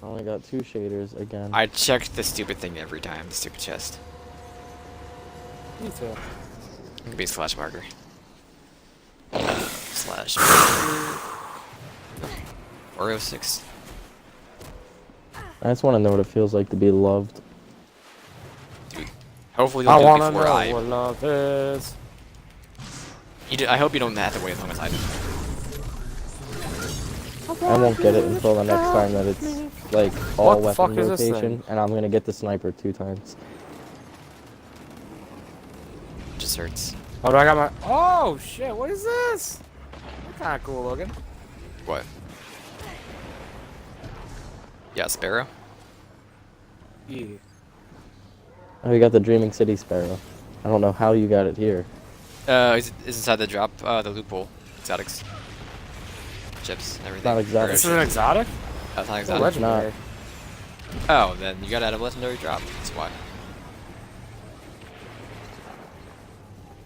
only got 2 shaders again. I checked the stupid thing every time. The stupid chest. Me too. It could be a slash marker. Slash marker. Oreo 6. I just want to know what it feels like to be loved. Dude, hopefully I you'll do it wanna before know what love is. I hope you don't have to wait as long as I do. I won't get it until the next time that it's like all What the fuck weapon is this rotation, thing? and I'm gonna get the sniper 2 times. Just hurts. Oh, do I got my? Oh shit! What is this? Kind of cool looking. What? Yeah, Sparrow. Yeah. Oh, you got the Dreaming City Sparrow. I don't know how you got it here. Is inside the drop, the loophole. Exotics. Chips and everything. Not exotic. This is an exotic? That's not It's a exotic. legendary. Oh, then you gotta add a legendary drop. That's why.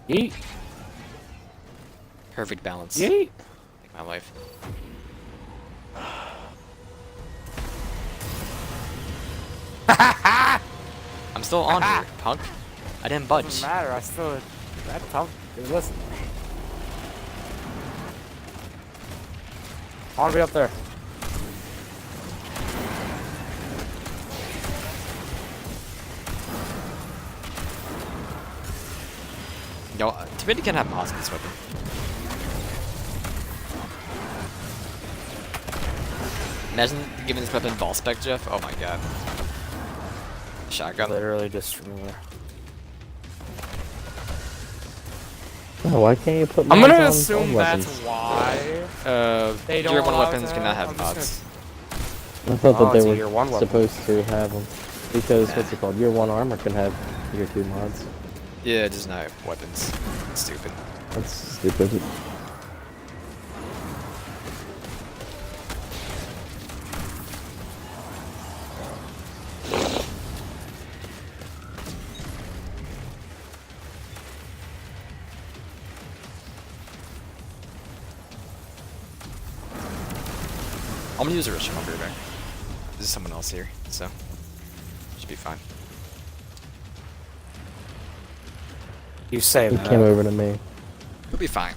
Yeet. Perfect balance. Yeet. Like my life. I'm still on here, punk. I didn't budge. Doesn't matter. I still. That tough. Listen. I wanna be up there. No, too bad you can't have mods in this weapon. Imagine giving this weapon ball spec, Jeff. Oh my god. Shotgun. Literally destroy. Oh, why can't you put I'm mods gonna on assume all that's weapons? why. They don't Tier 1 allow weapons that. cannot I'm have just mods. I thought Oh, that it's they a were Year 1 weapon. supposed to have them. Because, what's it called? Year 1 armor can have Year 2 mods. Yeah, just not weapons. Stupid. That's stupid. I'm gonna use a rich marker there. There's someone else here, so should be fine. You say He that. came over to me. It'll be fine.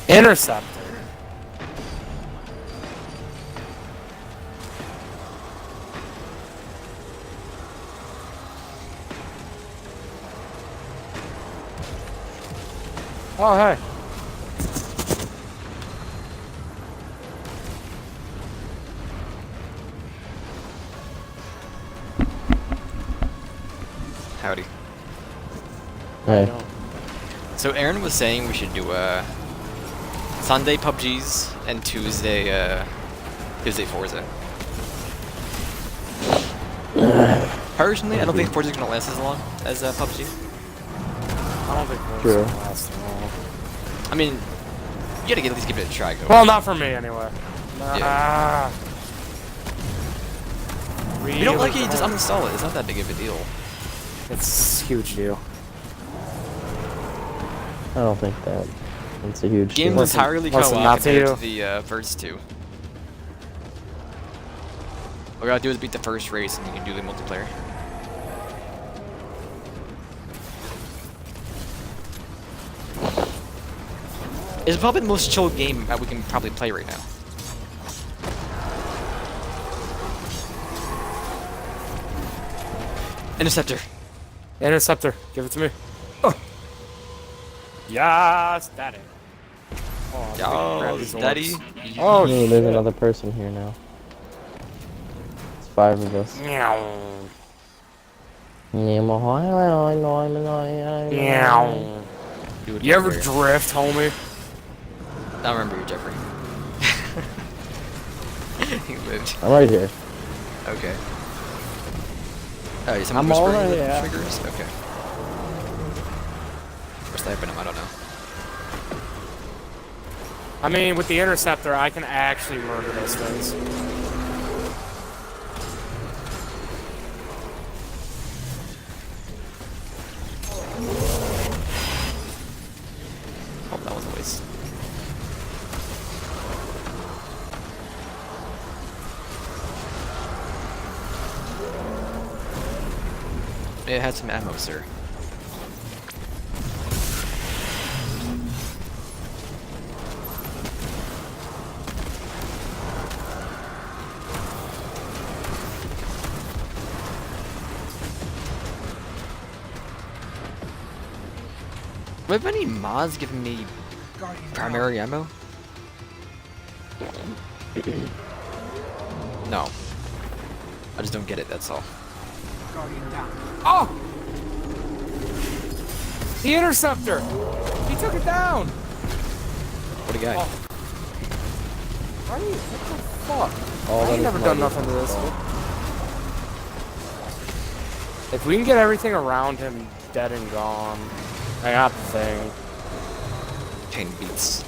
Interceptor. Oh, hey. Howdy. Hey. So Aaron was saying we should do Sunday PUBGs and Tuesday Forza. Personally, I don't think Forza's gonna last as long as PUBG. I don't think this True. will last long. I mean, you gotta at least give it a try, go. Well, not for me anyway. Yeah. Really You don't like it, you just hard. uninstall it. It's not that big of a deal. It's a huge deal. I don't think that. It's a huge Game's deal. entirely listen, co-op not to compared you. to the first two. All we gotta do is beat the first race, and you can do the multiplayer. It's probably the most chill game that we can probably play right now. Interceptor. Interceptor, give it to me. Oh. Yes, daddy. Oh, Yo, daddy. Oh, Ooh, shit. there's another person here now. It's 5 of us. Meow. Meow. Meow. Dude, You ever weird. drift, homie? I remember you, Jeffrey. He lived. I'm right here. Okay. Oh, is I'm someone whispering already the out. triggers? Okay. Or sniping him, I don't know. I mean, with the interceptor, I can actually murder those things. Oh, that was a waste. It had some ammo, sir. Do I have any mods giving me primary ammo? No. I just don't get it, that's all. Oh! The interceptor! He took it down! What a guy. Oh. Why do you, what the fuck? All I that ain't is never done money. nothing to this. If we can get everything around him dead and gone, I got the thing. Pain beats.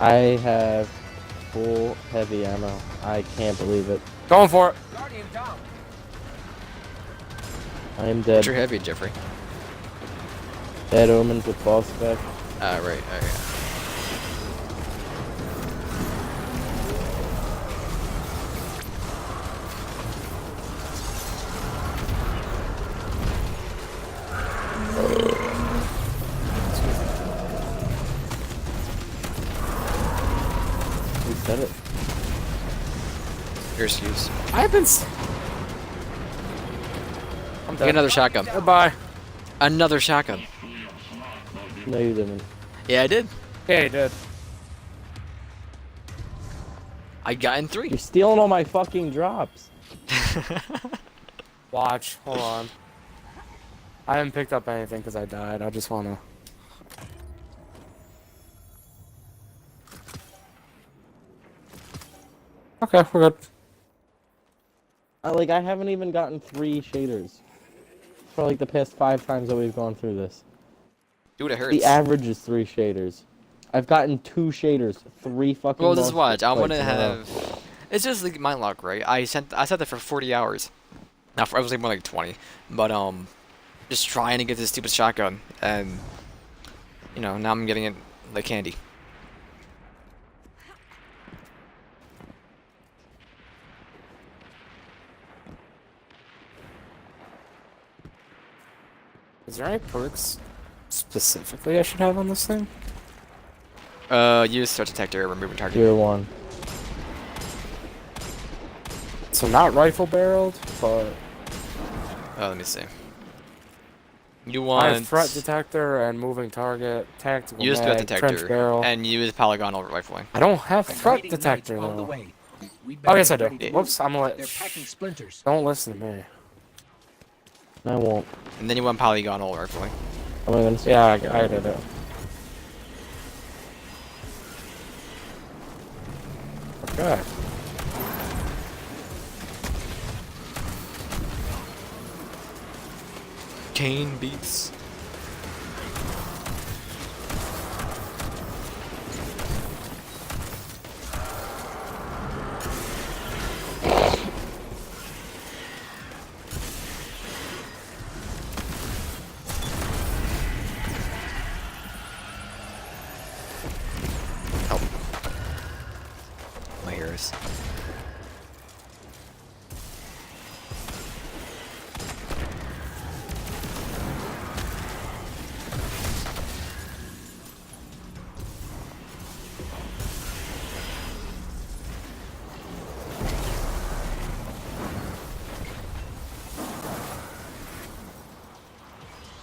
I have full heavy ammo. I can't believe it. Going for it. I am What's your dead. heavy, Jeffrey? Dead omens with boss spec. Ah, right, okay. Who said it? Your excuse. I've been. I'm Get dead. another shotgun. Goodbye. Another shotgun. No, you didn't. Yeah, I did. Yeah, he did. I got in 3. You're stealing all my fucking drops. Watch. Hold on. I haven't picked up anything because I died. I just wanna. Okay, we're good. I haven't even gotten 3 shaders. For like the past 5 times that we've gone through this. Dude, it hurts. The average is 3 shaders. I've gotten 2 shaders, 3 fucking. Well, just monsters watch. I fights want to in a row. have. It's just like my luck, right? I set that for 40 hours. Now, I was like more like 20, but just trying to get this stupid shotgun, and you know, now I'm getting it like candy. Is there any perks specifically I should have on this thing? Use threat detector, remove target. Tier 1. So not rifle barreled, but Let me see. You I want have threat detector and moving target, tactical use threat mag, trench detector barrel. and use polygonal rifling. I don't have threat detector On the though. way. We Oh yes I do. better be- Whoops, I'm gonna They're packing splinters. don't listen to me. I won't. And then you want polygonal rifling. I'm gonna say. Yeah, I did it. Okay. Cane beats. course.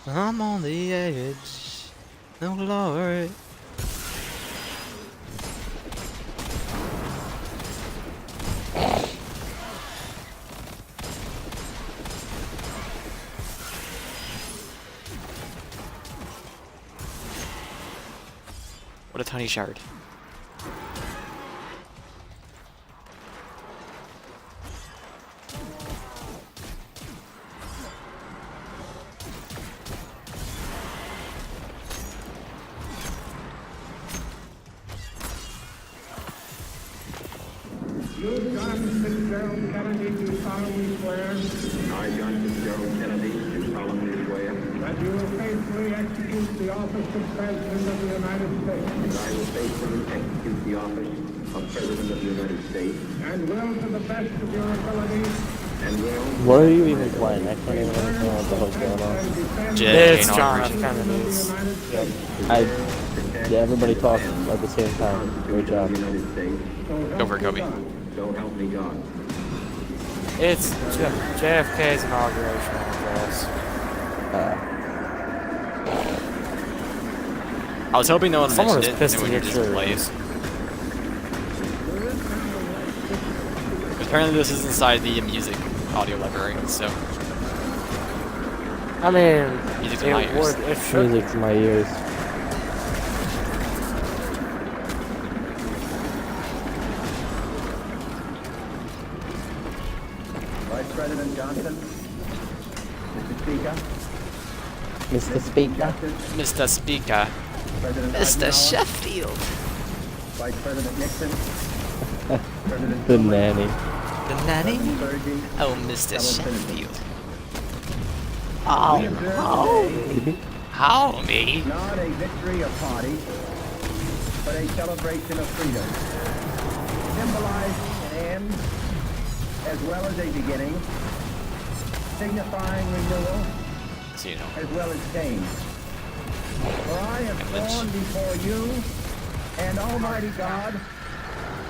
I'm on the edge, no glory. What a tiny shard. You, John Fitzgerald Kennedy, do solemnly swear I, John Fitzgerald Kennedy, do solemnly swear that you will faithfully execute the office of President of the United States that I will faithfully execute the office of President of the United States and will, to the best of your ability, and will, What are you even playing? I can't even understand what the hell's going on. defend Jay, It's no, John F. Richard. Kennedy's. the United States. Yeah, everybody talks at the same time. Great of job. the United States, So help Go for it, me Kobe. God. so help me God. It's JFK's inauguration address. I was hoping no one Someone mentioned was it, pissed and to we could get just play it. curious. Apparently this is inside the music audio library, so I mean, Music to my ears. it should. Music to my ears. Vice President Johnson, Mr. Speaker, Mr. Speaker. Mr. Speaker. President Mr. Eisenhower, Sheffield. Vice President Nixon, President The Truman, nanny. The nanny? Sergey, Oh, Mr. fellow Sheffield. We observe today How me? not a victory of party, but a celebration of freedom, symbolizing an end as well as a beginning, signifying renewal So you know. as well as change. For I have sworn before you and Almighty God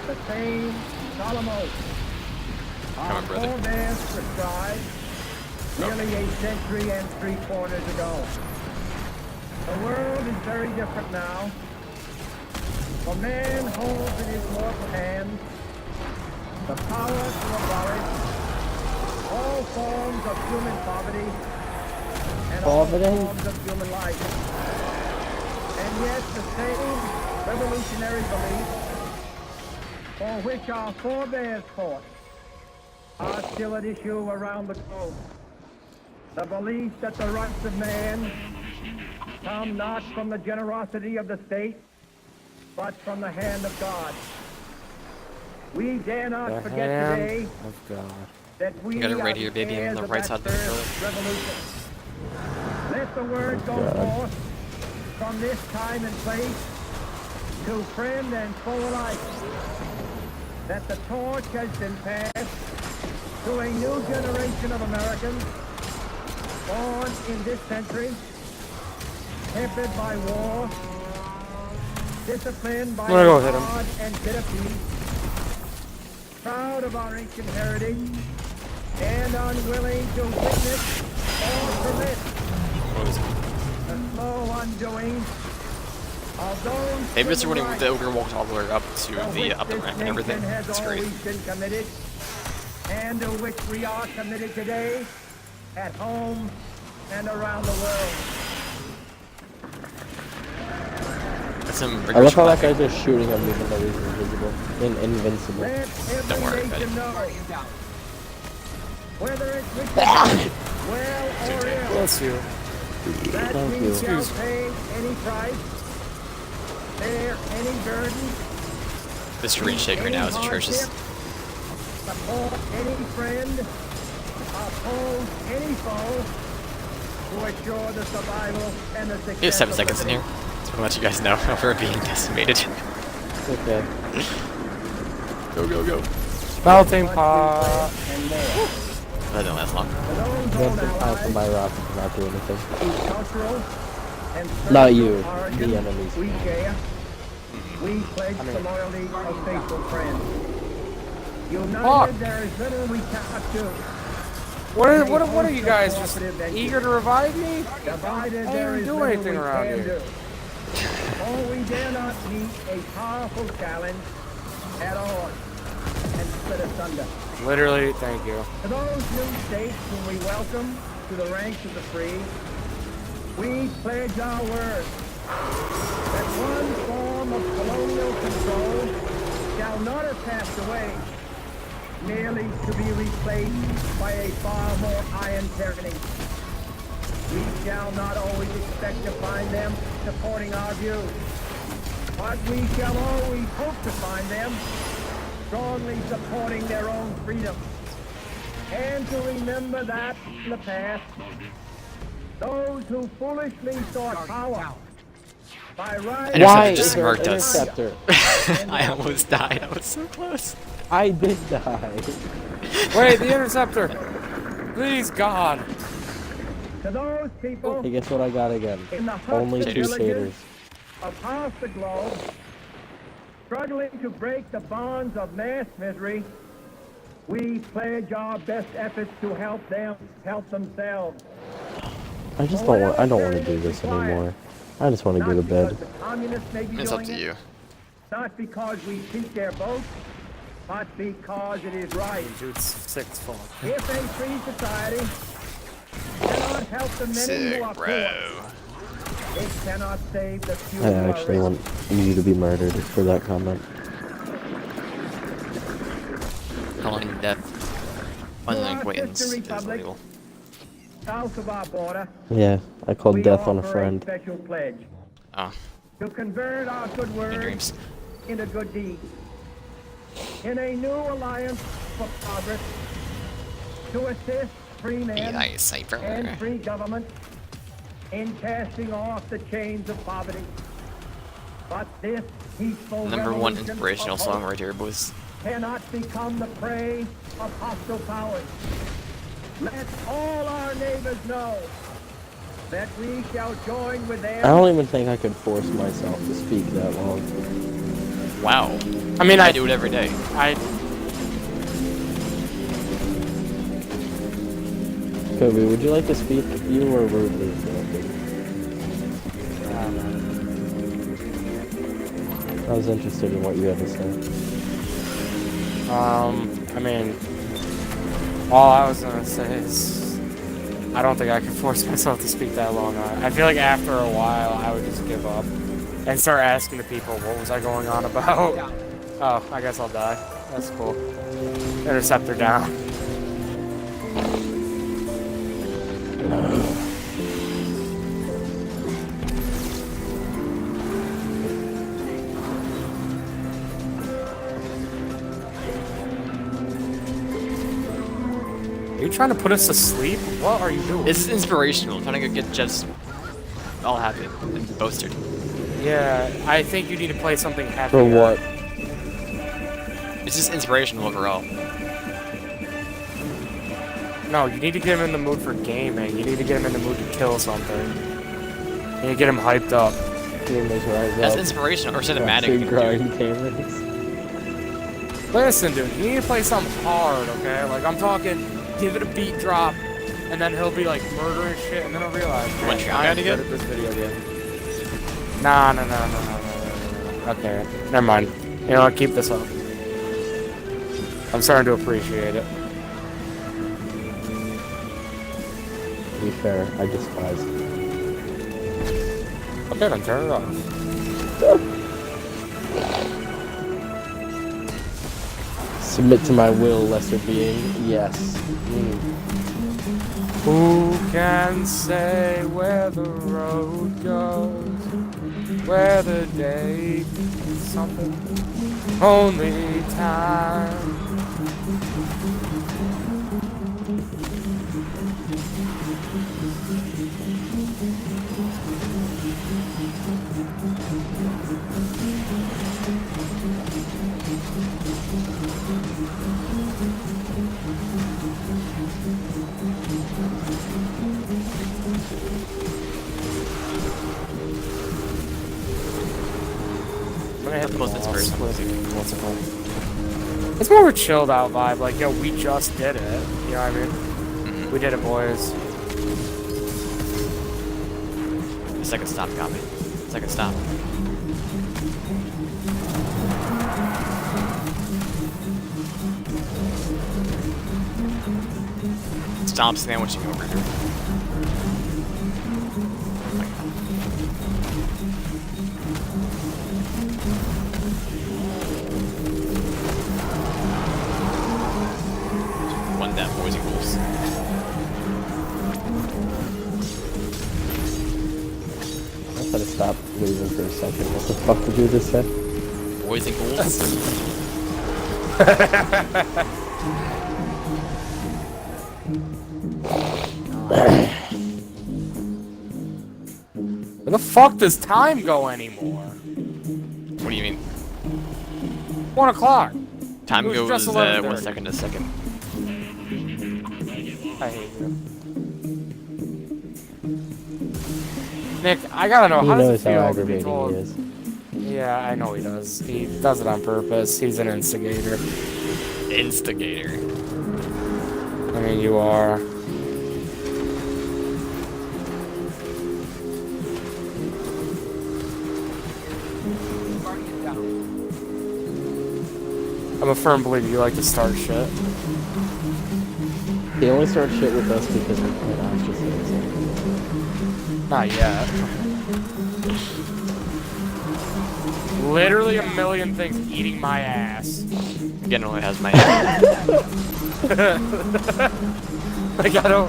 the same solemn oath Come our on, brother. forebears prescribed nearly a century and 3/4 ago. The world is very different now. For man holds in his mortal hand the power to abolish all forms of human poverty and all Poverty? forms of human life. And yet the same revolutionary beliefs for which our forebears fought are still at issue around the globe. The belief that the rights of man come not from the generosity of the state, but from the hand of God. We dare not The forget hand today of God. that we You got it right are here, the baby, on heirs the of right that side of the first revolution. Let the word go forth from this time and place to friend and foe alike that the torch has been passed to a new generation of Americans born in this century, tempered by war, disciplined by I'm gonna go hit him. God and bitter peace, proud of our ancient heritage, and unwilling to witness or permit What was it? the slow undoing of those Maybe it's human when rights we're gonna walk all the way up to for the which upper this ramp and everything. nation has It's great. always been committed, and to which we are committed today at home and around the world. That's some I love how that rigorous guy's just shooting him even though he's invisible. Invincible. Let every Don't worry, nation buddy. know, whether it's rich well or ill, Bless you. that Thank we you. shall pay any price, bear any burden, This screen shake right now is atrocious. support any friend, oppose any foe, to assure the survival and the success We have 7 of seconds in liberty. here. Just want to let you guys know how we're being decimated. Okay. Go, go, go. Melting pot. And more. That didn't last long. For those That's old the time for my allies rocket to not do anything. whose cultural and Not spiritual you, origins the enemies. we share, we pledge the loyalty of faithful friends. United, there is little we cannot do. What are you guys just eager to revive me? Divided, I there didn't is do little anything we around can here. do. For we dare not meet a powerful challenge at all and split asunder. Literally, thank you. To those new states whom we welcome to the ranks of the free, we pledge our word that one form of colonial control shall not have passed away, merely to be replaced by a far more iron tyranny. We shall not always expect to find them supporting our views, but we shall always hope to find them strongly supporting their own freedom. And to remember that in the past, those who foolishly sought power by rising Interceptor Why just is there an smirked us. interceptor? I almost died. I was so close. I did die. Wait, the interceptor. Please, God. to those people Hey, guess what I got again? in the huts Only and two villages taters. across the globe, struggling to break the bonds of mass misery, we pledge our best efforts to help them help themselves. I just don't want. I don't want to do this anymore. I just want to go to Not because bed. the communists may be It's up doing to it, you. not because we seek their votes, but because it is right. Dude, sixth fault. If a free society cannot help the many Sick, who are bro. poor, it cannot save the few I who are actually rich. want you to be murdered for that comment. Calling death on an Our acquaintance sister is republic, illegal. south of our border, Yeah, I called we death on a offer friend. special pledge Oh, to convert our good in words dreams. into good deeds. In a new alliance for progress, to assist free Be men nice, Cypher. and free government in casting off the chains of poverty. But this peaceful Number one revolution inspirational of song hope right here, boys. cannot become the prey of hostile powers. Let all our neighbors know that we shall join with them. I don't even think I could force myself to speak that long. Wow. I mean, I do it every day. Kobe, would you like to speak? You were rudely interrupted. I was interested in what you had to say. I mean, all I was gonna say is, I don't think I can force myself to speak that long. I feel like after a while, I would just give up and start asking the people, what was I going on about? Oh, I guess I'll die. That's cool. Interceptor down. Are you trying to put us to sleep? What are you doing? This is inspirational. I'm trying to get Jeffs all happy and boasted. Yeah, I think you need to play something happy. For what? It's just inspirational overall. No, you need to get him in the mood for gaming. You need to get him in the mood to kill something. You need to get him hyped up. Gamers rise That's up. inspirational or Watching cinematic. grind gamers. Listen, dude, you need to play something hard, okay? Like, I'm talking, give it a beat drop, and then he'll be like murdering shit, and then he'll realize, You want man, Trial I'm Guide good again? at this video game. Nah. Okay, never mind. You know what, keep this up. I'm starting to appreciate it. To be fair, I despise it. Okay, then turn it off. Submit to my will, lesser being. Yes. Who can say where the road goes? Where the day means something? Only time. the most inspirational music. What's it called? It's more of a chilled out vibe. Like, yo, we just did it. You know what I mean? We did it, boys. The second stop got me. Second stop. Stop sandwiching over here. Won that, boys and ghouls. I gotta stop moving for a second. What the fuck did you just say? Boys and ghouls. Where the fuck does time go anymore? What do you mean? 1 o'clock. Time It was goes just 1 11:30. second to second. I hate you. Nick, I gotta know, He how does knows it how feel to be aggravating told? he is. Yeah, I know he does. He does it on purpose. He's an instigator. Instigator. I mean, you are. I'm a firm believer you like to start shit. He only starts shit with us because we can't ostracize him. Not yet. Literally a million things eating my ass. Generally has my head. Like, I don't...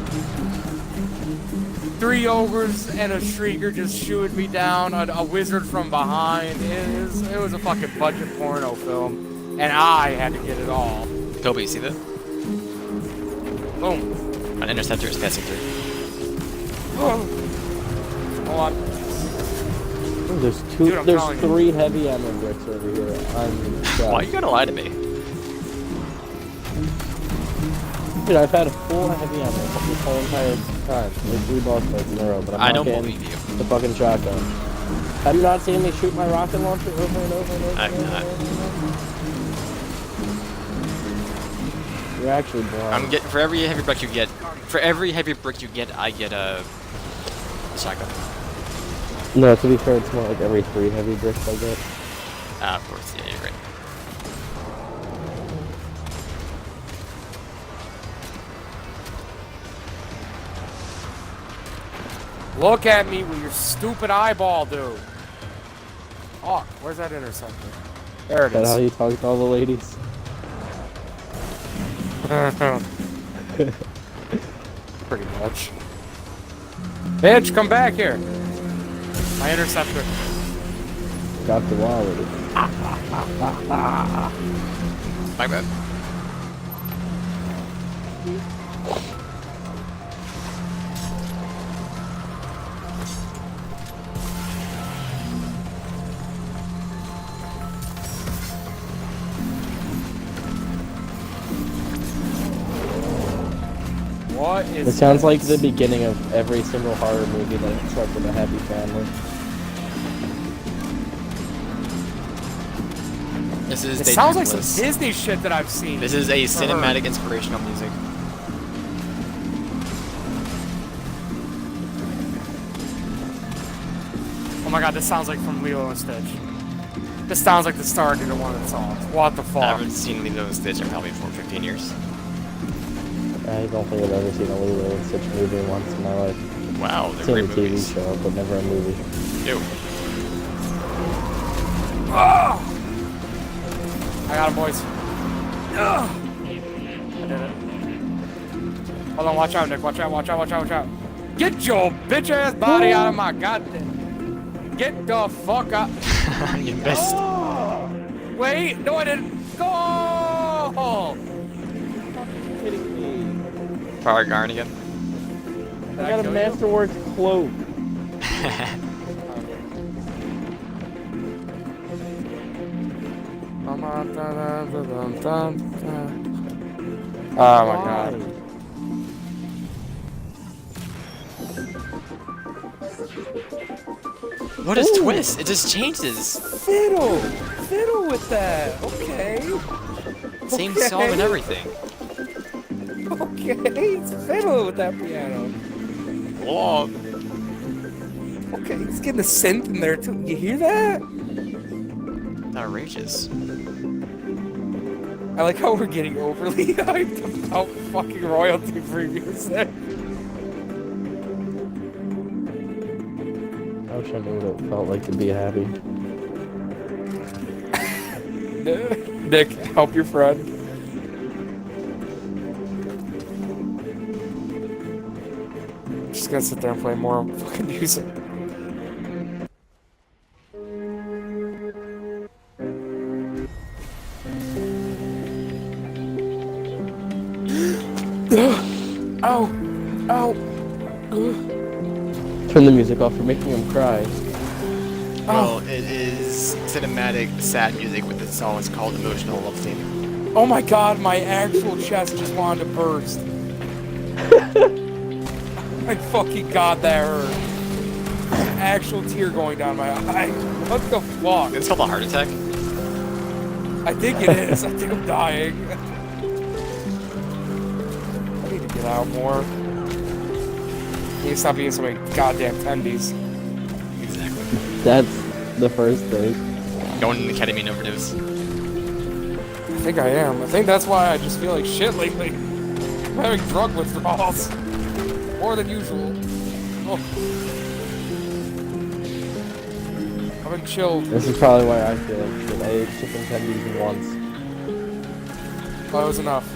3 ogres and a shrieker just shooting me down, a wizard from behind. It was a fucking budget porno film. And I had to get it all. Toby, you see that? Boom. An interceptor is passing through. Hold on. There's Dude, I'm telling you. 3 heavy ammo bricks over here. Why you gotta lie to me? Dude, I've had a full heavy ammo this whole entire time. Like 3 boss fights in a row, but I'm I not don't getting believe you. the fucking shotgun. Have you not seen me shoot my rocket launcher over and over and over? I've and over not. and over? You're actually blind. I'm getting for every heavy brick you get. For every heavy brick you get, I get a shotgun. No, to be fair, it's more like every 3 heavy bricks I get. Ah, of course, yeah, you're right. Look at me with your stupid eyeball, dude. Oh, where's that interceptor? There it Is that how is. you talk to all the ladies? Pretty much. Bitch, come back here. My interceptor. Got the wallet. My bad. What is It sounds like this? the beginning of every single horror movie that ends up with a happy family. This is It Daydream sounds like some Bliss. Disney shit that I've seen. This is a or heard. cinematic inspirational music. Oh my god, this sounds like from Lilo and Stitch. This sounds like the start of one of the songs. What the I fuck? haven't seen Lilo and Stitch in probably 15 years. I don't think I've ever seen a Lilo and Stitch movie once in my life. Wow, I've they're seen great a TV movies. show, but never a movie. Ew. I got him, boys. I did it. Hold on, watch out, Nick. Watch out, watch out, watch out, watch out. Get your bitch ass body out of my goddamn. Get the fuck out. You missed. Wait, no, I didn't. Go! Power Garn again. I got a Masterworks cloak. Oh my god. What is Ooh. twist? It just changes. Fiddle! Fiddle with that! Okay. Same Okay. song and everything. Okay, it's fiddle with that piano. Whoa. Okay, he's getting a synth in there too. You hear that? Outrageous. I like how we're getting overly hyped about fucking royalty-free music. I wish I knew what it felt like to be happy. Nick, help your friend. Just gonna sit there and play more fucking music. Ow! Ow! Turn the music off. You're making him cry. Well, it is cinematic, sad music with this song. It's called Emotional Love Theme. Oh my god, my actual chest just wanted to burst. My fucking god, that hurt. Actual tear going down my eye. What the fuck? It's called a heart attack. I think it is. I think I'm dying. I need to get out more. I need to stop eating so many goddamn tendies. Exactly. That's the first thing. Going into ketamine overdose. I think I am. I think that's why I just feel like shit lately. I'm having drug withdrawals. More than usual. Oh. I've been chilled. This is probably why I feel like shit. I ate chicken tendies once. That was enough.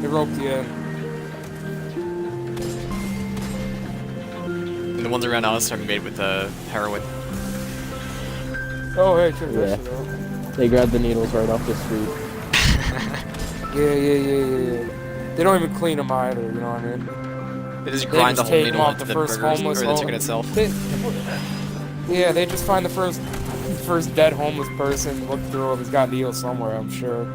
They roped you in. And the ones around us are made with heroin. Oh, hey, check Yeah. that shit out. They grabbed the needles right off the street. Yeah. They don't even clean them either, you know what I mean? They just They grind just the whole take 'em needle off into the the first burgers, homeless or the home. chicken itself. Yeah, they just find the first dead homeless person, look through him, he's got needles somewhere, I'm sure.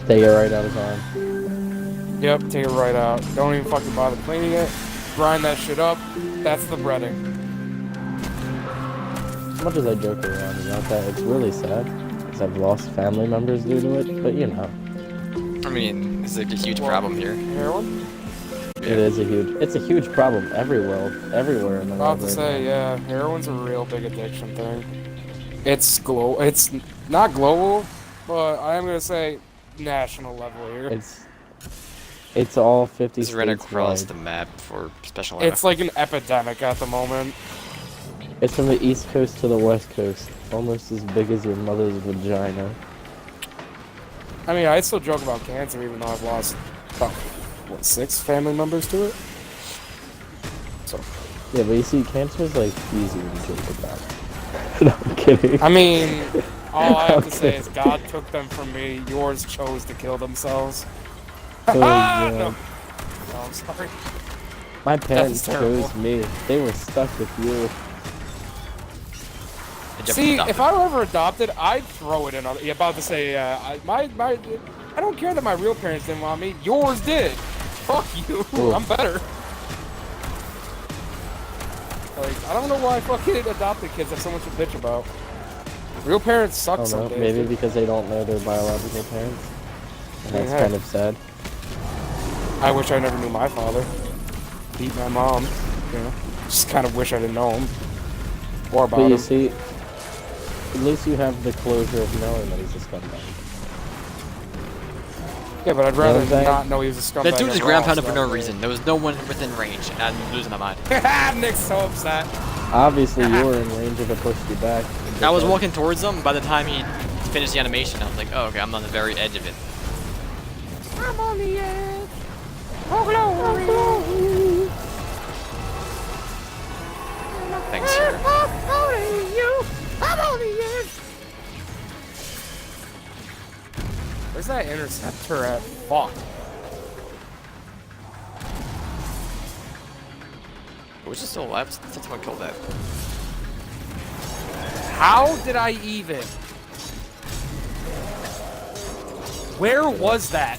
Take it right out his arm. Yep, take it right out. Don't even fucking bother cleaning it. Grind that shit up. That's the breading. As much as I joke around about that, it's really sad. Because I've lost family members due to it. But you know, I mean, it's like a huge problem here. Heroin? it is it's a huge problem everywhere in the About world. to right say, now. yeah, heroin's a real big addiction thing. It's it's not global, but I am gonna say national level here. It's all 50 Just ran states across wide. the map for special It's like an epidemic at the moment. It's from the east coast to the west coast. Almost as big as your mother's vagina. I mean, I still joke about cancer even though I've lost, about, 6 family members to it? So, Yeah, but you see, cancer's like easy to joke about. No, I'm kidding. I mean, all I have to say Okay. is God took them from me, yours chose to kill themselves. So, No, yeah, I'm sorry. my parents terrible. chose me. They were stuck with you. See, if I were ever adopted, I'd throw it in. You're about to say, I don't care that my real parents didn't want me. Yours did. Fuck you. Cool. I'm better. Like, I don't know why fucking adopted kids have so much to bitch about. Real parents I suck don't know, some days. maybe because they don't know their biological parents. And that's Yeah. kind of sad. I wish I never knew my father. Beat my mom. You know, just kind of wish I didn't know him. Or about But you him. see, at least you have the closure of knowing that he's a scumbag. Yeah, but I'd know rather what I'm saying? not know he was a scumbag. That dude was ever ground else, pounded for no though. reason. There was no one within range, and I'm losing my mind. Nick's so upset. Obviously, you were in range if it pushed you back. I was walking towards him. By the time he finished the animation, I was like, oh, okay, I'm on the very edge of it. I'm on the edge. Oh, glory. Thanks, sir. I'm on the edge. Where's that interceptor at? Fuck. Was it still alive? I thought someone killed that. How did I even? Where was that?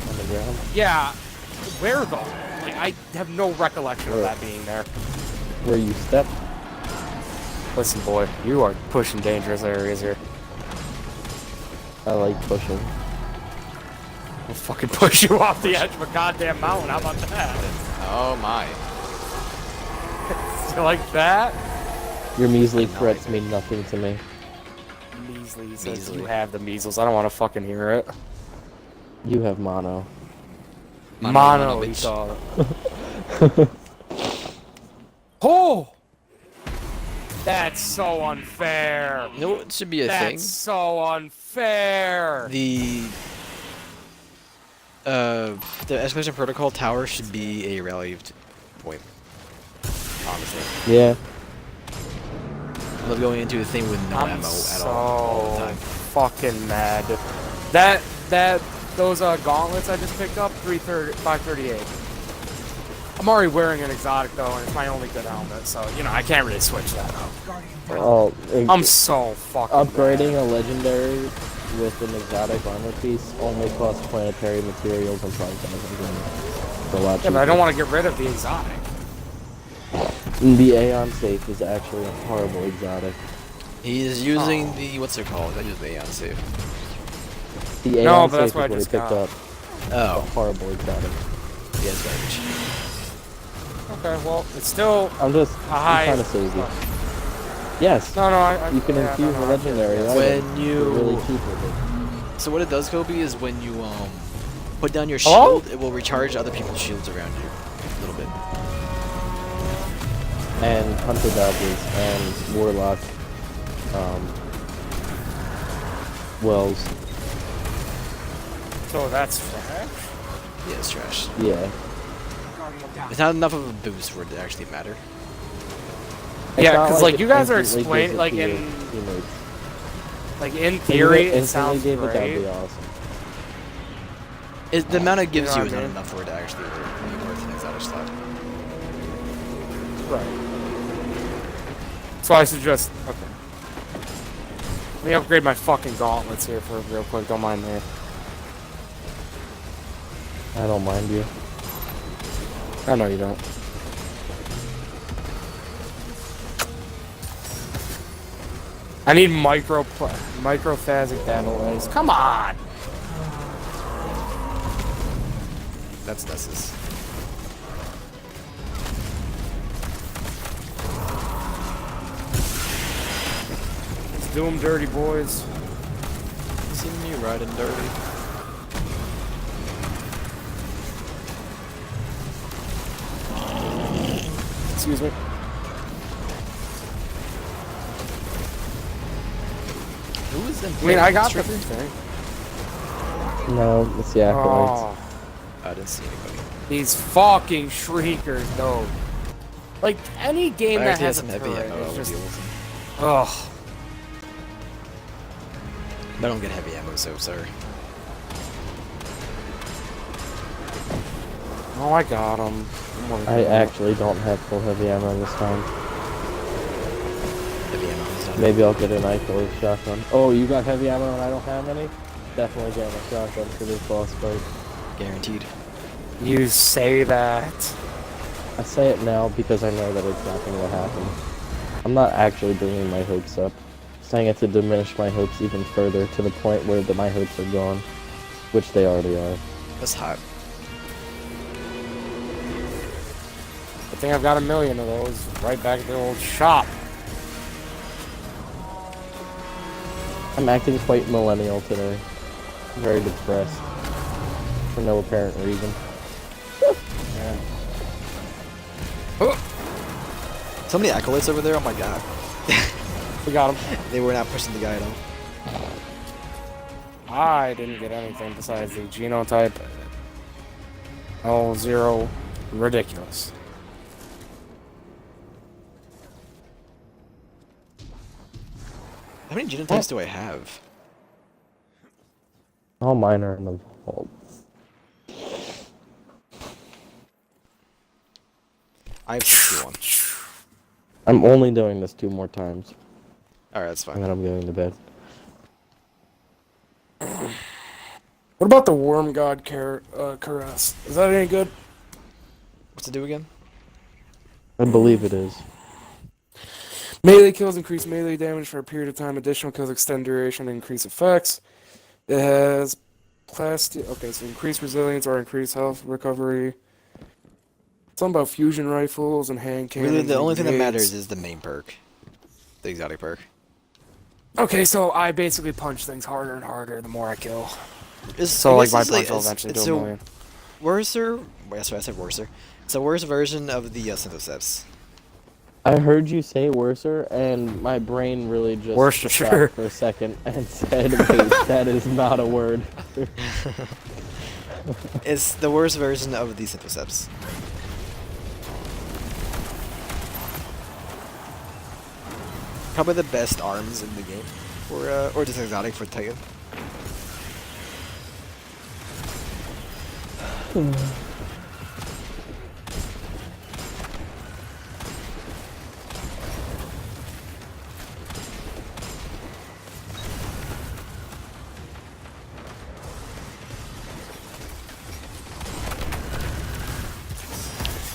On the ground. Yeah. Where though? Like, I have no recollection of that being there. Where you stepped. Listen, boy, you are pushing dangerous areas here. I like pushing. I'll fucking push you off the edge of a goddamn mountain. How about that? Oh my. You like that? Your measly threats mean nothing to me. Measly. He says Measly. you have the measles. I don't want to fucking hear it. You have mono. Mono, he bitch. saw it. Oh! That's so unfair. You know what should be a That's thing? so unfair. The escalation protocol tower should be a rally point. Honestly, Yeah. I love going into a thing with no I'm ammo so at all the time. fucking mad. Those gauntlets I just picked up, 538. I'm already wearing an exotic though, and it's my only good helmet, so you know I can't really switch that up. Oh, I'm so fucking upgrading mad. a legendary with an exotic armor piece only costs planetary materials and 5,000 It's a lot Yeah, but I cheaper. don't want to get rid of the exotic. The Aeon safe is actually a horrible exotic. He is using the what's it called? I use the Aeon safe. The Aeon No, but safe that's is what I what he just picked got. up. A Oh, horrible exotic. he has garbage. Okay, well, it's still I'm just high. kind of saving. Yes, No, I you can yeah, infuse no, a legendary. I- item. When They're you really cheap with it. So what it does, Kobe, is when you put down your Hello? shield, it will recharge other people's shields around you a little bit. And hunter dodges and warlock wells. So that's trash. Yeah, it's trash. Yeah. It's not enough of a boost for it to actually matter. It's Yeah, not 'cause, like, it you guys are instantly explaining- gives it like, to your in- teammates. Like in If theory, it it instantly sounds gave it, that'd great. be awesome. The amount it gives know you what is I not mean? enough for it to actually be worth an exotic slot. Right. So I suggest. Okay. Let me upgrade my fucking gauntlets here for real quick. Don't mind me. I don't mind you. I know you don't. I need microphasic battle rays. Come on! That's Nessus. Let's do 'em dirty, boys. Seen you riding dirty. Excuse me. Who is in? I mean, I got the Stricken? thing. No, it's the acolytes. Oh, I didn't see anybody. these fucking shriekers, though. Like any game I that actually has had a some heavy turret, ammo. I it's would just deal with them. ugh. But I don't get heavy ammo, so sorry. Oh, I got him. I actually don't have full heavy ammo this time. Heavy ammo is not. Maybe I'll get an acolyte shotgun. Oh, you got heavy ammo and I don't have any? Definitely getting a shotgun for this boss fight. Guaranteed. You say that. I say it now because I know that it's not going to happen. I'm not actually bringing my hopes up. Saying it to diminish my hopes even further to the point where my hopes are gone. Which they already are. That's hot. I think I've got 1 million of those right back at the old shop. I'm acting quite millennial today. I'm very depressed. For no apparent reason. Yeah. So many acolytes over there. Oh my god. We got him. They were not pushing the guy at all. I didn't get anything besides the genotype. Oh, 0. Ridiculous. How many genotypes do I have? All mine are in the vault. I have 61. I'm only doing this 2 more times. Alright, that's And fine. then I'm going to bed. What about the Worm God Caress? Is that any good? What's it do again? I believe it is. Melee kills increase melee damage for a period of time. Additional kills extend duration and increase effects. It has plastic. Okay, so increased resilience or increased health recovery. Something about fusion rifles and hand cannons. Really, the and only thing that grenades. matters is the main perk, the exotic perk. Okay, so I basically punch things harder and harder the more I kill. It's, So I like guess my it's punch will it's- eventually it's do a a million. worser. Wait, sorry, I said worser. It's a worse version of the Synthoceps. I heard you say worser, and my brain really just Worcestershire. stopped for a second and said, "Wait, that is not a word." It's the worst version of the Synthoceps. Probably the best arms in the game, or just exotic for Titan.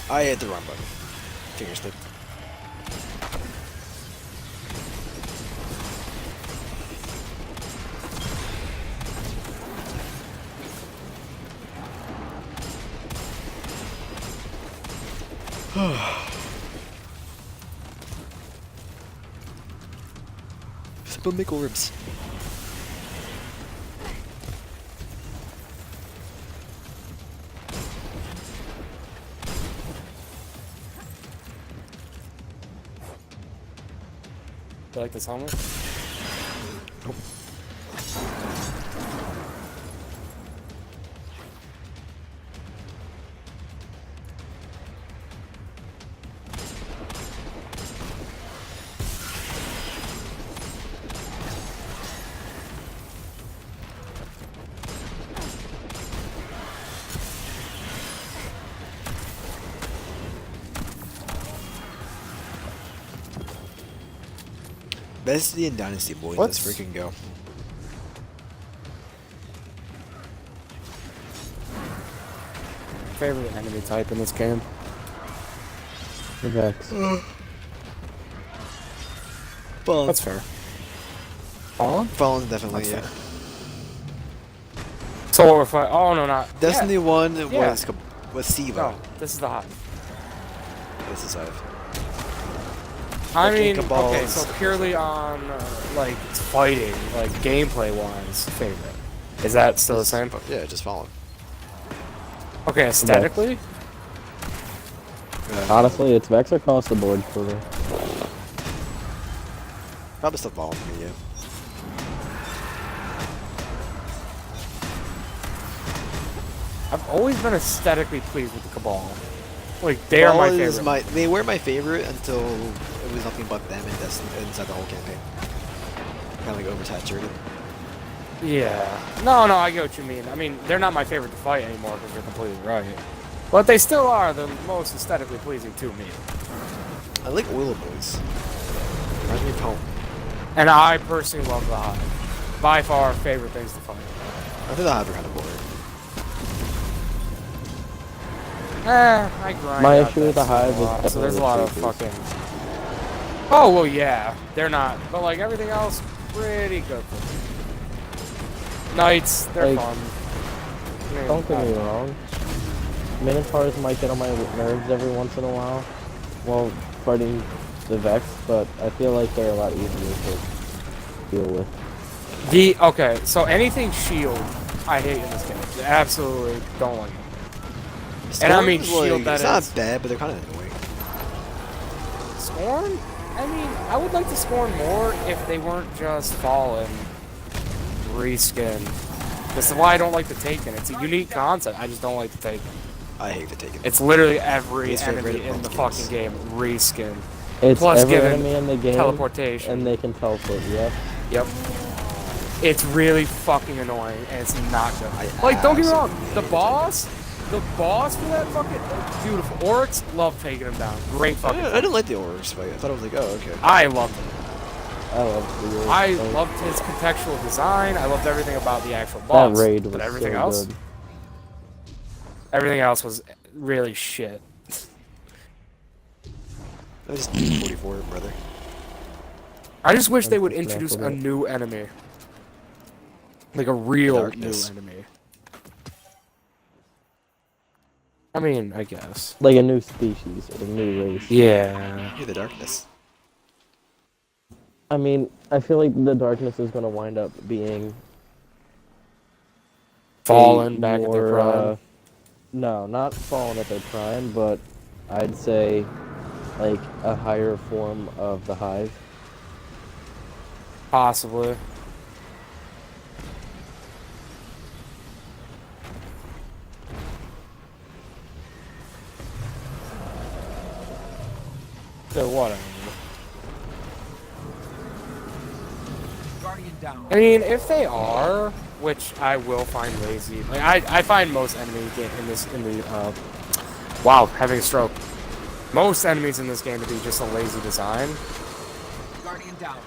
I hit the wrong button. Finger slip. Simple make orbs. You like this helmet? Bestie and Dynasty boys, What's- let's freaking go. Favorite enemy type in this game? The Vex. Fallen. That's fair. Fallen? Fallen's definitely, That's yeah. fair. So what we're fighting? Oh no, not Destiny yeah. 1 Yeah. was Siva. No, this is the Hive. This is Hive. I Okay, mean, Cabal okay, is- so purely on like fighting, like gameplay wise, favorite. Is that still the same? Yeah, just Fallen. Okay, aesthetically, Honestly, it's Vex across the board for me. Probably still Fallen for me, yeah. I've always been aesthetically pleased with the Cabal. Like they are my Cabal is favorite. They were my favorite until it was nothing but them and Destiny inside the whole campaign. Kind of like oversaturated. Yeah. No, I get what you mean. I mean, they're not my favorite to fight anymore because you're completely right. But they still are the most aesthetically pleasing to me. I like Oil Boys. Reminds me of home. And I personally love the Hive. By far, favorite things to fight. I think the Hive are kind of boring. I grind My out issue with that the Hive stuff a lot, is so there's a definitely lot of the fucking. creatures. Oh well, yeah, they're not, but like everything else, pretty good. For me. Knights, they're Like, fun. I mean, Don't get I me don't know. wrong. Minotaurs might get on my nerves every once in a while while fighting the Vex, but I feel like they're a lot easier to deal with. Okay, so anything shield, I hate in this game. Absolutely don't like it. And I mean Storm's, shield that it's not is. bad, but they're kind of annoying. Scorn? I mean, I would like to scorn more if they weren't just fallen, reskin. This is why I don't like the Taken. It's a unique concept. I just don't like the Taken. I hate the Taken. It's literally every Least favorite enemy in the of fucking game reskin. It's Plus every given enemy in the game, teleportation. and they can teleport. Yep. Yep. It's really fucking annoying, and it's not good. I Like, don't get me wrong, absolutely the hate boss for that fucking beautiful. Oryx, love taking him down. Great fucking. I didn't like the Oryx fight. I thought it was like, oh, okay. I loved it. I love the Orc I fight. loved his contextual design. I loved everything about the actual that boss. raid was but everything so else, good. everything else was really shit. I just 44, brother. I just wish they would That's introduce a definitely- new enemy. Like a real new Darkness. enemy. I mean, I guess. Like a new species or a new race. Yeah. You're the darkness. I mean, I feel like the darkness is gonna wind up being Fallen a back in their more, prime. no, not fallen at their prime, but I'd say like a higher form of the hive. Possibly. So whatever. Guardian down. I mean, if they are, which I will find lazy. Like I find most enemies in the wow, having a stroke. Most enemies in this game to be just a lazy design. Guardian down.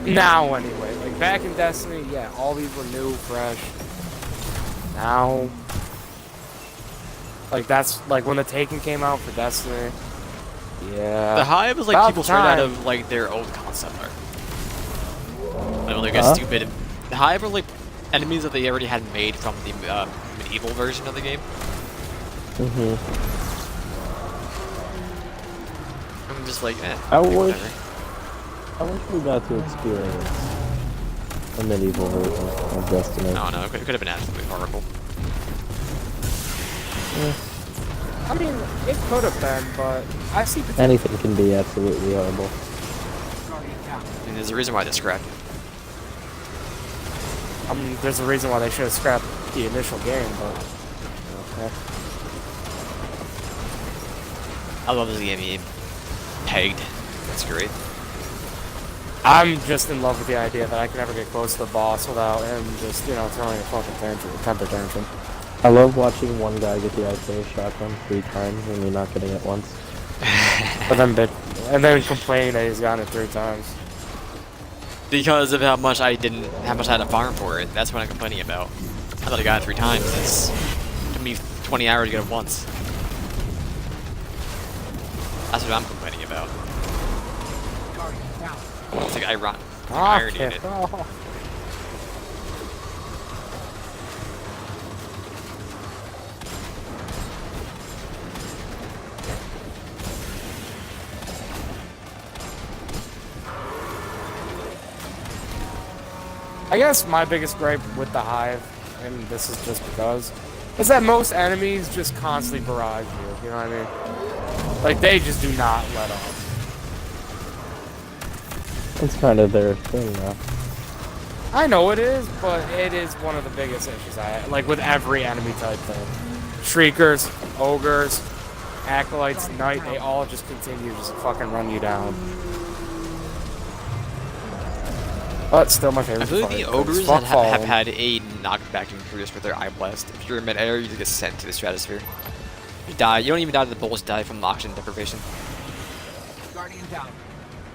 Now anyway, like back in Destiny, yeah, all these were new, fresh. Now, like that's like when the Taken came out for Destiny. Yeah. The Hive is like About people straight out time. of like their old concept art. Like when they get Huh? stupid. The Hive are like enemies that they already had made from the medieval version of the game. Mm-hmm. I'm just like, eh. I okay, wish- whatever. I wish we got to experience a medieval version of Destiny. No, no, it could have been absolutely horrible. I mean, it could have been, but I see potential. Anything can be absolutely horrible. Guardian down. I mean, there's a reason why they scrapped it. I mean, there's a reason why they should have scrapped the initial game, but okay. I love this game being pegged. That's great. I'm just in love with the idea that I can never get close to the boss without him just, you know, throwing a fucking temper tantrum. I love watching one guy get the arcane shotgun 3 times and me not getting it once. And then complain that he's gotten it 3 times. Because of how much I had to farm for it. That's what I'm complaining about. I thought I got it 3 times. It took me 20 hours to get it once. That's what I'm complaining about. Guardian down. It's like irony in it. I guess my biggest gripe with the Hive, and this is just because, is that most enemies just constantly barrage you, you know what I mean? Like, they just do not let up. It's kind of their thing now. I know it is, but it is one of the biggest issues like with every enemy type thing. Shriekers, ogres, acolytes, knight, they all just continue to just fucking run you down. But still my favorite I feel like fight, the 'cause ogres fuck have Fallen. had a knockback increase with their eye blast. If you're in mid-air, you just get sent to the stratosphere. You die. You don't even die to the bullets. Die from oxygen deprivation. Guardian down.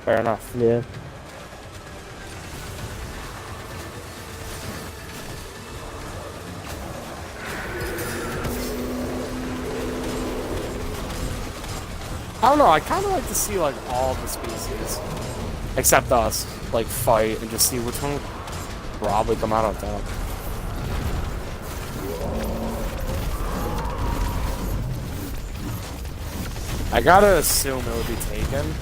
Fair enough. Yeah. I don't know, I kind of like to see, like, all the species, except us, like, fight and just see which one would probably come out on top. I gotta assume it would be taken.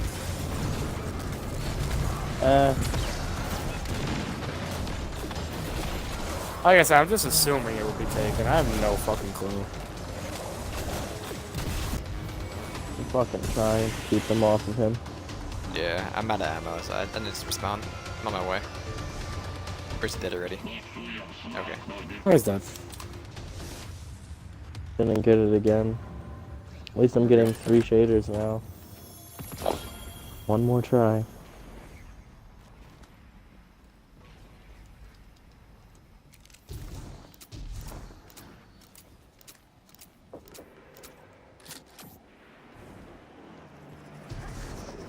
Like I said, I'm just assuming it would be taken. I have no fucking clue. I'm fucking trying to keep them off of him. Yeah, I'm out of ammo, so I need to respawn. I'm on my way. Where's the dead already? Okay. Where's that? Didn't get it again. At least I'm getting 3 shaders now. One more try.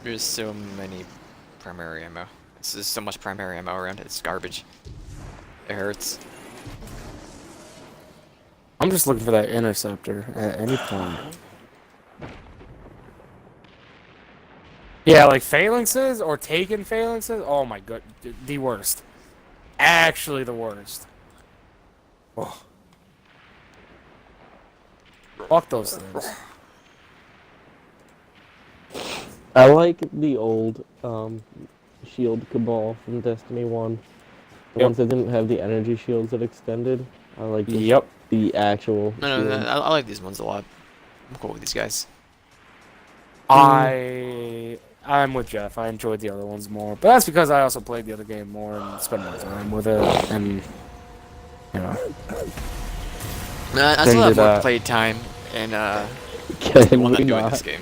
There's so many primary ammo. There's so much primary ammo around. It's garbage. It hurts. I'm just looking for that interceptor at any point. Yeah, like phalanxes or taken phalanxes. Oh my god, the worst. Actually, the worst. Oh. Fuck those things. I like the old shield cabal from Destiny 1. The Yep. ones that didn't have the energy shields that extended. I like just Yep. the actual No, no, shield. I like these ones a lot. I'm cool with these guys. I'm with Jeff. I enjoyed the other ones more, but that's because I also played the other game more and spent more time with it, and you know. I Then still have did, more play time and the Can one that we do in not? this game.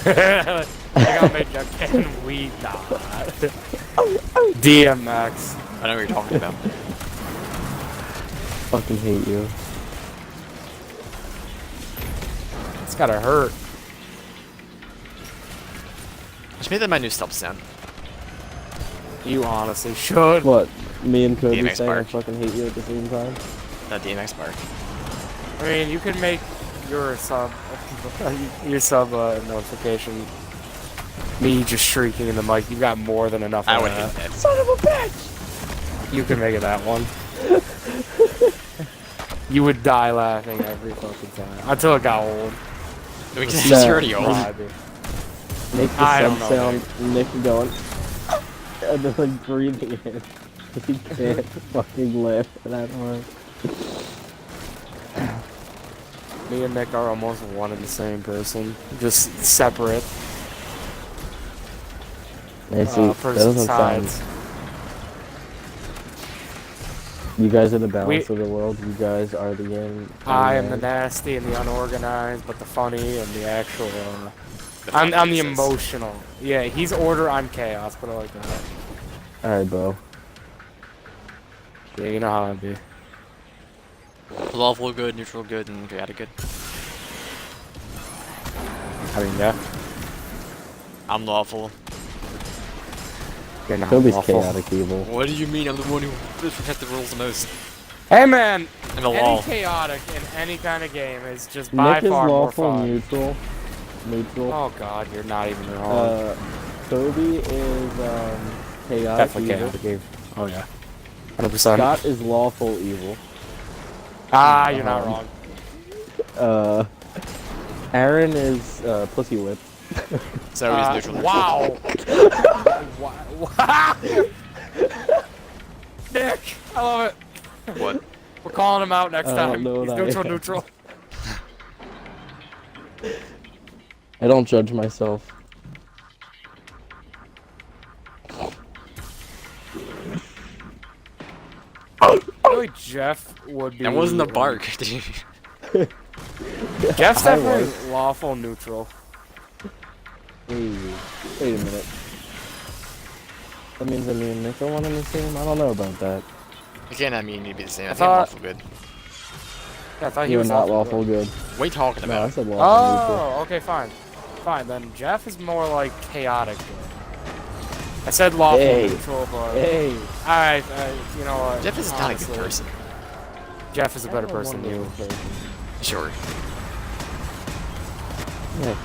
I gotta make Jeff. Can we not? DMX. I know what you're talking about. Fucking hate you. It's gotta hurt. Just made that my new stealth sound. You honestly should. What? Me and Cody DMX saying I Park. fucking hate you at the same time? That DMX bar. I mean, you can make your sub notification. Me just shrieking in the mic. You got more than enough. I of would that. hate that. Son of a bitch! You can make it that one. You would die laughing every fucking time until it got old. We can No. it's already old. Maybe. Make the I sub don't know, sound, Nick going, and then like breathing in. He can't fucking live that hard. Me and Nick are almost one and the same person, just separate Hey, see, that person doesn't sound. sides. You guys are the balance We- of the world. You guys are the yin. I am the yang. nasty and the unorganized, but the funny and the actual. The I'm fuck the is this? emotional. Yeah, he's order, I'm chaos, but I like that. Alright, bro. Yeah, you know how it be. Lawful good, neutral good, and chaotic good. I mean, yeah. I'm lawful. You're not Kobe's awful. chaotic evil. What do you mean? I'm the one who protects the rules the most. Hey man, I'm the any law. chaotic in any kind of game is just by Nick is far more lawful fun. neutral. Neutral. Oh god, you're not even wrong. Kobe is chaotic Definitely evil. chaotic game. Oh yeah. 100%. Scott is lawful evil. You're not wrong. Aaron is pussy whip. So he's neutral. Wow. Wow. Nick, I love it. What? We're calling him out next I time. don't know He's that neutral, yet. neutral. I don't judge myself. I feel like Jeff would be. That wasn't a bark, dude. Jeff's I definitely was. lawful neutral. Wait a minute. That means me and Nick are one and the same? I don't know about that. You can't have me and you be the same. I I think I'm thought- lawful good. Yeah, I thought he You're was not lawful good. good. What are you talking No, I about? said lawful neutral. Oh, okay, fine. Fine, then Jeff is more like chaotic good. I said lawful Hey. neutral, but Hey! alright, you know what? Jeff is not a honestly, good person. Jeff is a better person than you. Sure. Nick.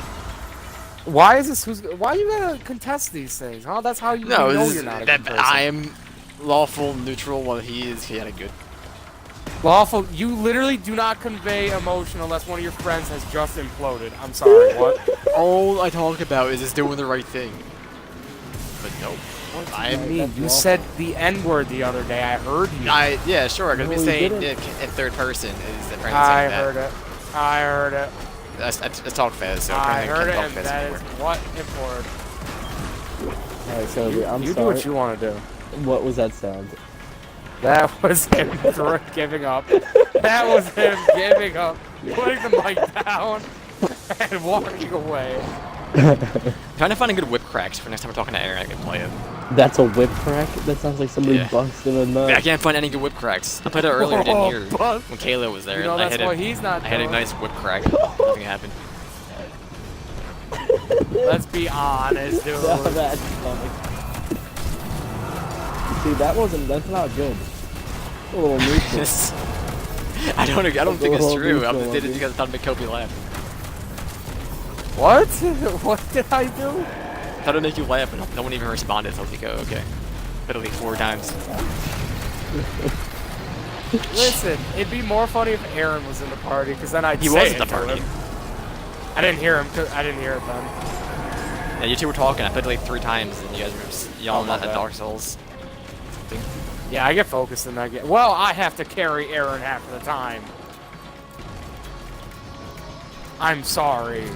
Why is this? Why you gotta contest these things? Huh? That's how you No, know this you're is, not a that good person. I am lawful neutral while he is chaotic good. Lawful. You literally do not convey emotion unless one of your friends has just imploded. I'm sorry. What? All I talk about is just doing the right thing. But no. I I am. mean, That's you lawful. said the N-word the other day. I heard you. Yeah, sure. I could No, be he saying didn't. it in third person is the friend I saying that. heard it. I heard it. That's talk fast, so I apparently heard it, can't and talk that fast is anymore. what important. Alright, Kobe, I'm You do sorry. what you want to do. What was that sound? That was him giving up. That was him giving up, putting the mic down, and walking away. Trying to find a good whip cracks for next time we're talking to Aaron. I can play it. That's a whip crack? That sounds like somebody Yeah. busted a nut. I can't find any good whip cracks. I played it earlier, didn't hear Buzz. when Kayla was there. You know I that's had why a, he's not I had a doing. nice whip crack. Nothing happened. Let's be honest, dude. No, that's funny. See, that's not good. A little neutral. I don't think it's little true. I neutral just did it one, because I thought it'd make Kobe laugh. What? What did I do? How to make you laugh, and no one even responded. So I was like, oh, okay. Literally 4 times. Listen, it'd be more funny if Aaron was in the party, because then I'd He say was it at the to party. him. I didn't hear him. I didn't hear it then. Yeah, you two were talking. I played like 3 times, and you guys were just yelling my at bad. Dark Souls. Something. Yeah, I get focused and I get. Well, I have to carry Aaron half of the time. I'm sorry.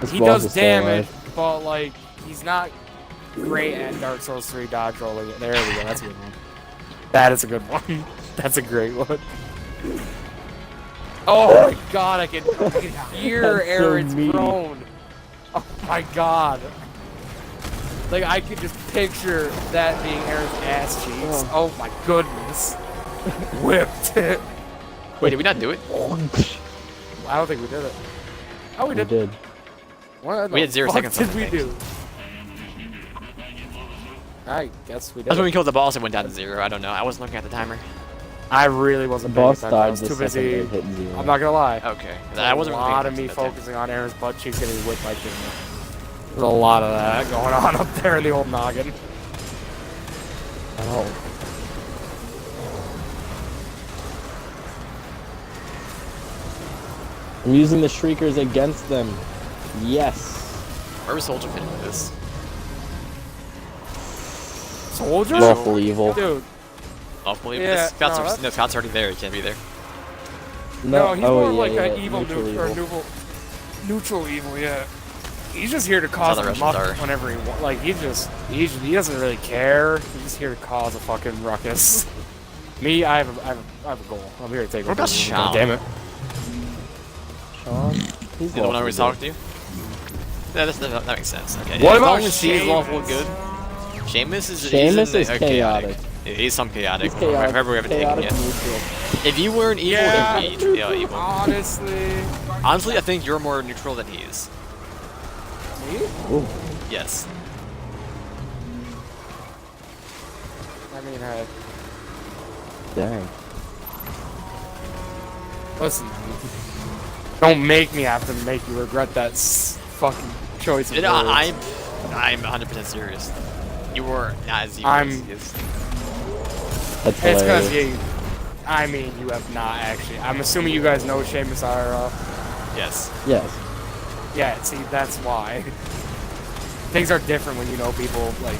This He boss does is so damage, alive. but like he's not great at Dark Souls 3 dodge rolling. There we go. That's a good one. That is a good one. That's a great one. Oh my god, I can hear That's so Aaron's mean. groan. Oh my god. Like I could just picture that being Aaron's ass cheeks. Oh my goodness. Whipped. Wait, did we not do it? I don't think we did it. Oh, we We did. did. What We the had 0 fuck seconds did left, we I do? I guess we did. That's when we it. killed the boss and went down to 0. I don't know. I wasn't looking at the timer. I really The wasn't paying boss attention. I died was the too second busy. it hit 0. I'm not gonna lie. Okay. I I wasn't a really lot paying of me attention at that time. focusing on Aaron's butt cheeks getting whipped by Jimmy. There's a lot of that going on up there in the old noggin. Ow. I'm using the Shriekers against them. Yes. Where was Soldier fitting with this? Soldier? Lawful evil. Dude, Awful. Yeah, Scott's, no, Scott's already there. He can't be there. no, he's oh, more yeah, like yeah, an evil, neutral neutral evil, yeah. He's just here to cause the a Russians muck are. whenever he wants. Like, he doesn't really care. He's just here to cause a fucking ruckus. Me, I have a goal. I'm here to take What about over. Sean? God damn it. Sean? He's You the one I lawful always good. talk to? Yeah, that makes sense. Okay. What as about long as she's Seamus? lawful good? Seamus is Seamus is a chaotic. Yeah, he's some chaotic. He's chaotic, If ever we haven't taken chaotic yet. neutral. If you weren't evil, Yeah. then he'd be evil. Honestly. Honestly, I think you're more neutral than he is. Me? Ooh, Yes. I mean, dang. listen. Don't make me have to make you regret that fucking choice of You know, words. I'm 100% serious. You were not as evil I'm- as he is. That's It's because hilarious. you have not actually. I'm assuming you guys know Seamus IRL. Yes. Yes. Yeah, see, that's why. Things are different when you know people, like,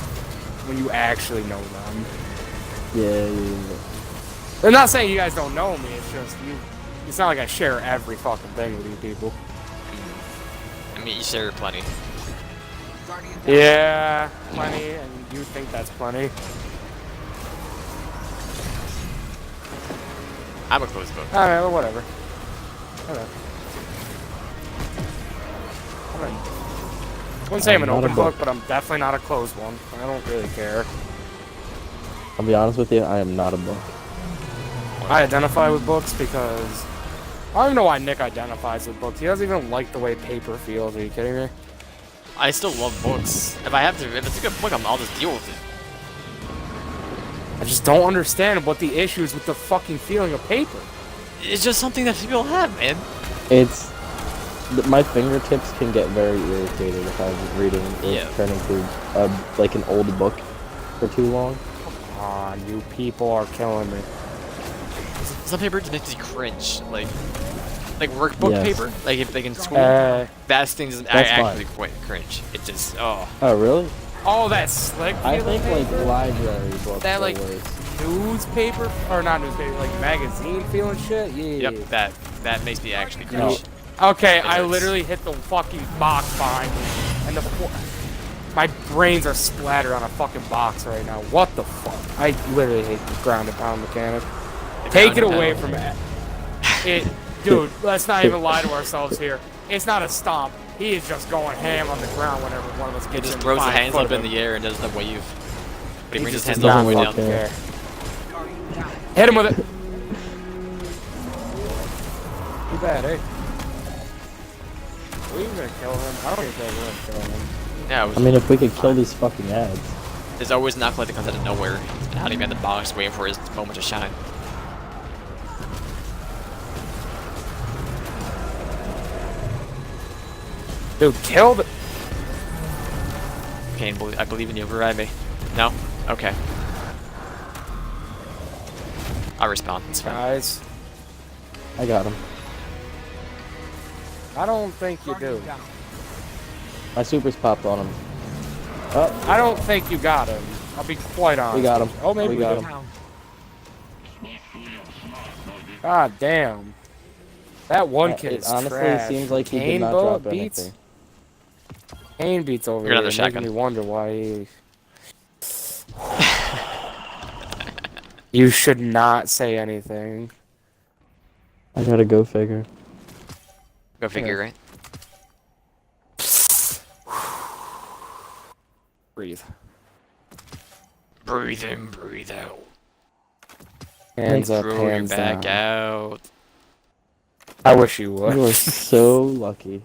when you actually know them. Yeah. I'm not saying you guys don't know me, it's just, it's not like I share every fucking thing with you people. I mean, you share plenty. Guardian down. Yeah, plenty, and you think that's plenty. I'm a closed book. Alright, well, whatever. Okay. I wouldn't say I'm an Not a open book, book. but I'm definitely not a closed one. I don't really care. I'll be honest with you, I am not a book. I identify with books because I don't even know why Nick identifies with books. He doesn't even like the way paper feels. Are you kidding me? I still love books. If it's a good book, I'll just deal with it. I just don't understand what the issue is with the fucking feeling of paper. It's just something that people have, man. It's my fingertips can get very irritated if I'm reading or Yeah. turning to like an old book for too long. Come on, you people are killing me. Some paper just makes you cringe, like workbook Yes. paper, like in school. That thing doesn't That's actually quite cringe. It just Oh really? Oh, that slick I feeling think like paper? library books That, are like, worse. newspaper, or not newspaper, like magazine feeling shit? Yeah. Yep, that makes me actually No. cringe. Okay, It I hurts. literally hit the fucking box behind me, and my brains are splattered on a fucking box right now. What the fuck? I literally hate the ground and pound mechanic. Take it away from it. Dude, let's not even lie to ourselves here. It's not a stomp. He is just going ham on the ground whenever one of us He gets just in throws his 5 hands foot up of in him. the air and does the wave. But he He brings his just hands does all the way not down. fucking care. Guardian down. Hit him with it. Too bad, eh? Are we even gonna kill him? I don't even think we're gonna kill him. Yeah, it was, I mean, if we could kill these fucking ads. there's always an acolyte that comes out of nowhere and hiding behind the box waiting for his moment to shine. Dude, kill the. Kane, I believe in you. Override me. No? Okay. I respond. It's fine. Guys, I got him. I don't think you do. My supers popped on him. Oh, I don't think you got him. I'll be quite honest. we got him. Oh, maybe we got do. him. God damn. That one kid It is honestly trash. seems like he did Kane not Bo drop beats. anything. Kane beats over You're here, another making shotgun. me wonder why he... You should not say anything. I gotta go figure. Go figure, right? Breathe. Breathe in, breathe out. Hands up, Throw your hands back down. out. I wish you would. You are so lucky.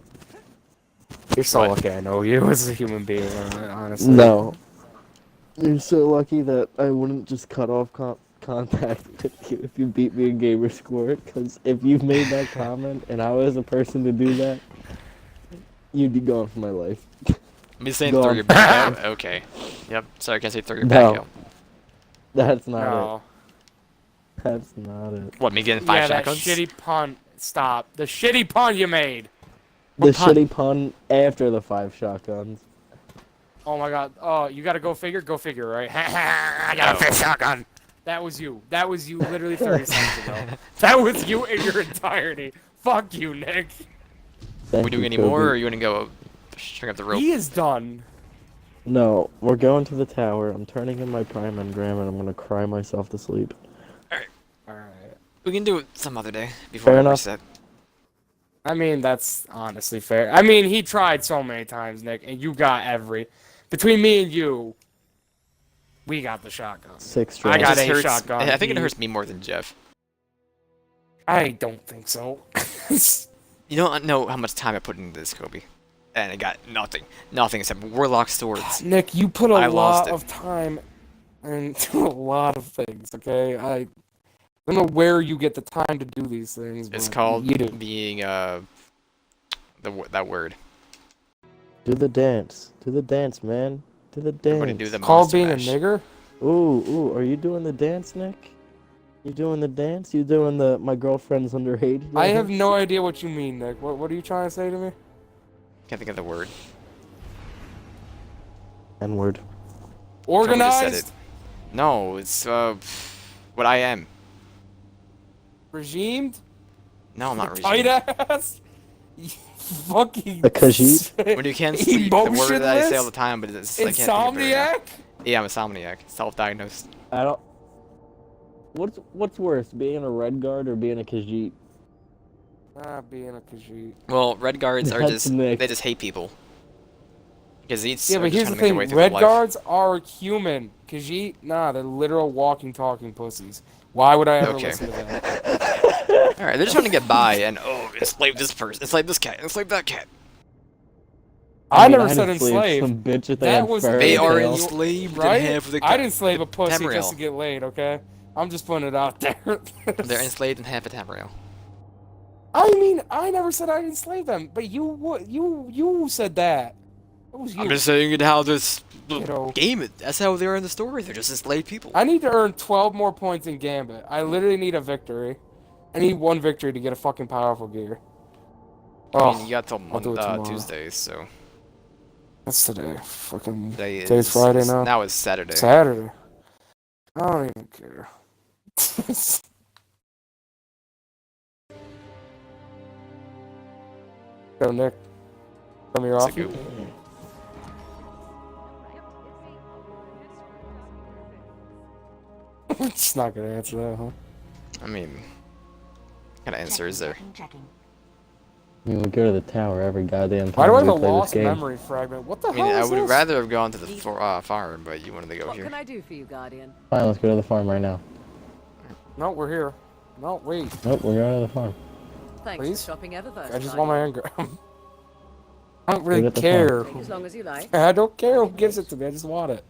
You're so What? lucky I know you as a human being, honestly. No. You're so lucky that I wouldn't just cut off contact with you if you beat me in gamer score. Because if you've made that comment and I was a person to do that, you'd be gone from my life. Me saying Go throw on. your back out? Okay. Yep. Sorry, I can't say throw your No. back out. That's not No. it. That's not it. What, me getting 5 Yeah, that shotguns? shitty pun. Stop. The shitty pun you made. The What pun? shitty pun after the 5 shotguns. Oh my god. Oh, you gotta go figure? Go figure, right? I got a 5th shotgun. That was you. That was you literally 30 seconds ago. That was you in your entirety. Fuck you, Nick. Thank we doing you, any more, Kobe. or are you gonna go string up the rope? He is done. No, we're going to the tower. I'm turning in my prime engram and I'm gonna cry myself to sleep. Alright. We can do it some other day before Fair I enough. reset. I mean, that's honestly fair. I mean, he tried so many times, Nick, and you got every. Between me and you, we got the shotgun. 6 I strikes. got It just a hurts- shotgun. I think it He- hurts me more than Jeff. I don't think so. You don't know how much time I put into this, Kobe. And I got nothing. Nothing except Warlock swords. Nick, you put a I lost lot it. of time into a lot of things, okay? I don't know where you get the time to do these things. It's but called you do. being, that word. Do the dance. Do the dance, man. Do the dance. Everybody do the Called monster being mash. a nigger? Ooh, are you doing the dance, Nick? You doing the dance? You doing the my girlfriend's underage? I have dance? no idea what you mean, Nick. What are you trying to say to me? Can't think of the word. N-word. Someone just said Organized? it. No, it's, what I am. Regimed? No, I'm not Tight regime. ass? You fucking... A Khajiit? When you can't sleep, the word that I say all Emotionless? the time, but it's, I can't think of it right now. Insomniac? Yeah, I'm a insomniac. Self-diagnosed. I don't. What's worse, being a red guard or being a Khajiit? Being a Khajiit. Well, red guards are That's just, Nick. they just hate people. Because each Yeah, are but just here's trying the to make their way thing. through Red life. guards are human. Khajiit? Nah, they're literal walking, talking pussies. Why would I ever Okay. listen to that? Alright, they're just trying to get by and, oh, enslave this person, enslave this cat, enslave that cat. I mean, never said enslaved enslaved. Some bitch if they That had was- fur They and are tail. enslaved Right? in half of the I didn't slave a pussy Tamriel. just to get laid, okay? I'm just putting it out there. They're enslaved in half of Tamriel. I mean, I never said I enslaved them, but you said that. It was you. I'm just saying it how this Kiddo. game it. That's how they are in the story. They're just enslaved people. I need to earn 12 more points in Gambit. I literally need a victory. I need one victory to get a fucking powerful gear. I mean, you got till I'll do it tomorrow. Tuesdays, so That's today. Fucking today is today's Friday now. Now it's Saturday. Saturday. I don't even care. Go, Nick. From your It's a office. goop. Just not gonna answer that, huh? I mean, what kind of answer is there? I mean, we go to the tower every goddamn time Why do I have we a play this lost game. memory fragment? What the I mean, hell I is would this? rather have gone to the farm, but you wanted to go What here. can I do for you, Guardian? Fine, let's go to the farm right now. No, we're here. No, wait. Nope, we're going to the farm. Thanks Please? for shopping Eververse. I just want my engram. I don't Leave really it at the care. Take as long as you like. I don't care who gives it to me. I just want it.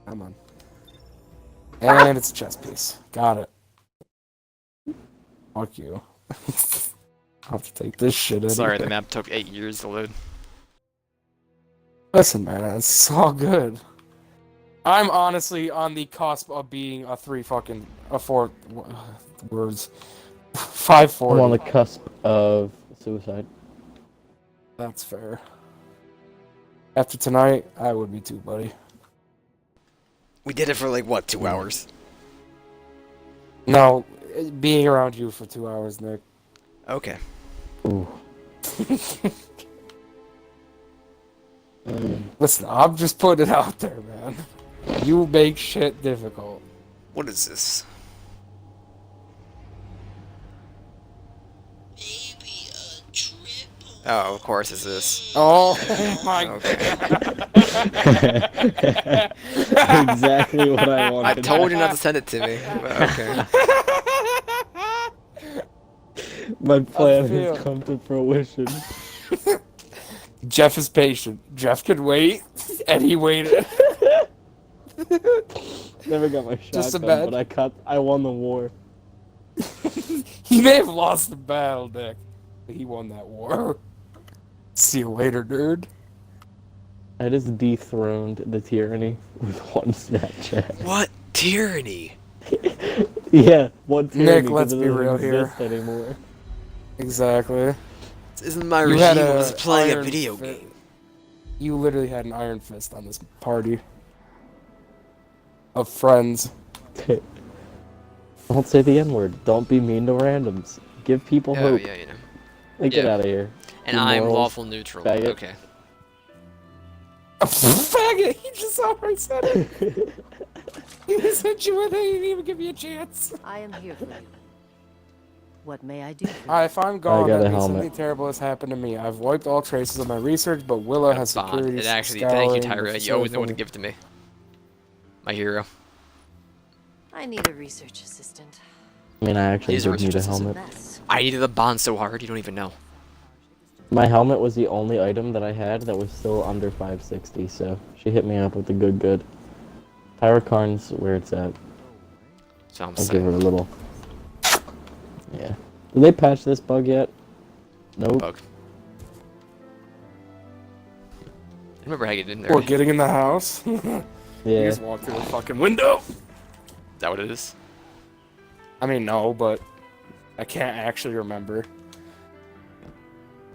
Come on. And it's a chess piece. Got it. Fuck you. have to take this shit in. Sorry, the map took 8 years to load. Listen, man, it's all good. I'm honestly on the cusp of being a 4 words. I'm 540. on the cusp of suicide. That's fair. After tonight, I would be too, buddy. We did it for like, what, 2 hours? No, being around you for 2 hours, Nick. Okay. Ooh. Listen, I'm just putting it out there, man. You make shit difficult. What is this? Oh, of course it's this. Oh my Okay. Exactly what I wanted. I told you not to send it to me. But okay. My plan feel- has come to fruition. Jeff is patient. Jeff could wait, and he waited. Never got my Just a shotgun, bad- but I won the war. He may have lost the battle, Nick, but he won that war. See you later, nerd. I just dethroned the tyranny with one Snapchat. What? Tyranny? Yeah, one tyranny. Nick, let's 'cause it be doesn't real here. exist anymore. Exactly. This isn't my You regime, had I was a playing a iron video fi- game. You literally had an iron fist on this party of friends. Don't say the N-word. Don't be mean to randoms. Give people Oh, hope. yeah, you know. Like, get Yeah. out of here. And You I'm morals, lawful neutral. faggot. Okay. Faggot! He just already said it. He sent you in, he didn't even give you a chance. I am here for you. What may I do for you? If I'm gone, got that a means helmet. something terrible has happened to me. I've wiped all traces of my research, but Willa has Bond. security. It actually, thank you, scouring the Tyra. You always know what to facility give to me. My hero. I need a research assistant. I mean, I actually He's a did need a research helmet. Mess. I needed the bond so hard, you don't even know. My helmet was the only item that I had that was still under 560, so she hit me up with the good. Tyra Karn's where it's at. So I'm I'll give her saying. a little. Yeah. Did they patch this bug yet? Nope. Bug. I remember how you get in there. Or Is getting in the house. You Yeah. just walk through the fucking window. that what it is? I mean, no, but I can't actually remember.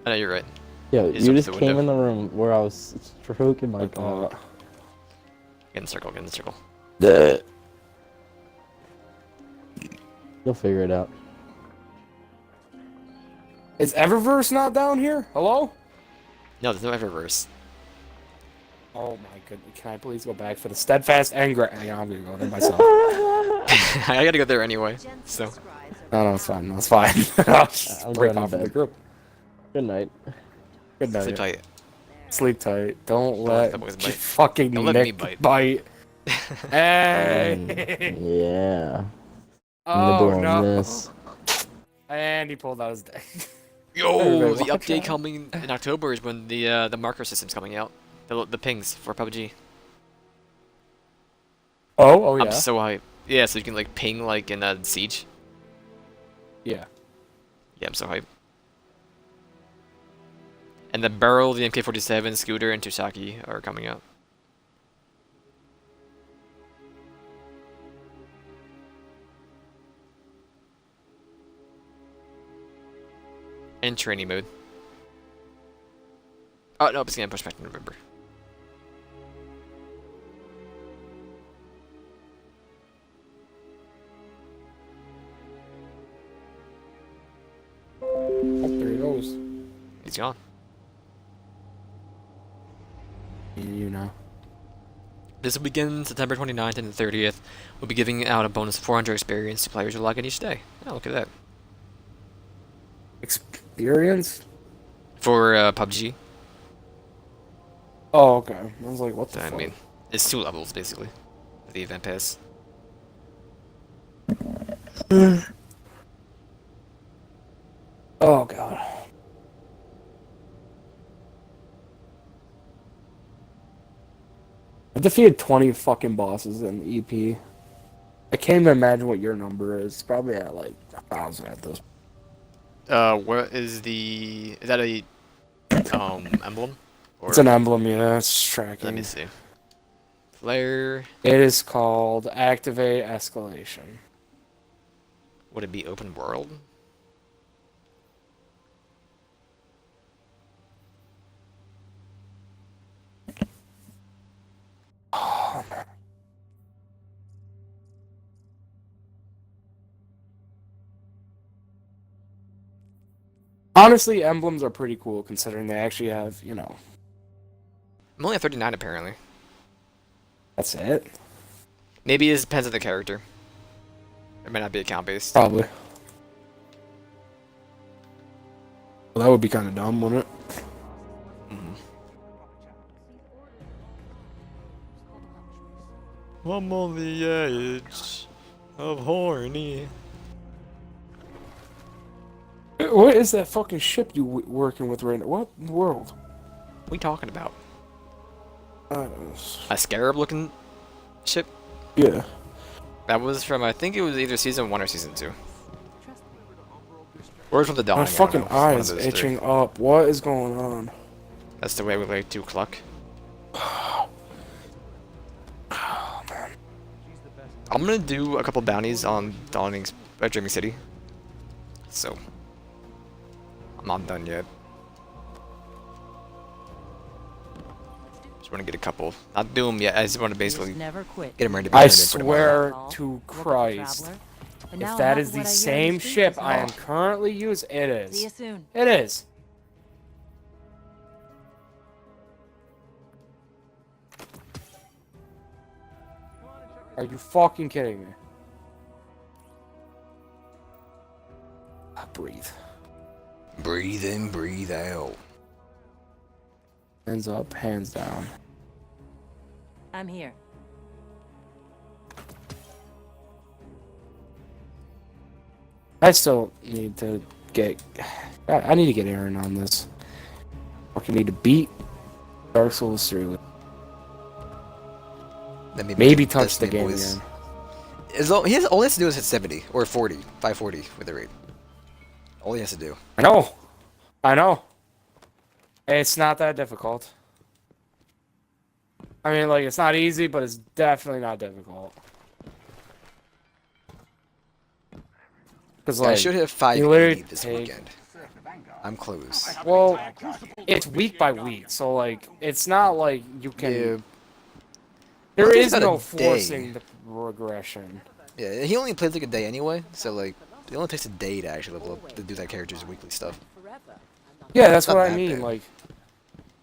I know you're right. Yo, Is you up just the came window. in the room where I was stroking my Uh, cock. Get in the circle, get in the circle. You'll figure it out. is Eververse not down here? Hello? No, there's no Eververse. Oh my goodness. Can I please go back for the steadfast anger? Yeah, I'm gonna go there myself. I gotta go there anyway. Gents So, describes No, it's fine. No, it's fine. I'll just I'm break going to off from the bed. group. Good night. Good night. sleep tight. Sleep tight. Don't let let the boys j- bite. fucking Don't let me Nick bite. Hey! Yeah. Oh Nibble on no! this. And he pulled out his dick. Yo, Everybody the watch update out. coming in October is when the marker system's coming out. The pings for PUBG. Oh yeah. I'm so hyped. Yeah, so you can like ping like in Siege. Yeah. Yeah, I'm so hyped. And the barrel, the MK47, scooter, and Tusaki are coming out. And training mode. Oh no, it's gonna push back to November. Oh, there he goes. He's gone. You know. This will begin September 29th and the 30th. We'll be giving out a bonus 400 experience to players who log in each day. Oh, look at that. Experience? For PUBG. Oh, okay. I was like, what the I fuck? mean, it's 2 levels basically. The event pass. Oh god. I defeated 20 fucking bosses in the EP. I can't even imagine what your number is. It's probably at like 1,000 at this. What is the? Is that a emblem? Or It's an emblem, yeah. It's let me tracking. see. Flare. It is called Activate Escalation. Would it be open world? Honestly, emblems are pretty cool considering they actually have, you know, I'm only at 39 apparently. that's it. Maybe it depends on the character. It might not be account based. Probably. Well, that would be kind of dumb, wouldn't it? I'm on the edge of horny. What is that fucking ship you working with right now? What in the world? What are we talking about? Uh, A scarab looking ship? yeah. That was from, I think it was either season 1 or season 2. Or from the Dawning. My I don't fucking know. It's one of eyes those three. itching up. What is going on? That's the way we like to cluck. I'm gonna do a couple bounties on Dawning's Dreaming City. So, I'm not done yet. Just wanna get a couple. Not do them yet. I just wanna basically Never quit. get them ready to be I turned in for tomorrow. swear All, to look at the Christ. traveler, and now If that half is of the what I hear same you speak ship is I am wrong. currently using, it See you is. soon. It is. Are you fucking kidding me? Breathe. Breathe in, breathe out. Hands up, hands down. I'm here. I still need to get. I need to get Aaron on this. Fucking need to beat Dark Souls 3. Let me Maybe make touch the Destiny game boys. again. All he has to do is hit 70 or 40, 540 with the rate. All he has to do. I know. I know. It's not that difficult. I mean, like, it's not easy, but it's definitely not difficult. Because, I like, should have you literally 580 this take- weekend. I'm close. well, it's week by week, so, like, it's not like you can. Yeah. There It takes is about a no day. forcing the regression. Yeah, he only plays like a day anyway, so like it only takes a day to actually level up to do that character's weekly stuff. Yeah, that's Not what I that mean. bad. Like,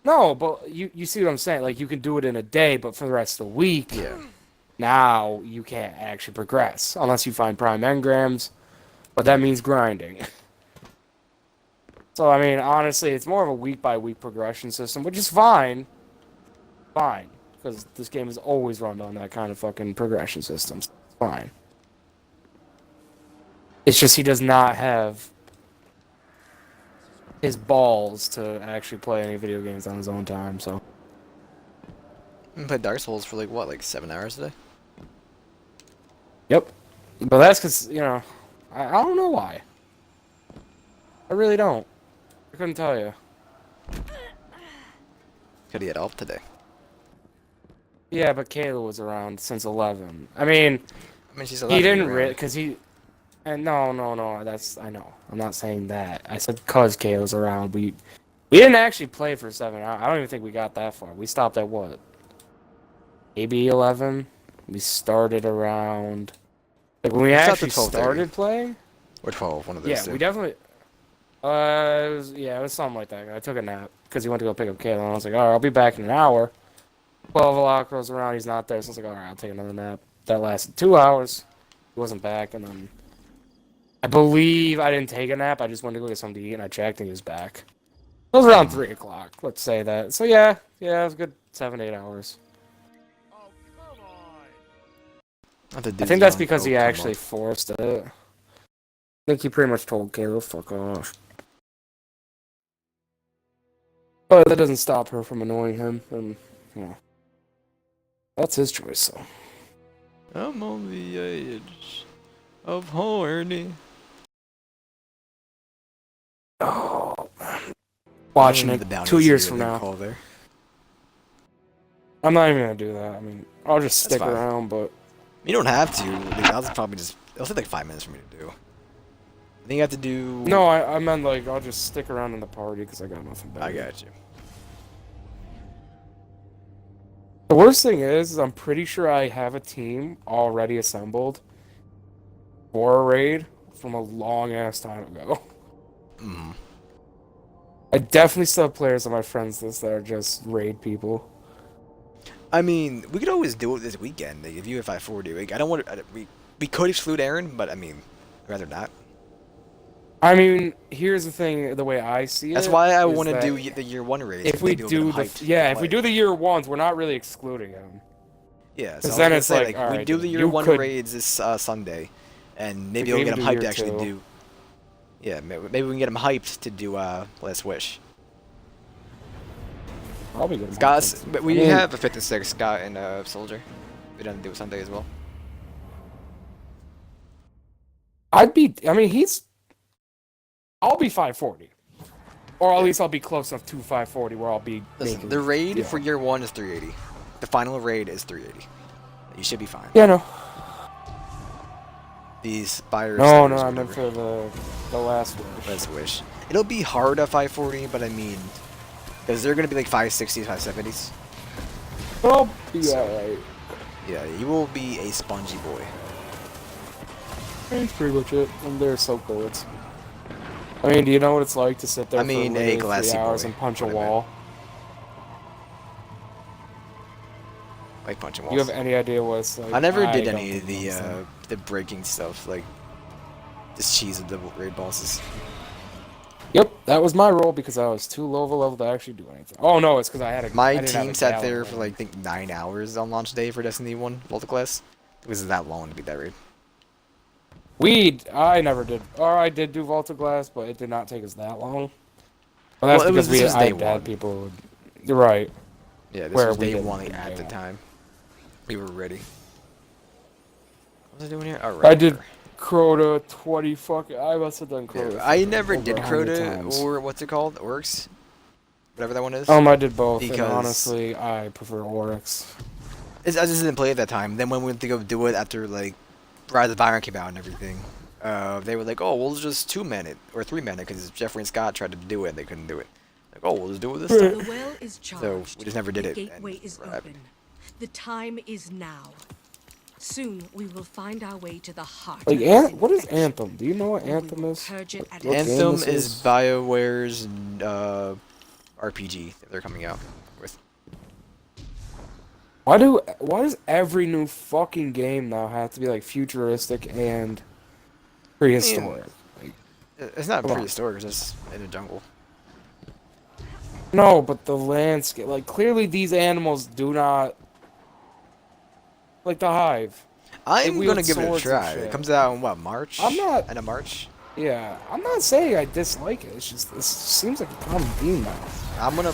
no, but you see what I'm saying? Like, you can do it in a day, but for the rest of the week, Yeah. now you can't actually progress unless you find prime engrams, but that means grinding. So I mean, honestly, it's more of a week by week progression system, which is fine. Fine, because this game is always run on that kind of fucking progression system. So it's fine. It's just he does not have his balls to actually play any video games on his own time, so. I played Dark Souls for like what, like 7 hours a day? Yep. But that's because, you know, I don't know why. I really don't. I couldn't tell you. Could he had help today? Yeah, but Kayla was around since 11. I mean, I mean, she's he 11 didn't year-round. because he. And no, that's I know. I'm not saying that. I said cause Kayla's around. We didn't actually play for 7 hours. I don't even think we got that far. We stopped at what? Maybe 11. We started around. Like when we stopped at actually 12:30. started playing. Or 12, one of those Yeah, two. we definitely. It was something like that. I took a nap because he went to go pick up Kayla, and I was like, all right, I'll be back in an hour. 12 o'clock rolls around, he's not there, so I was like, all right, I'll take another nap. That lasted 2 hours. He wasn't back, and then I believe I didn't take a nap. I just went to go get something to eat, and I checked, and he was back. It was around 3 o'clock. Let's say that. So yeah, it was a good 7-8 hours. Not the I dude's think that's young. because Oh, he come actually on. forced it. I think he pretty much told Kayla, fuck off. But that doesn't stop her from annoying him, and, you know. That's his choice, so. I'm on the edge of horny. Watching The it bounties 2 years you from really now. call there. I'm not even gonna do that. I mean, I'll just That's stick fine. around, but You don't have to. Like, I'll probably just. It'll take like 5 minutes for me to do. I think you have to do. no, I meant like I'll just stick around in the party because I got nothing better. I got you. The worst thing is I'm pretty sure I have a team already assembled for a raid from a long ass time ago. Mm-hmm. I definitely still have players on my friends list that are just raid people. I mean, we could always do it this weekend. Like, if you have 540, like, I don't want to. We could exclude Aaron, but I mean, I'd rather not. I mean, here's the thing: the way I see it. That's why I is want to that do the year 1 raids. If we maybe we'll get do them the hyped yeah, to if we play. do the year ones, we're not really excluding them. Yeah, 'Cause so then I was it's gonna say, like, we alright, do the year you 1 could- raids this Sunday, and maybe We we'll can get them even hyped do to actually year do. Yeah, maybe we can get them hyped to do Last Wish. Probably good. Scott's, but we I mean, have a 5th and 6th, Scott and Soldier. We don't do it Sunday as well. I mean, I'll be 540, or at least I'll be close enough to 540 where I'll be. Listen, making, the raid yeah. for year 1 is 380. The final raid is 380. You should be fine. Yeah, no. These buyers. No, sellers, I meant whatever. for the last one. Let's wish. It'll be hard at 540, but I mean, because they're gonna be like 560s, 570s. I'll be alright. Yeah, you will be a spongy boy. That's pretty much it. And they're so good. I mean, do you know what it's like to sit there I mean, for a literally glassy 3 hours boy, and punch a what I meant. wall? Like punching Do you walls. have any idea what it's like? I never did don't any of think the so. the breaking stuff, like this cheese of the raid bosses. Yep, that was my role because I was too low of a level to actually do anything. Oh no, it's because I had a. I My didn't have team a sat gallon there for gun. like I think 9 hours on launch day for Destiny 1 Volta class. It was that long to beat that raid. I never did. Or I did do Volta Glass, but it did not take us that long. Well, that's Well, because this was I day had one. people. You're right. Yeah, this Where was we day didn't 1 do at day the one. time. We were ready. What was I doing here? Oh, I did Crota 20 fucking. I must have done Crota. I never over did 100 Crota times. or what's it called? Oryx? Whatever that one is. I did both. And Because- honestly, I prefer Oryx. I just didn't play at that time. Then when we went to go do it after like Rise of Byron came out and everything, they were like, "Oh, we'll just 2-man it or 3-man it," because Jeffrey and Scott tried to do it, they couldn't do it. Like, "Oh, we'll just do it this time." The well is charged. So we just never did the it, and gateway is we're happy. open. The time is now. Soon we will find our way to the heart. Like, of this what is infection. Anthem? Do you know what And we Anthem will is? purge it at What its game Anthem this is is? BioWare's RPG that they're coming out with. Why does every new fucking game now have to be like futuristic and prehistoric? Like, It's not Come on. prehistoric, it's just in a jungle. no, but the landscape. Like, clearly these animals do not. Like the Hive. I'm wield gonna give it a swords and try. It shit. comes out in what, March? I'm not- End of March? Yeah, I'm not saying I dislike it. It's just this seems like a common theme now. I'm gonna.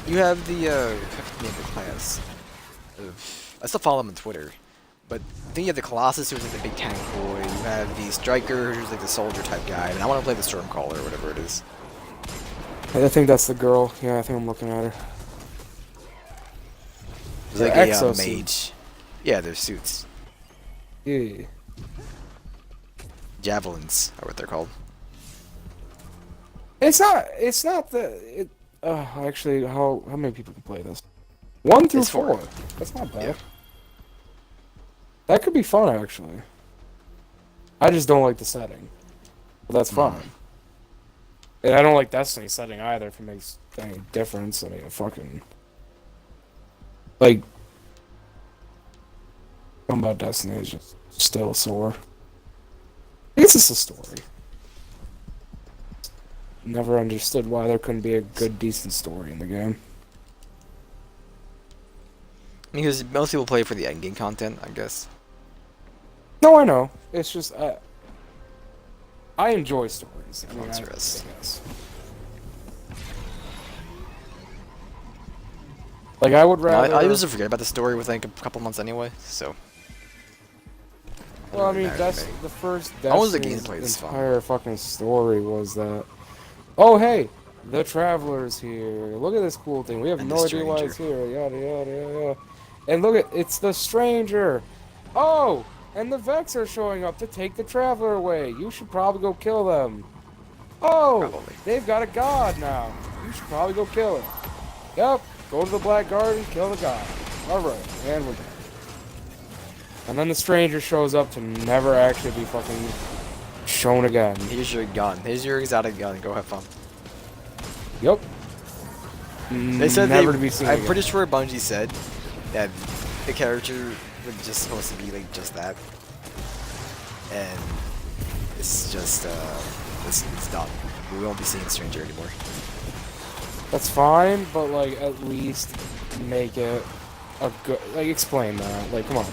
You have the I forget the name of the class. I still follow him on Twitter, but I think you have the Colossus, who's like the big tank boy. You have the Striker, who's like the soldier type guy, and I want to play the Stormcaller or whatever it is. I think that's the girl. Yeah, I think I'm looking at her. It's The like a exosuit. mage. Yeah, they're suits. Yeah. Javelins are what they're called. It's not the. Actually, how many people can play this? 1 through It's 4. 4. That's not bad. Yeah. That could be fun, actually. I just don't like the setting. But that's fine. And I don't like Destiny's setting either, if it makes any difference. I mean, fucking. Like. Something about Destiny is just still sore. I guess it's a story. Never understood why there couldn't be a good, decent story in the game. Because most people play for the endgame content, I guess. No, I know. It's just I enjoy stories. I mean, Monster I S. guess. Like I would rather. I usually forget about the story within a couple months anyway, so. Well, I mean, Matter to that's me. the first How was the Destiny's gameplay this far? entire fucking story was that oh hey, the Traveler's here. Look at this cool thing. We have And no the idea why it's Stranger. here. Yada yada yada. And look at, it's the Stranger. Oh, and the Vex are showing up to take the Traveler away. You should probably go kill them. Oh, Probably. they've got a god now. You should probably go kill it. Yep, go to the Black Garden, kill the god. Alright, and we're done. And then the Stranger shows up to never actually be fucking shown again. Here's your gun. Here's your exotic gun. Go have fun. Yep. They said never to be seen I'm again. pretty sure Bungie said that the character was just supposed to be like just that, and it's just it's done. We won't be seeing Stranger anymore. That's fine, but like at least make it a good, like, explain that. Like, come on,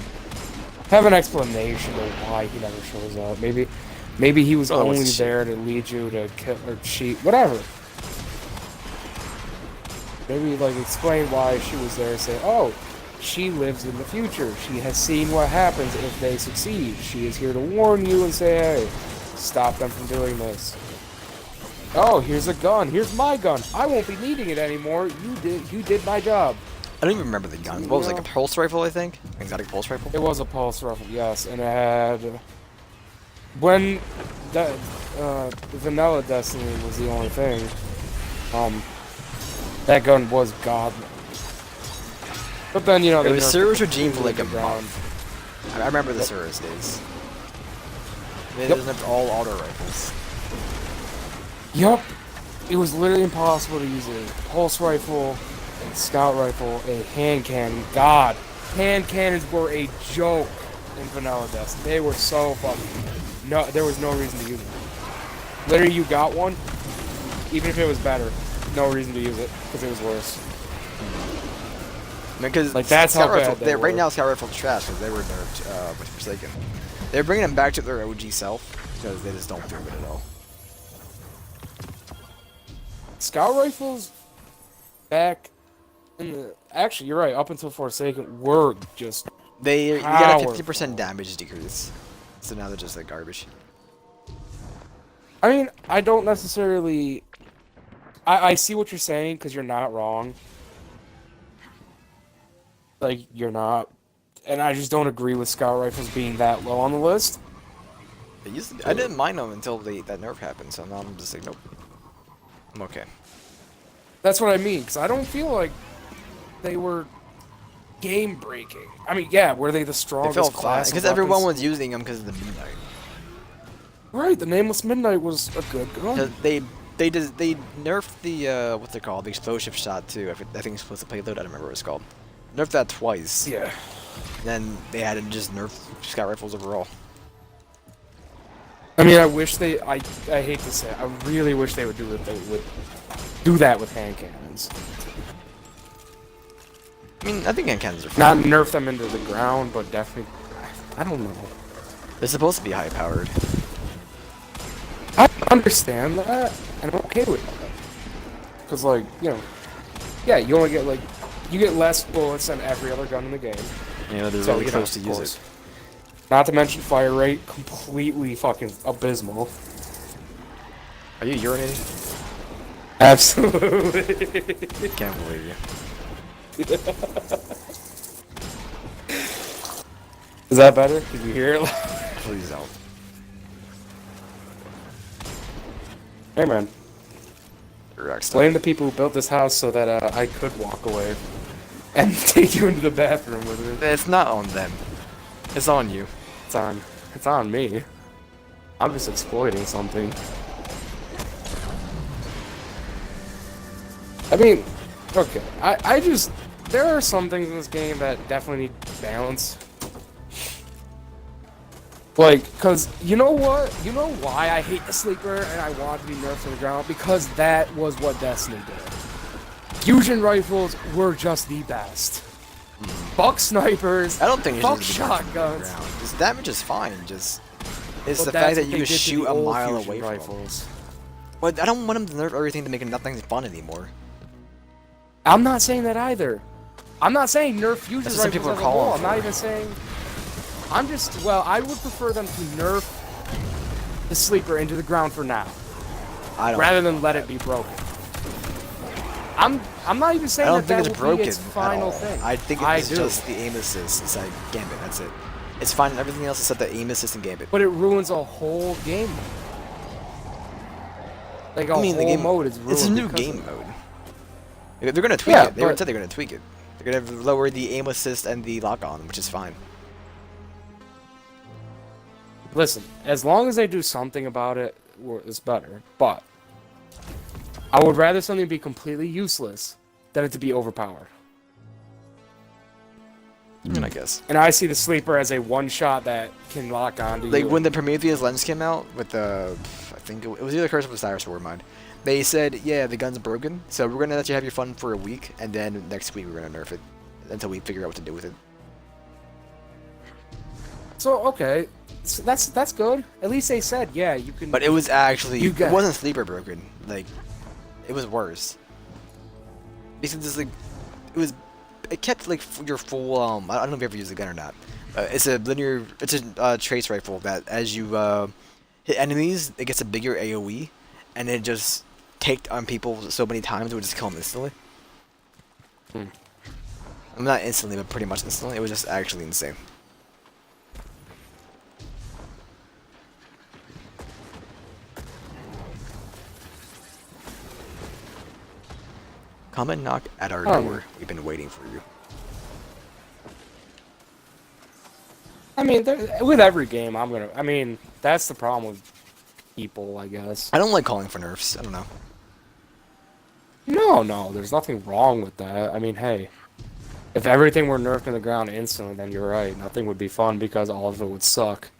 have an explanation of why he never shows up. Maybe he was Oh, only what's there to lead you to kill or cheat, whatever. Maybe like explain why she was there. Say, oh, she lives in the future. She has seen what happens if they succeed. She is here to warn you and say, hey, stop them from doing this. Oh, here's a gun. Here's my gun. I won't be needing it anymore. You did my job. I don't even remember the gun. What was it, like a pulse rifle? I think exotic pulse rifle. It was a pulse rifle, yes, and it had. When that Vanilla Destiny was the only thing, that gun was godly. But then you know It they was nerfed Cirrus it regime for like a completely down. month. I remember the Cirrus days. They Yep. nerfed all auto rifles. Yup, it was literally impossible to use a pulse rifle, a scout rifle, a hand cannon. God, hand cannons were a joke in Vanilla Destiny. They were so fucking. No, there was no reason to use them. Literally, you got one, even if it was better, no reason to use it because it was worse. Because Like, that's how bad they right were. now Scout Rifle's trash because they were nerfed with Forsaken. They're bringing them back to their OG self because they just don't do it at all. Scout rifles back in the. Actually, you're right. Up until Forsaken, were just. They got a Powerful. 50% damage decrease, so now they're just like garbage. I mean, I don't necessarily. I see what you're saying because you're not wrong. Like, you're not. And I just don't agree with scout rifles being that low on the list. I didn't mind them until that nerf happened, so now I'm just like, nope. I'm okay. That's what I mean, because I don't feel like they were game breaking. I mean, yeah, were they the They strongest felt fine class? because of everyone weapons? was using them because of the Midnight. Right, the Nameless Midnight was a good gun. 'Cause they nerfed the what's it called, the explosive shot too. I think it's supposed to payload. I don't remember what it's called. Nerfed that twice. Yeah. Then they had to just nerf scout rifles overall. I mean, I wish they. I hate to say it, I really wish they would do it. They would do that with hand cannons. I mean, I think hand cannons are fine. Not nerf them into the ground, but definitely. I don't know. They're supposed to be high powered. I understand that, and I'm okay with that. Cause like, you know, yeah, you only get like, you get less bullets than every other gun in the game. You know, they're So, really you know, close to of use course. it. Not to mention fire rate, completely fucking abysmal. Are you urinating? Absolutely. Can't believe you. Is that better? Did you hear it? Please don't. Hey man, Rockstar. blame the people who built this house so that I could walk away and take you into the bathroom with it. It's not on them. It's on you. It's on me. I'm just exploiting something. I mean, okay, I just, there are some things in this game that definitely need balance. Like, cause you know what? You know why I hate the sleeper and I want to be nerfed to the ground? Because that was what Destiny did. Fusion rifles were just the best. Fuck snipers. I don't think you Fuck should be nerfed from the shotguns. ground. This damage is fine. Just it's But the that's fact that what you they can did to shoot the a old mile fusion away from them. rifles. But I don't want them to nerf everything to make nothing fun anymore. I'm not saying that either. I'm not saying nerf fusion That's what some rifles people are as a whole. calling I'm not for. even saying. I'm just, well, I would prefer them to nerf the sleeper into the ground for now. I don't. rather than let it be broken. I'm not even I saying don't that think it's will be broken its at final all. thing. I think I it's do. just the aim assist inside Gambit. That's it. It's fine. Everything else except the aim assist and Gambit. But it ruins a whole game. Like a I mean, the whole game mode is ruined. It's a new because game of it. mode. They're gonna tweak Yeah, it. They already but- said they're gonna tweak it. They're gonna lower the aim assist and the lock on, which is fine. Listen, as long as they do something about it, it's better. But I would rather something be completely useless than it to be overpowered. I guess. And I see the sleeper as a one-shot that can lock onto Like you. when the Prometheus lens came out with the, I think it was either Curse of Osiris or Warmind. They said, yeah, the gun's broken, so we're gonna let you have your fun for a week, and then next week we're gonna nerf it until we figure out what to do with it. So okay, so that's good. At least they said, yeah, you can. But it was actually, You got- it wasn't sleeper broken. Like, it was worse. Because it's like, it kept like your full. I don't know if you ever used the gun or not. It's a linear, it's a trace rifle that as you hit enemies, it gets a bigger AOE, and it just taked on people so many times it would just kill them instantly. I'm not instantly, but pretty much instantly. It was just actually insane. Come and knock at our Oh. door. We've been waiting for you. I mean, with every game, I mean, that's the problem with people, I guess. I don't like calling for nerfs. I don't know. No, there's nothing wrong with that. I mean, hey, if everything were nerfed in the ground instantly, then you're right. Nothing would be fun because all of it would suck.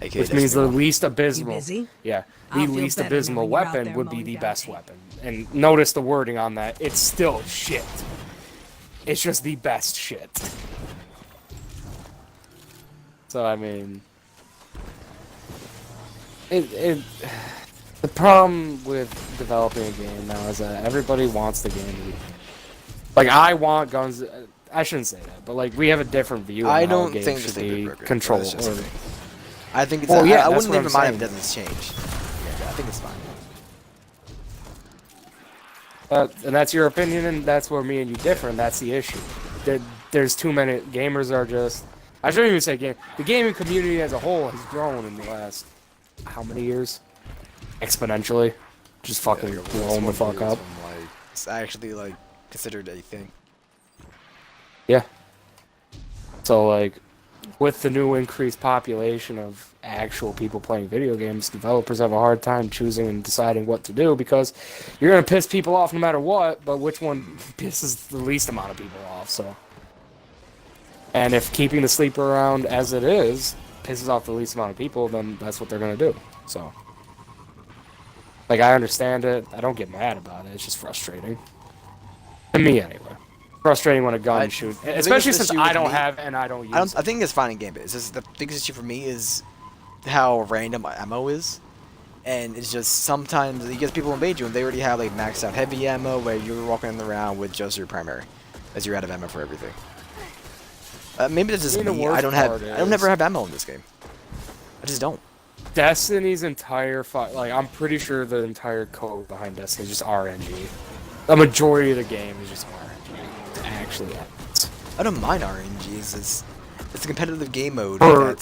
AKA Which means the Destiny 1. least abysmal. You busy? Yeah, the I'll feel least better abysmal knowing you're out weapon there would be mowing the down best hate. weapon. And notice the wording on that. It's still shit. It's just the best shit. So I mean, the problem with developing a game now is that everybody wants the game to be like, I want guns. I shouldn't say that, but like we have a different view. On I how a don't game think should the sleeper be broken. controlled. That's just or- a thing. I think it's. Well, yeah, I that's wouldn't what even I'm mind if it saying. doesn't change. Yeah, I think it's fine. And that's your opinion, and that's where me and you differ, and that's the issue. There's too many gamers are just. I shouldn't even say game. The gaming community as a whole has grown in the last how many years? Exponentially, just fucking blown the fuck up. Like, it's actually like considered a thing. Yeah. So like, with the new increased population of actual people playing video games, developers have a hard time choosing and deciding what to do because you're gonna piss people off no matter what. But which one pisses the least amount of people off? So. And if keeping the sleeper around as it is pisses off the least amount of people, then that's what they're gonna do. So, like, I understand it. I don't get mad about it. It's just frustrating. To me, anyway. Frustrating when a gun shoots, the especially biggest since issue I with don't me- have and I don't use. I think it's fine in Gambit. It's just the biggest issue for me is how random ammo is, and it's just sometimes you get people invade you and they already have like maxed out heavy ammo where you're walking around with just your primary, as you're out of ammo for everything. Maybe that's just I mean, the me. I worst don't have. part I don't is- never have ammo in this game. I just don't. Destiny's entire like, I'm pretty sure the entire code behind Destiny is just RNG. The majority of the game is just RNG. It actually happens. I don't mind RNGs. It's a competitive game mode Or-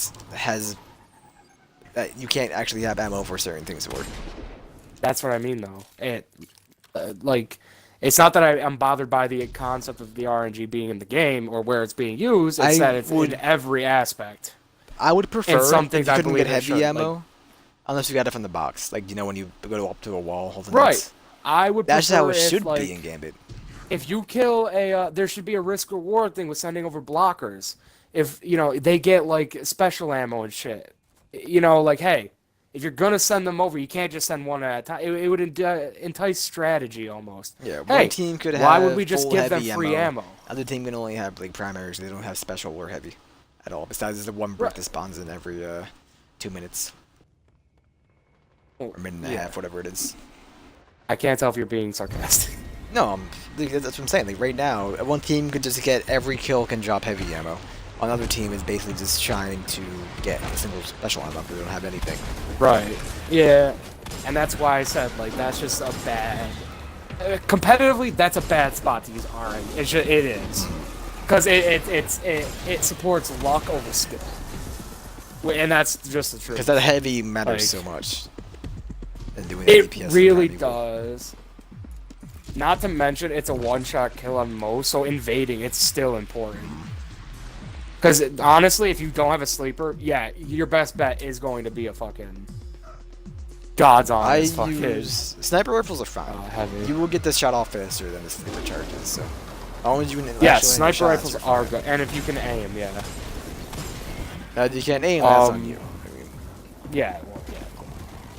that you can't actually have ammo for certain things to work. That's what I mean, though. Like, it's not that I'm bothered by the concept of the RNG being in the game or where it's being used. It's that it's in every aspect. I would prefer some if things you I couldn't believe get it heavy should, ammo, like- unless you got it from the box. Like, you know, when you go up to a wall holding Right. nuts. I would That's prefer how it if, should like, be in Gambit. if you kill there should be a risk reward thing with sending over blockers. If, they get, like, special ammo and shit. Like, hey, if you're gonna send them over, you can't just send one at a time. It would entice strategy almost. Yeah, Hey, one team could have why would we just full give them heavy free ammo? Other team can only have like primaries. They don't have special or heavy at all. Besides the one brick Right. that spawns in every 2 minutes or a minute and a Yeah. half, whatever it is. I can't tell if you're being sarcastic. No, that's what I'm saying. Like right now, one team could just get every kill can drop heavy ammo. Another team is basically just trying to get a single special ammo because they don't have anything. Right. Yeah. And that's why I said, like, that's just a bad... competitively, that's a bad spot to use RN. It is. Because it supports luck over skill. And that's just the truth. Because that heavy matters Like, so much. And doing that It DPS really around you. does. Not to mention, it's a one-shot kill on most, so invading, it's still important. Because, honestly, if you don't have a sleeper, yeah, your best bet is going to be a fucking... God's I honest fucking... use... Sniper rifles are fine. heavy. You will get this shot off faster than the sleeper charges, so... As long as you can Yeah, actually sniper shots, rifles you're are fine. good, and if you can aim, yeah. If you can't aim, that's on Um, you. I mean, Yeah, well, yeah.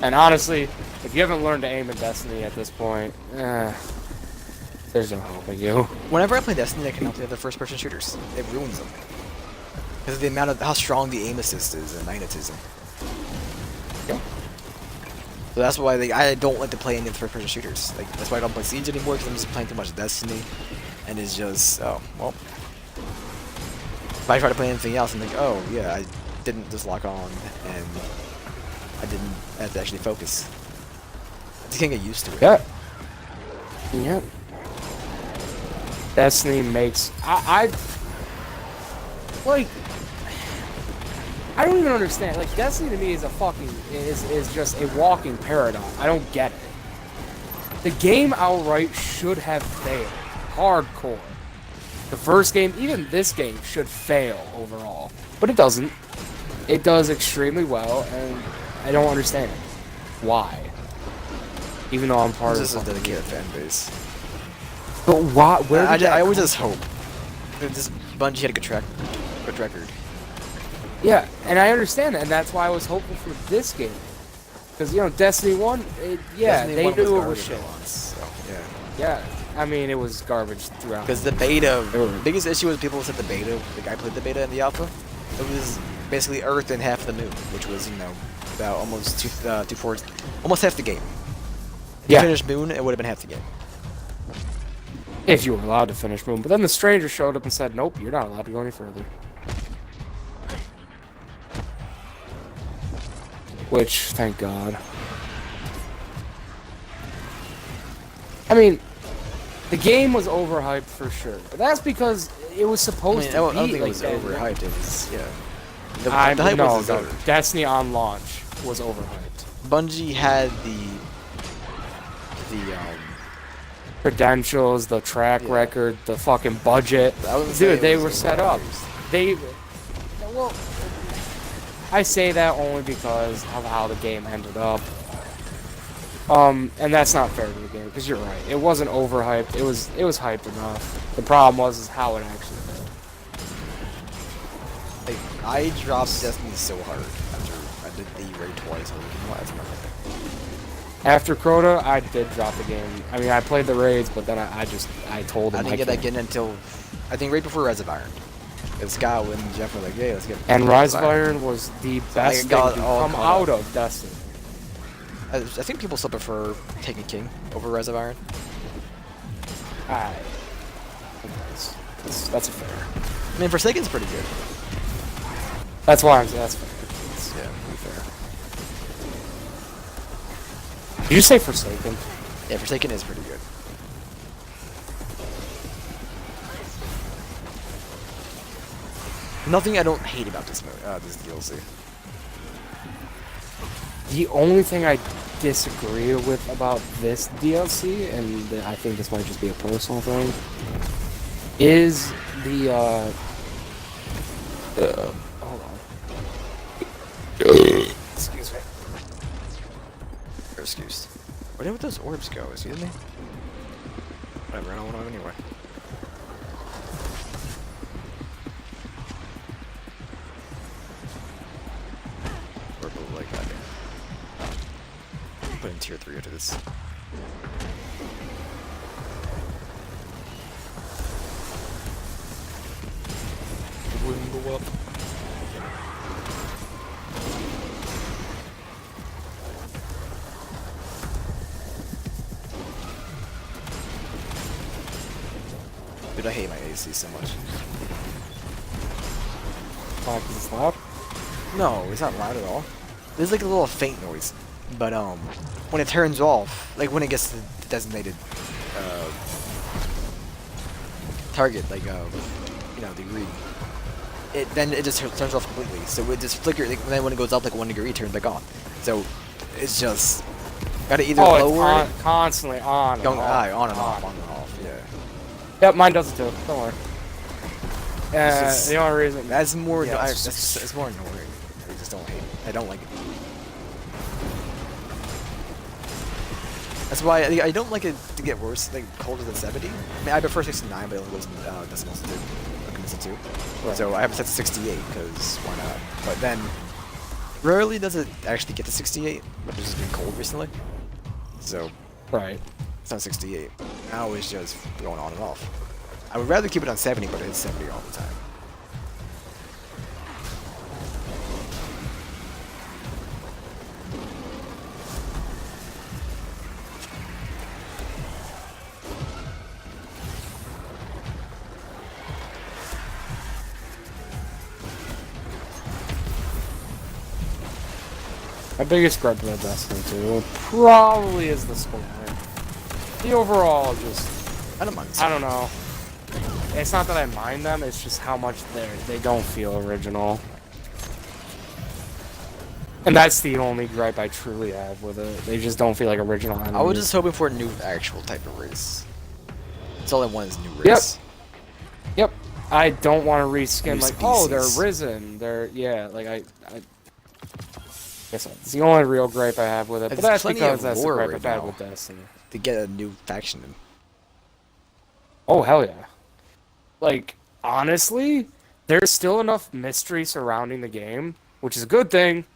And honestly, if you haven't learned to aim in Destiny at this point, there's no helping you. whenever I play Destiny, I cannot play the first-person shooters. It ruins them. Because of the amount of how strong the aim assist is and magnetism. Yeah. So that's why I don't like to play any of the first-person shooters. Like that's why I don't play Siege anymore because I'm just playing too much Destiny, and it's just well. If I try to play anything else, I'm like, oh yeah, I didn't just lock on, and I didn't have to actually focus. I just can't get used to it. Yeah. Yeah. Destiny makes I like I don't even understand. Like Destiny to me is a fucking is just a walking paradox. I don't get it. The game outright should have failed. Hardcore. The first game, even this game, should fail overall. But it doesn't. It does extremely well, and I don't understand it. Why? Even though I'm part This of is a the dedicated fan base. But why? Where did that I always come just hope. This Bungie had a good record. Yeah, and I understand that, and that's why I was hopeful for this game. Because, Destiny 1, Destiny they 1 knew it garbage was shit. once, so, yeah. Yeah, I mean, it was garbage throughout. Because the beta, biggest issue was people said the beta, like I played the beta and the alpha, it was basically Earth and half the moon, which was, about almost two-fourths, almost half the game. If you Yeah. finished Moon, it would have been half the game. If you were allowed to finish Moon. But then the stranger showed up and said, nope, you're not allowed to go any further. Which, thank God. I mean, the game was overhyped for sure. But that's because it was I supposed mean, I to don't be think it like was that. overhyped, it was, yeah. The I hype no, was no, deserved. Destiny on launch was overhyped. Bungie had the Credentials, the track Yeah. record, the fucking budget. I wouldn't say Dude, it they was were set up. overhyped. Well, I say that only because of how the game ended up. And that's not fair to the game, because you're right. It wasn't overhyped. It was hyped enough. The problem was how it actually did. Like, I dropped Destiny so hard after I did the raid twice. I was like, you know what, that's enough. After Crota, I did drop the game. I mean, I played the raids, but then I told I them didn't get that can't. again until, I think right before Rise of Iron. And Scott and Jeff were like, yeah, let's get And Rise of Iron was the best thing got to all come caught out up. of Destiny. I think people still prefer Taken King over Rise of Iron. That's a fair. I mean, Forsaken's pretty good. That's why I'm saying that's fair. That's Yeah. pretty fair. Did you say Forsaken? Yeah, Forsaken is pretty good. Nothing I don't hate about this DLC. The only thing I disagree with about this DLC, and I think this might just be a personal thing, is the hold on. Excuse me. You're excused. Where did those orbs go? Excuse me? Whatever, I don't want them anyway. Orb of like that. Put in tier 3 after this. It wouldn't go up. Dude, I hate my AC so much. Because it's loud. No, it's not loud at all. There's like a little faint noise. But when it turns off, like when it gets to the designated target, like you know, degree, then it just turns off completely. So it just flickers. Like, then when it goes up like 1 degree, it turns back on. So it's just gotta either Oh, lower, it's constantly on. And going off, on and off, on and off. Yeah. Yep, mine does it too. Don't worry. just- The only reason That's more. Yeah, That's more annoying. I just don't hate it. I don't like it. That's why I don't like it to get worse, like colder than 70. I mean, I prefer 69, but it only goes in decimals too. Too. Right. So I have it set to 68 because why not? But then rarely does it actually get to 68, which has been cold recently. So right. it's not 68. Now it's just going on and off. I would rather keep it on 70, but it's 70 all the time. My biggest gripe about Destiny 2 probably is the scoring. The overall just, I don't mind. I don't know. It's not that I mind them, it's just how much they don't feel original. And that's the only gripe I truly have with it. They just don't feel like original enemies. I was just hoping for a new actual type of race. That's all I want is new race. Yep. I don't want to reskin New like, oh, species. they're risen. They're, yeah, like I guess that's the only real gripe I have with it. But There's that's plenty because of that's the lore gripe right I've had now. with Destiny. To get a new faction in. Oh, hell yeah. Like, honestly, there's still enough mystery surrounding the game, which is a good thing.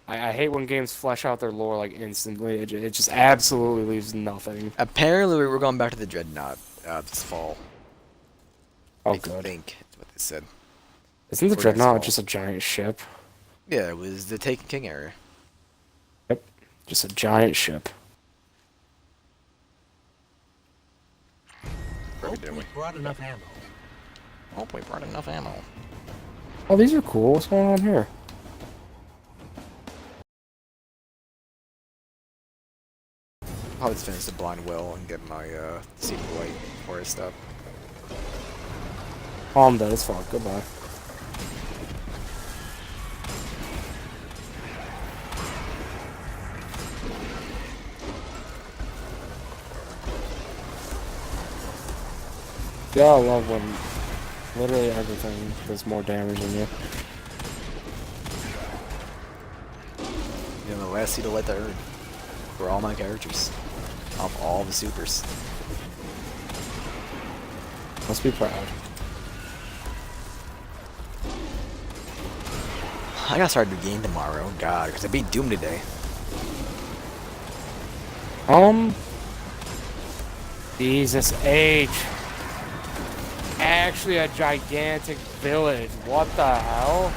I hate when games flesh out their lore, like, instantly. It just absolutely leaves nothing. Apparently, we're going back to the Dreadnought this fall. Oh, I good. think that's what they said. Isn't the Or next Dreadnought fall. just a giant ship? Yeah, it was the Taken King era. Yep. Just a giant ship. Perfect, didn't we? Brought enough ammo. Hope we brought enough ammo. Oh, these are cool. What's going on here? I'll just finish the blind well and get my secret white forest stuff. Oh, I'm dead as fuck. Goodbye. Yeah, I love when literally everything does more damage than you. You know, the last seed to light the earn for all my characters. Of all the supers. Must be proud. I gotta start a new game tomorrow, oh god, because I beat Doom today. Jesus H. Actually a gigantic village. What the hell?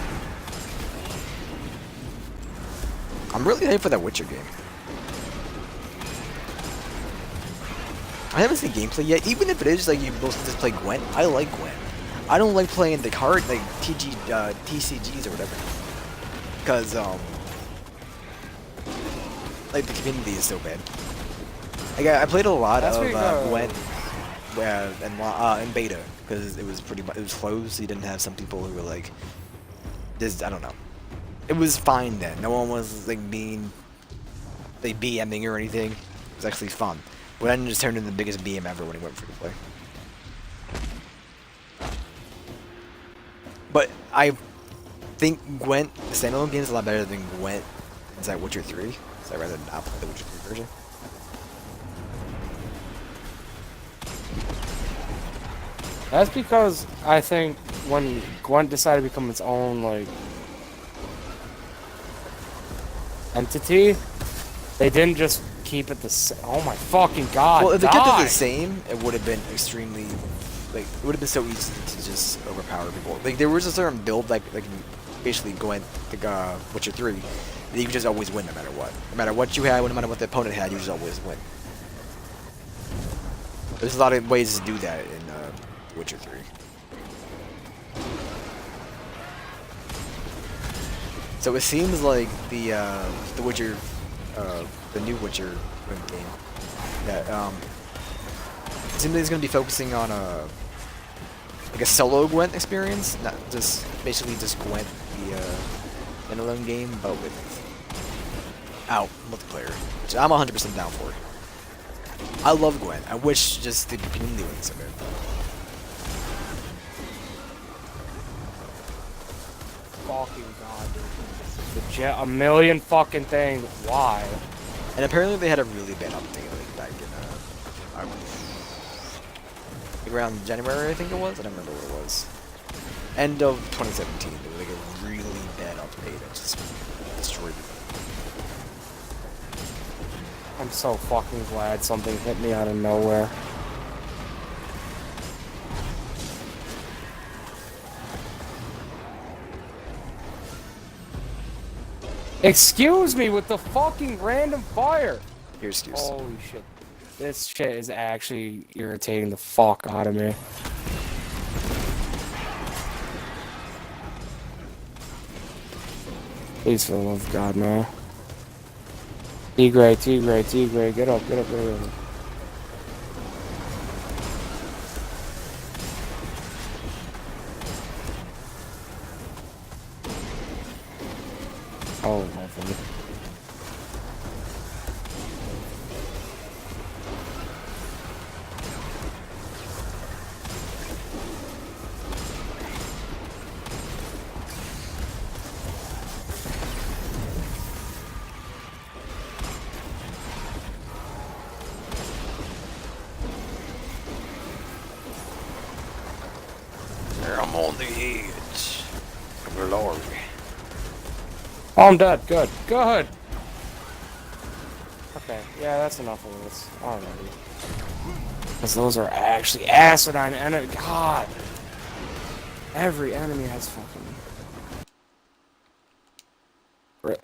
I'm really hyped for that Witcher game. I haven't seen gameplay yet, even if it is like you mostly just play Gwent. I like Gwent. I don't like playing the card, like TCGs or whatever. Because, like the community is so bad. Like, I played a lot That's of because- Gwent in beta, because it was it was closed, so you didn't have some people who were like, I don't know. It was fine then. No one was like BMing or anything. It was actually fun. But then it just turned into the biggest BM ever when it went free to play. But I think Gwent, the standalone game, is a lot better than Gwent inside Witcher 3. So I'd rather not play the Witcher 3 version. That's because I think when Gwent decided to become its own, like, entity, they didn't just keep it the same. Oh my fucking god. Well, if they kept it die! the same, it would have been extremely, like, it would have been so easy to just overpower people. Like, there was a certain build, like basically Gwent, like, Witcher 3, that you could just always win no matter what. No matter what you had, no matter what the opponent had, you just always win. There's a lot of ways to do that in Witcher 3. So it seems like the Witcher the new Witcher game. That seems like it's gonna be focusing on like a solo Gwent experience, not just basically just Gwent the standalone game, but without multiplayer, which I'm 100% down for. I love Gwent. I wish just the community was so good. Fucking god, dude. A million fucking things. Why? And apparently they had a really bad update like back in around January, I think it was. I don't remember what it was. End of 2017. There was like a really bad update that just destroyed it. I'm so fucking glad something hit me out of nowhere. Excuse me with the fucking random fire! Your excuse. Holy shit. This shit is actually irritating the fuck out of me. Please, for the love of God, no. T-Gray, T-Gray, T-Gray, get up, get up, get up. Oh, lovely. I'm on the edge of glory. Oh, I'm dead. Good. Good. Okay. Yeah, that's enough of this already. Because those are actually acidine enemy. God. Every enemy has fucking. Rip.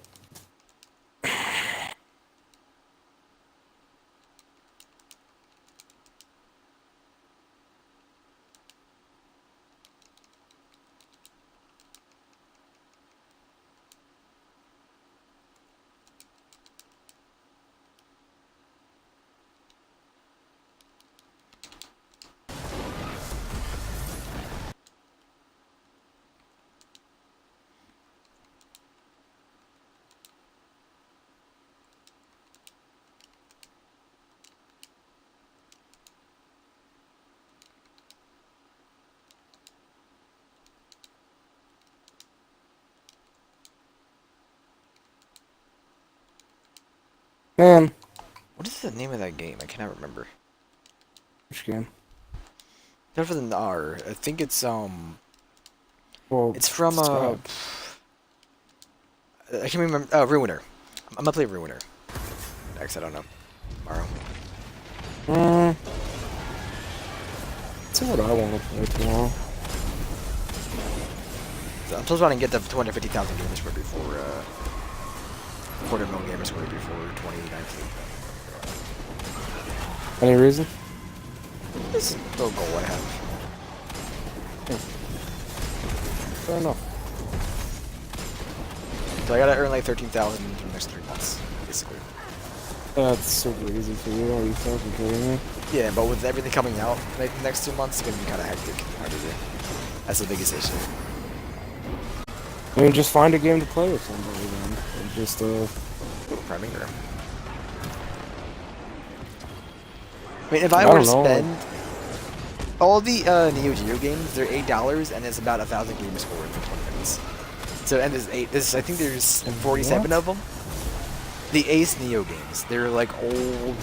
Man. What is the name of that game? I cannot remember. Which game? Not with an R. I think it's Well, it's from I can't remember. Ruiner. I'm gonna play Ruiner. Next, I don't know. Tomorrow. That's what I want to play tomorrow. So I'm supposed to get the 250,000 gamer score before quarter million gamer score before 2019. Any reason? This is a little goal I have. Fair enough. So I gotta earn like 13,000 in the next 3 months, basically. That's super easy for you. Are you fucking kidding me? Yeah, but with everything coming out like the next 2 months, it's gonna be kind of hectic. Hard to do. That's the biggest issue. I mean, just find a game to play with somebody then. And just, Premiere. I mean, if I were to spend all the Neo Geo games, they're $8, and it's about 1,000 gamer score for 20 minutes. So, and there's I think there's 47 of them. The Ace Neo games, they're like old,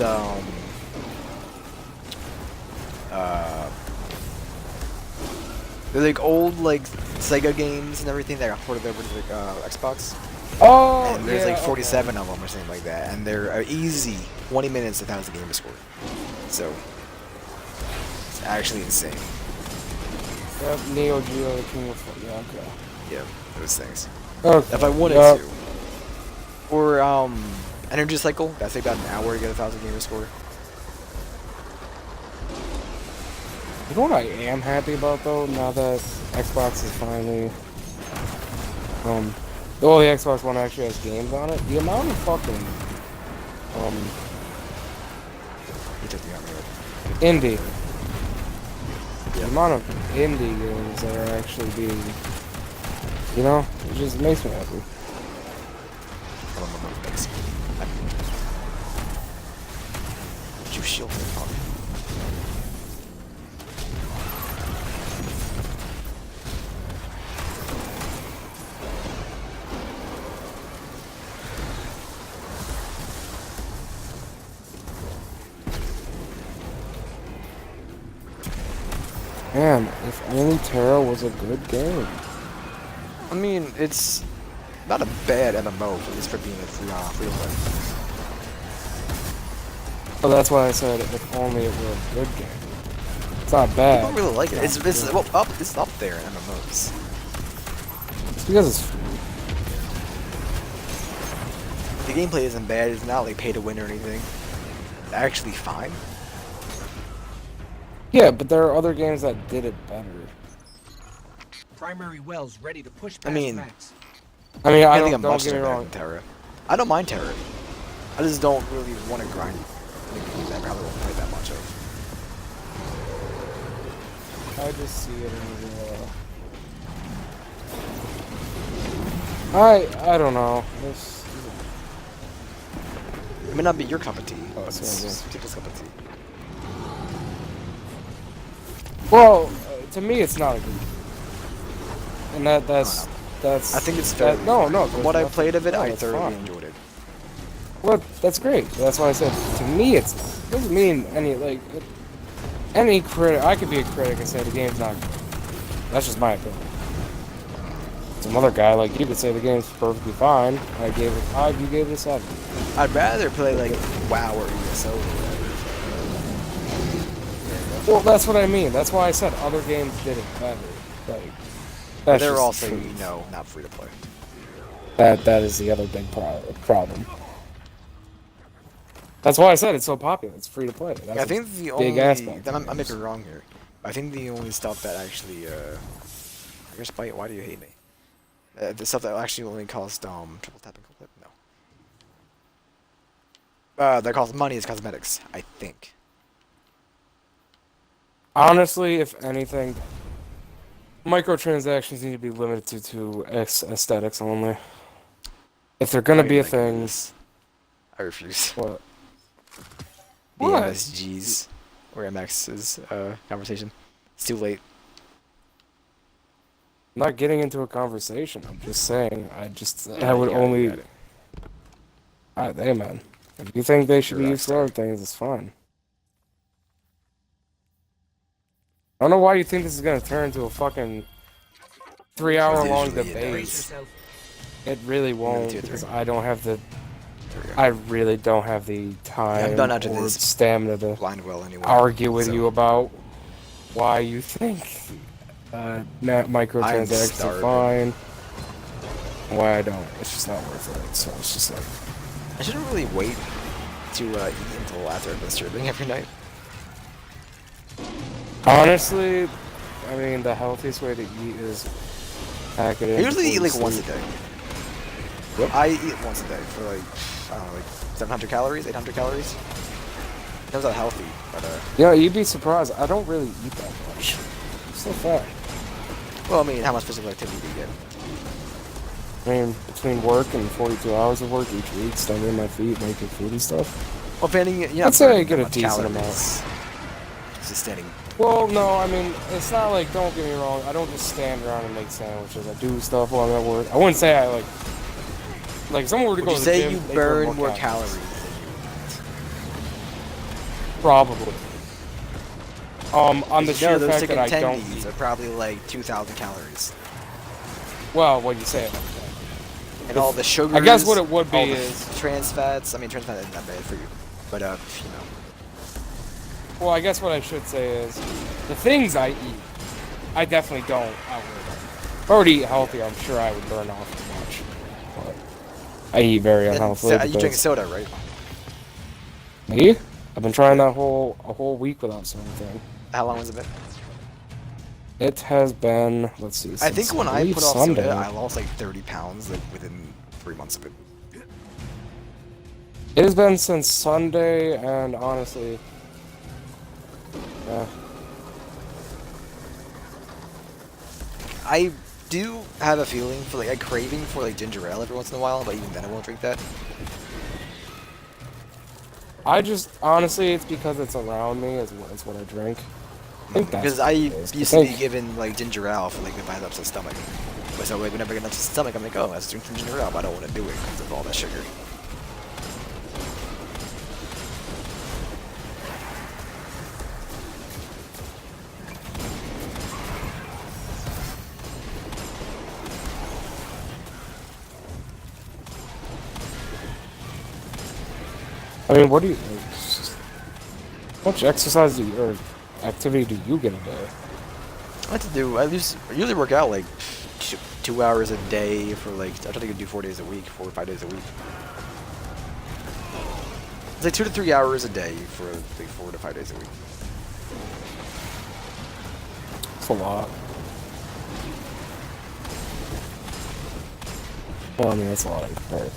they're like old, like Sega games and everything that got ported over to the Xbox. Oh, and there's yeah, like 47 of them or something like that, and they're easy 20 minutes, 1,000 gamer score. So it's actually insane. Yep, Neo Geo, King of Fighters. Yeah, okay. Yeah, those things. Okay. If I wanted to. Or Energy Cycle, that's like about an hour to get 1,000 gamer score. You know what I am happy about though? Now that Xbox is finally, the Xbox One actually has games on it. The amount of fucking He took the army. indie. The amount of indie games that are actually being, you know, it just makes me happy. You shield me, fuck. Man, if only Terra was a good game. I mean, it's not a bad MMO, at least for being a free to play. But that's why I said if only it were a good game. It's not bad. I don't really like it. It's well, it's up there in MMOs. It's because it's The gameplay isn't bad. It's not like pay to win or anything. It's actually fine. yeah, but there are other games that did it better. Primary wells ready to push past I mean, max. I mean, I don't, think I'm don't much get me better wrong. than Terra. I don't mind Terra. I just don't really want to grind. I probably won't play that much of. I just see it as I don't know. It may not be your cup of tea. Oh, But it's people's cup of tea. Well, to me, it's not a good game. And that's. I think it's fair. No. From what I played of it, I that's thoroughly fine. enjoyed it. Well, that's great. That's why I said to me, it doesn't mean any critic. I could be a critic and say the game's not good. That's just my opinion. Some other guy like you could say the game's perfectly fine. I gave it a 5. You gave it a 7. I'd rather play like WoW or ESO or whatever. Well, that's what I mean. That's why I said other games did it better. Like that's They're just also, true. you know, not free to play. That is the other big problem. That's why I said it's so popular. It's free to play. That's I think the big only aspect. then I may be wrong here. I think the only stuff that actually I guess why do you hate me? The stuff that actually only cost triple tap and clip? No. That costs money is cosmetics, I think. Honestly, if anything, microtransactions need to be limited to aesthetics only. If they're gonna be a thing, I refuse. what? The What? MSGs or MX's conversation. It's too late. I'm not getting into a conversation. I'm just saying. I Yeah, would you got it, only. you got it. Hey man, if you think they should You're be a used for other things, it's fine. I don't know why you think this is gonna turn into a fucking 3-hour-long Usually it debate. Brace yourself. It really won't tier because 3. I don't have the. There we go. I really don't have the time I'm done after or this. stamina to Blind well anyway. argue with so you about why you think microtransactions are starving. fine. Why I don't. It's just not worth it. So it's just like. I shouldn't really wait to eat until after I've been streaming every night. Honestly, I mean, the healthiest way to eat is pack it in. I usually eat before like you once a sleep. day. Yep. I eat once a day for like, I don't know, like 700 calories, 800 calories. That was not healthy, but You know, you'd be surprised. I don't really eat that much. I'm so fat. well, I mean, how much physical activity do you get? I mean, between work and 42 hours of work each week, standing on my feet, making food and stuff. Well, depending, you know, I'd say I get a decent calories. Just standing. Well, no, I mean, it's not like, don't get me wrong, I don't just stand around and make sandwiches. I do stuff while I'm at work. I wouldn't say I, like if someone were to Would go you to the say gym, you they burn burn more more calories than Probably. On the you sheer know, those fact chicken that I don't tendies eat. are probably like 2,000 calories. Well, what you say it like that. And all the sugars. I guess what it would be all the is- trans fats. I mean, trans fat isn't that bad for you, but you know. Well, I guess what I should say is, the things I eat, I definitely don't outweigh them. If I were to eat healthy, I'm sure I would burn off too much. But I eat very And unhealthily. you drink because- soda, right? Me? I've been trying that a whole week without something. How long has it been? It has been, let's see. I think since when I believe put off Sunday. soda, I lost like 30 pounds like within 3 months of it. It has been since Sunday, and honestly, I do have a feeling for like a craving for like ginger ale every once in a while, but even then I won't drink that. I just honestly, it's because it's around me. Is what I drink. I think that's Because what I it is. used to be given like ginger ale for like if I had upset stomach. But so like whenever I get an upset stomach, I'm like, oh, let's drink some ginger ale, but I don't want to do it because of all that sugar. I mean, what do you? How much exercise do you, or activity do you get a day? I like to do. I usually work out like 2 hours a day for like I try to do 4 days a week, 4 or 5 days a week. It's like 2 to 3 hours a day for like 4 to 5 days a week. It's a lot. Well, I mean, that's a lot in comparison.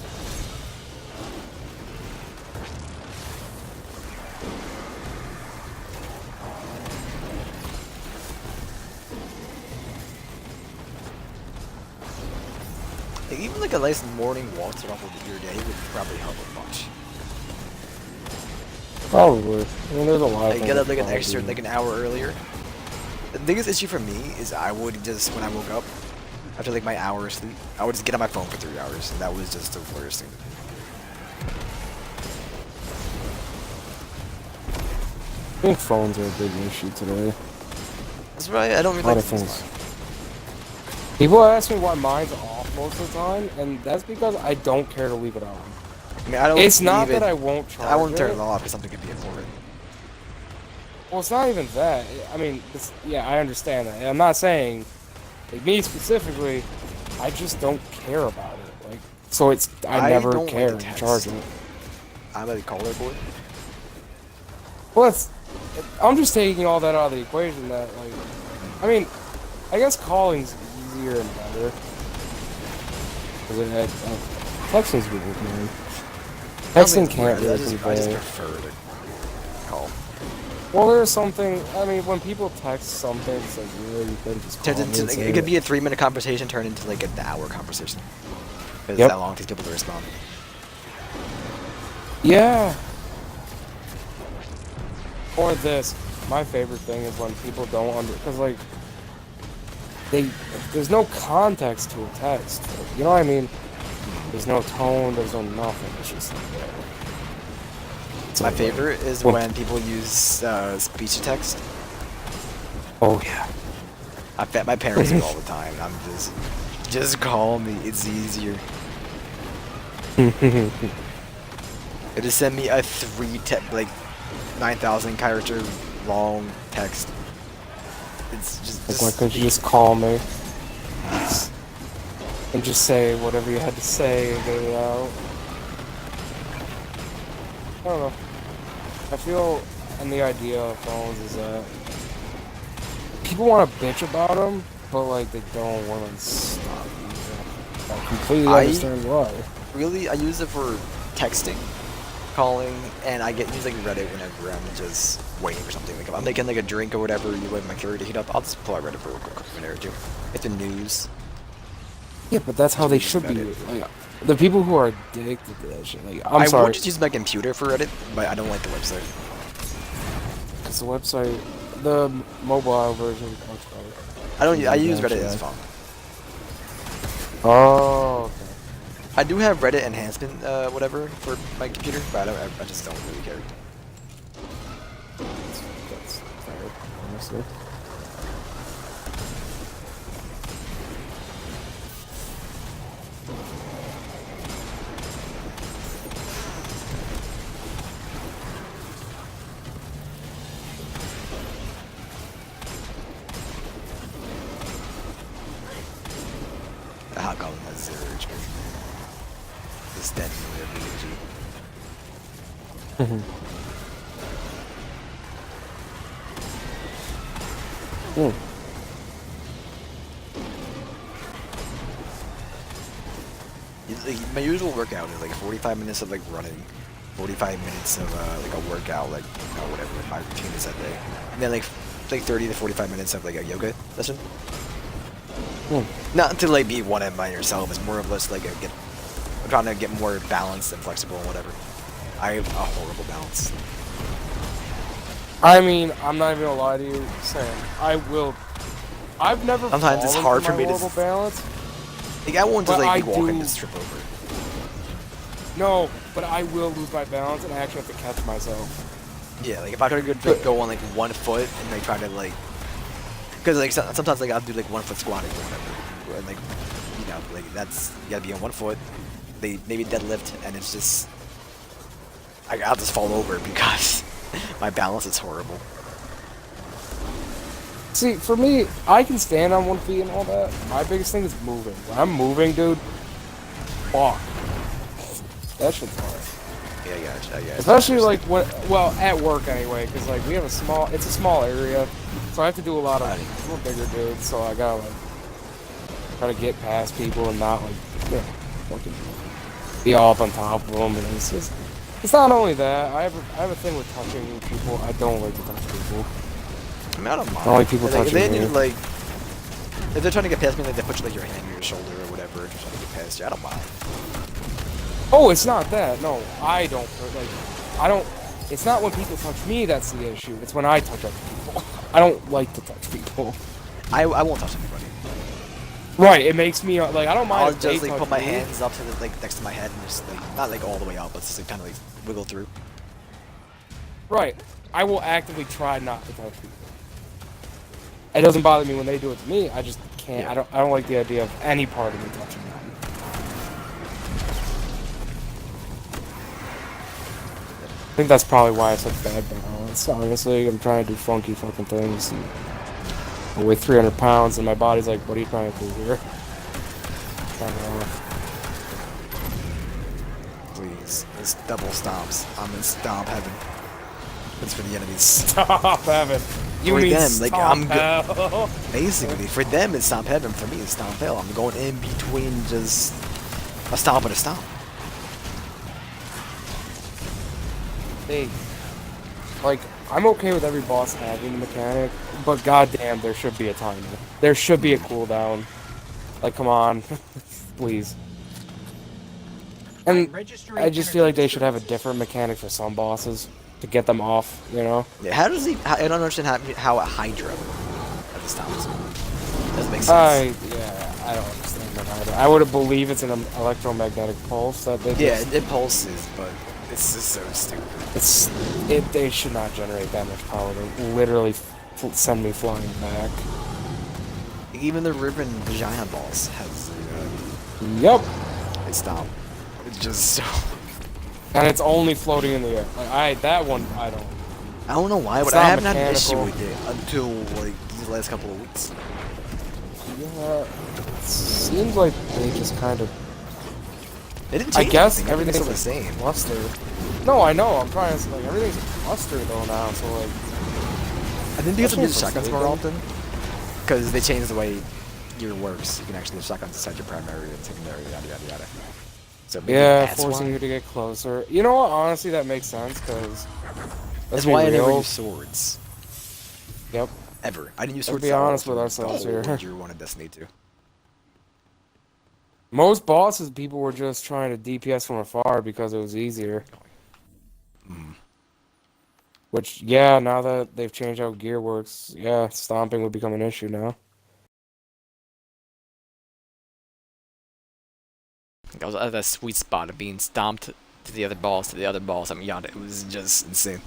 Like, even like a nice morning walk to off with your day would probably help a bunch. Probably. I mean, there's a lot of Like things get up that like an probably extra do. like an hour earlier. The biggest issue for me is I would just when I woke up after like my hour of sleep, I would just get on my phone for 3 hours, and that was just the worst thing to do. I think phones are a big issue today. That's right. I don't A really lot like of this things. one. People ask me why mine's off most of the time, and that's because I don't care to leave it on. I mean, I don't. It's not leave that it- I won't charge I won't turn it. it off because something could be important. Well, it's not even that. I mean, yeah, I understand that. I'm not saying, like me specifically, I just don't care about it. Like, so it's I never don't like care to to text. charge it. I'm a caller boy. Well, I'm just taking all that out of the equation. That like, I mean, I guess calling's easier and better. Because texting's weird, man. Texting can't I really just convey. prefer to call. Well, there's something. I mean, when people text something, it's like really you can just call Turns into, and say it could be a 3-minute conversation turned into like an hour conversation. Because Yep. that long takes people to respond. Yeah. Or this. My favorite thing is when people don't because like there's no context to a text. Like, you know what I mean? There's no tone. There's no nothing. It's just like. It's My like, favorite is Well- when people use speech to text. Oh yeah. I bet my parents do it all the time. I'm just call me. It's easier. It just send me a 9,000 character long text. It's Like, why couldn't you just call me? And just say whatever you had to say and get it out. I don't know. I feel, and the idea of phones is that people want to bitch about them, but like they don't want to stop using it. I completely understand why. Really, I use it for texting, calling, and I use like Reddit whenever I'm just waiting for something. Like if I'm making like a drink or whatever, you wait for my curry to heat up, I'll just pull out Reddit for a quick minute or two. It's the news. Yeah, but that's how they should be. Reddit. Like, the people who are addicted to that shit. Like, I'm I sorry. would just use my computer for Reddit, but I don't like the website. It's the website, the mobile version. Much better. I use Reddit Actually, as yeah. phone. Oh, okay. I do have Reddit enhancement, whatever, for my computer, but I just don't really care. That's fair, honestly. The hot column has 0 HP. The standing energy. My usual workout is like 45 minutes of like running, 45 minutes of like a workout, like whatever my routine is that day, and then like 30 to 45 minutes of like a yoga session. Not to like be one by yourself. It's more or less like I'm trying to get more balanced and flexible and whatever. I have a horrible balance. I mean, I'm not even gonna lie to you, Sam. I've never. Sometimes it's hard for me to horrible balance. Like I won't just But like I be walking do- this trip over. No, but I will lose my balance and I actually have to catch myself. Yeah, like if I try to go on like 1 foot and like try to like, because like sometimes like I'll do like 1 foot squatting or whatever, and like like that's you gotta be on 1 foot. They maybe deadlift and it's just I'll just fall over because my balance is horrible. See, for me, I can stand on 1 feet and all that. My biggest thing is moving. When I'm moving, dude, fuck. That shit's hard. Yeah, I got Especially like well, at work anyway, because like we have it's a small area, so I have to do a lot of we're bigger dudes, so I gotta like try to get past people and not like fucking be all up on top of them. And it's not only that. I have a thing with touching people. I don't like to touch people. I mean, I don't mind. I don't like people Like, touching if they me. do, like, if they're trying to get past me, like they put like your hand on your shoulder or whatever, if you're trying to get past you, I don't mind. Oh, it's not that. No, I don't. It's not when people touch me that's the issue. It's when I touch other people. I don't like to touch people. I won't touch anybody. Right. It makes me like I don't mind. I'll if they just like touch put my me. hands up to the, like next to my head and just like not like all the way up, but just like kind of like wiggle through. Right. I will actively try not to touch people. It doesn't bother me when they do it to me. I just can't. Yeah. I don't like the idea of any part of me touching them. I think that's probably why I have such bad balance. Honestly, I'm trying to do funky fucking things. And I weigh 300 pounds, and my body's like, "What are you trying to do here?" I don't know. Please, it's double stomps. I'm in stomp heaven. It's for the enemies. Stop heaven. You For mean them, like, stomp I'm good. hell. Basically, for them it's stomp heaven. For me, it's stomp hell. I'm going in between just a stomp and a stomp. Hey, like, I'm okay with every boss having a mechanic, but goddamn, there should be a timer. There should be a cooldown. Like, come on, please. And I just feel like they should have a different mechanic for some bosses to get them off, you know? Yeah, how does he? I don't understand how a Hydra at the stomps. Doesn't make sense. I don't understand that either. I would believe it's an electromagnetic pulse that they Yeah, just, it pulses, but it's just so stupid. they should not generate that much power. They literally send me flying back. Even the Riven Giant boss has Yep. a stomp. It's just so. And it's only floating in the air. Like, that one, I don't. I don't know why, It's but I not haven't had an issue mechanical. with it until like these last couple of weeks. Yeah, it seems like they just kind of. They didn't I change guess anything. everything's Everything's still the same. cluster. No, I know. I'm trying to like everything's a cluster though now. So like, I think because That's of the also shotguns more stupid. often. Because they changed the way gear works. You can actually have shotguns inside your primary and secondary, yada yada yada. So maybe yeah, that's forcing why. you to get closer. You know what? Honestly, that makes sense because That's why I never use swords. Yep. Ever. I didn't use Let's swords be at all honest with for ourselves the whole here. Gear 1 and Destiny 2. Most bosses, people were just trying to DPS from afar because it was easier. Which, yeah, now that they've changed how gear works, yeah, stomping would become an issue now. I was at that sweet spot of being stomped to the other balls, I mean, yada. It was just insane.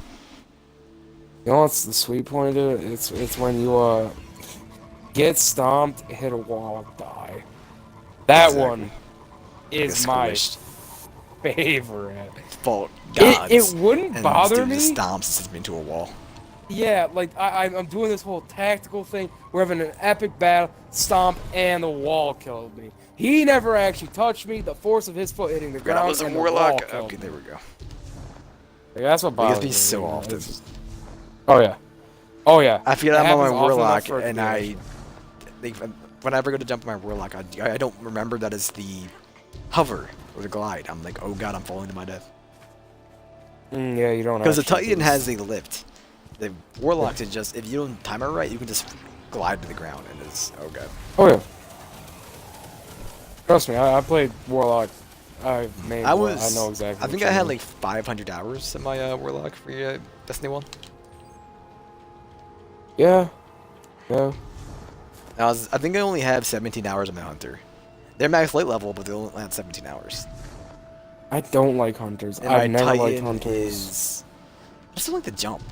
You know what's the sweet point of it? It's when you get stomped, hit a wall, and die. That Exactly. one is Get my squished. favorite. Fault gods. It wouldn't and bother this dude me. just stomps and sends me into a wall. Yeah, like I'm doing this whole tactical thing. We're having an epic battle, stomp, and the wall killed me. He never actually touched me. The force of his foot hitting the ground. I was a and the wall warlock. killed Okay, me. there we go. Like, that's what It bothers gets me so man. often. It's just- Oh yeah. Oh yeah. I feel It I'm on my happens often enough warlock, for it to and be an I, issue. whenever I go to jump on my warlock, I don't remember that it's the hover or the glide. I'm like, oh god, I'm falling to my death. Yeah, you don't. Because the actually Titan do. has a lift. The Warlock is just, if you don't time it right, you can just glide to the ground and it's, oh god. Oh yeah. Trust me, I played Warlock. I know exactly. I think what I you had mean. like 500 hours in my Warlock for Destiny 1. Yeah. Yeah. I think I only have 17 hours on my Hunter. They're max light level, but they only had 17 hours. I don't like hunters. And I've my never liked Titan hunters. is... I just don't like the jump.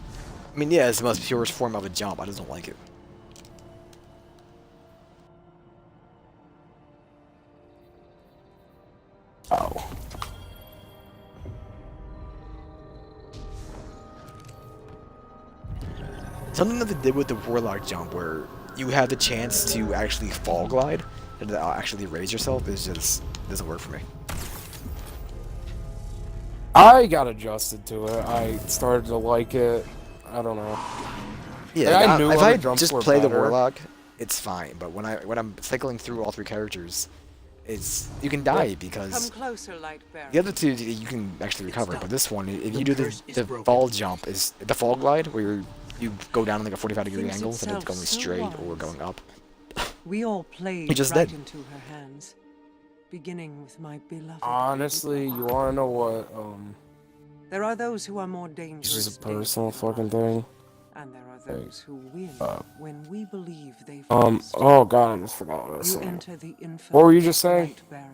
I mean, yeah, it's the most purest form of a jump. I just don't like it. Oh. Something that they did with the Warlock jump, where you have the chance to actually fall glide and to actually raise yourself, is just doesn't work for me. I got adjusted to it. I started to like it. I don't know. Yeah, Like, I knew if other I jumps just were play the better. Warlock, it's fine. But when I'm cycling through all 3 characters, you can die because closer, Lightbearer. the other 2 you can actually recover. But this one, if you do curse the is broken. fall jump, is the fall glide where you go down like a 45-degree Thinks angle instead of itself going so straight or wise. going up. We all played He just right did. into her hands, beginning with my beloved. Honestly, you wanna know what? There are those who are more dangerous. This is a dead personal than fucking alive, thing. And there are those who win when we believe they've lost. Oh god, I just forgot what I was You saying. enter the infinite. What were you just saying? Lightbearer.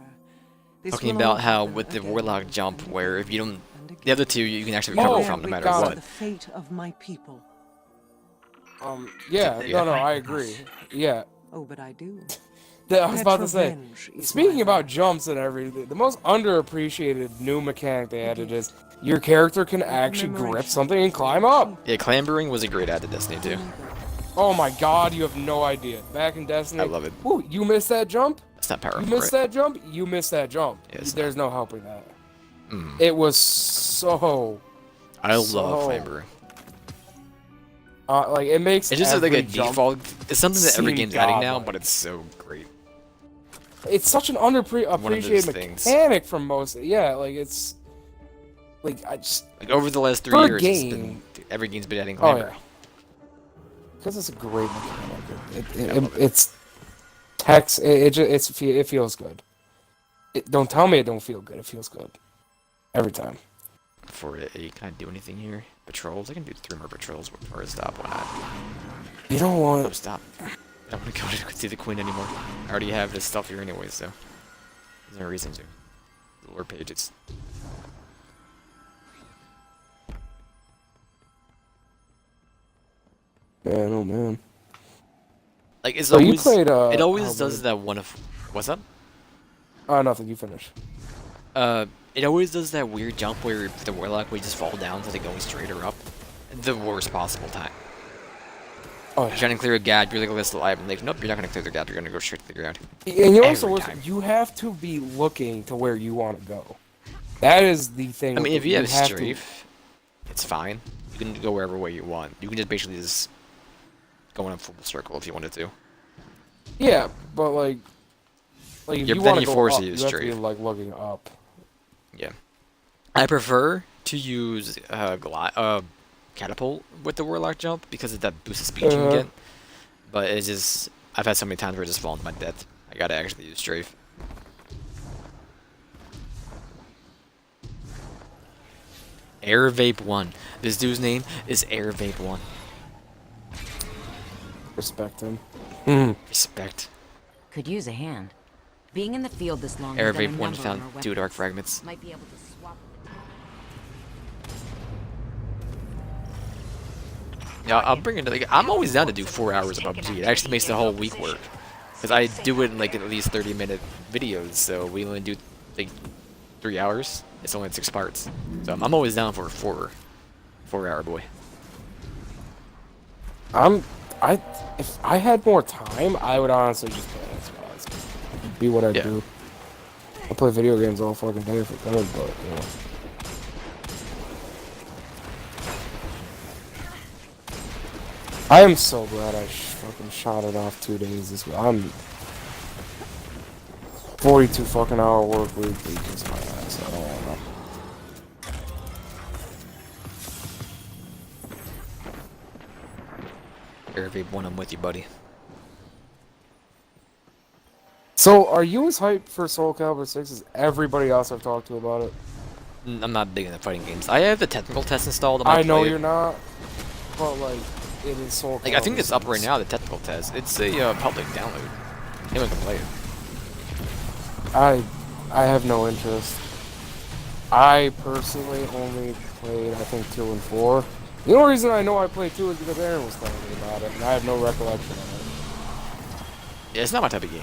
This Talking will about only how happen with the again Warlock jump, and where again if you don't, and the again. other 2 you can actually recover Oh, from no we matter got what. it. The fate of my people. Yeah, Yeah. no, I agree. Yeah. Oh, but I do. I was about to say, Revenge is speaking my about life. jumps and everything, the most underappreciated new mechanic they added is your character can actually grip something and climb up. Yeah, clambering was a great add to Destiny 2. Oh my god, you have no idea. Back in Destiny, I love it. Ooh, you missed that jump? It's not You powerful, missed right? that jump? You missed that jump. Yeah, it's There's no helping that. Mm. It was so... I love So- clambering. like, it makes It's just like every a jump- default. It's something that every seem game's adding now, godlike. but it's so great. It's such an One of those underappreciated things. mechanic from most... Yeah, like, it's... Like, I just... Like over the last 3 For a years, it's been, game- every game's been adding Oh, clambering. yeah. Because it's a great mechanic. It's... Text... It feels good. Don't tell me it don't feel good. It feels good. Every time. Can I do anything here? Patrols? I can do 3 more patrols before I stop. Why not? You don't Oh, want... stop. I don't want to go to see the Queen anymore. I already have this stuff here anyway, so there's no reason to. The lore pages. Man, oh man. Like it's So you always. played, it always does Hellblade. that one of. What's up? Oh, nothing. You finish. It always does that weird jump where the Warlock we just fall down instead of going straight or up. The worst possible time. Oh, You're trying to clear a gap, you're like, let's alive, and like, nope, you're not gonna clear the gap, you're gonna go straight to the ground. And you also Every listen, time. you have to be looking to where you want to go. That is the thing. I mean, with if it, you have to- strafe, it's fine. You can go wherever way you want. You can just basically just go in a full circle if you wanted to. Yeah, but like if Yeah, you but then want to you go force up, it you to have to be strafe. like looking up. Yeah. I prefer to use catapult with the Warlock jump because of that boost of speed you can Uh-huh. get. But it's just, I've had so many times where I just fall to my death. I gotta actually use strafe. Air Vape 1. This dude's name is Air Vape 1. Respect him. Respect. Could use a hand. Being in the field this long, Air we've done a Vape 1 number found on our 2 dark weapons. fragments. Might be able to swap with the Yeah, I'll bring it. Like, I'm always down to do 4 hours of PUBG. It actually makes the whole week work. Because I do it in like at least 30-minute videos, so we only do like 3 hours. It's only 6 parts. So I'm always down for a 4-hour boy. If I had more time, I would honestly just play Xbox. Be what I Yeah. do. I play video games all fucking day if I could, but you know. I am so glad I fucking shot it off 2 days this week. I'm 42 fucking hour work week because my ass. I don't wanna. Or if you want, I'm with you, buddy. So, are you as hyped for Soul Calibur 6 as everybody else I've talked to about it? I'm not big into fighting games. I have the technical test installed. I I might know play it. you're not, but like, it is Soul Calibur. Like, I think it's up right 6. now, the technical test. It's a public download. Anyone can play it. I have no interest. I personally only played, I think, 2 and 4. The only reason I know I played 2 is because Aaron was telling me about it, and I have no recollection of Yeah, it's not my type of game.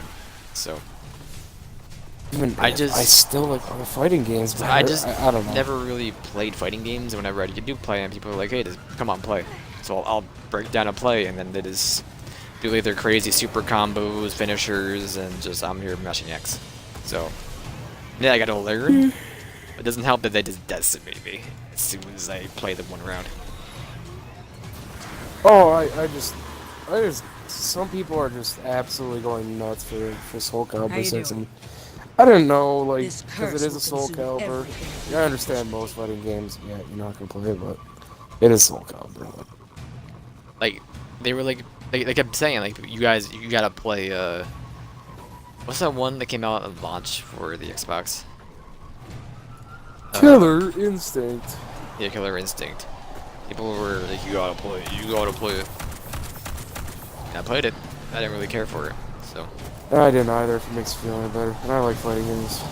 So, it. Even I if just- I still like other fighting games, but I just I don't know. never really played fighting games. And whenever I do play them, people are like, hey, just come on, play. So I'll break down and play, and then they just do like their crazy super combos, finishers, and just I'm here mashing X. So, yeah, I gotta learn. It doesn't help that they just decimate me as soon as I play them one round. Oh, I just, some people are just absolutely going nuts for Soul How Calibur you 6, doing? and I didn't know, like, This because curse it is will a Soul consume Calibur. everything. Yeah, I understand most fighting games, yeah, you're not gonna play it, but it is Soul Calibur. Like, they were like, they kept saying, like, you gotta play, what's that one that came out at launch for the Xbox? Killer Instinct. Yeah, Killer Instinct. People were like, you gotta play it. And I played it. I didn't really care for it, so. I didn't either, if it makes you feel any better. And I like fighting games.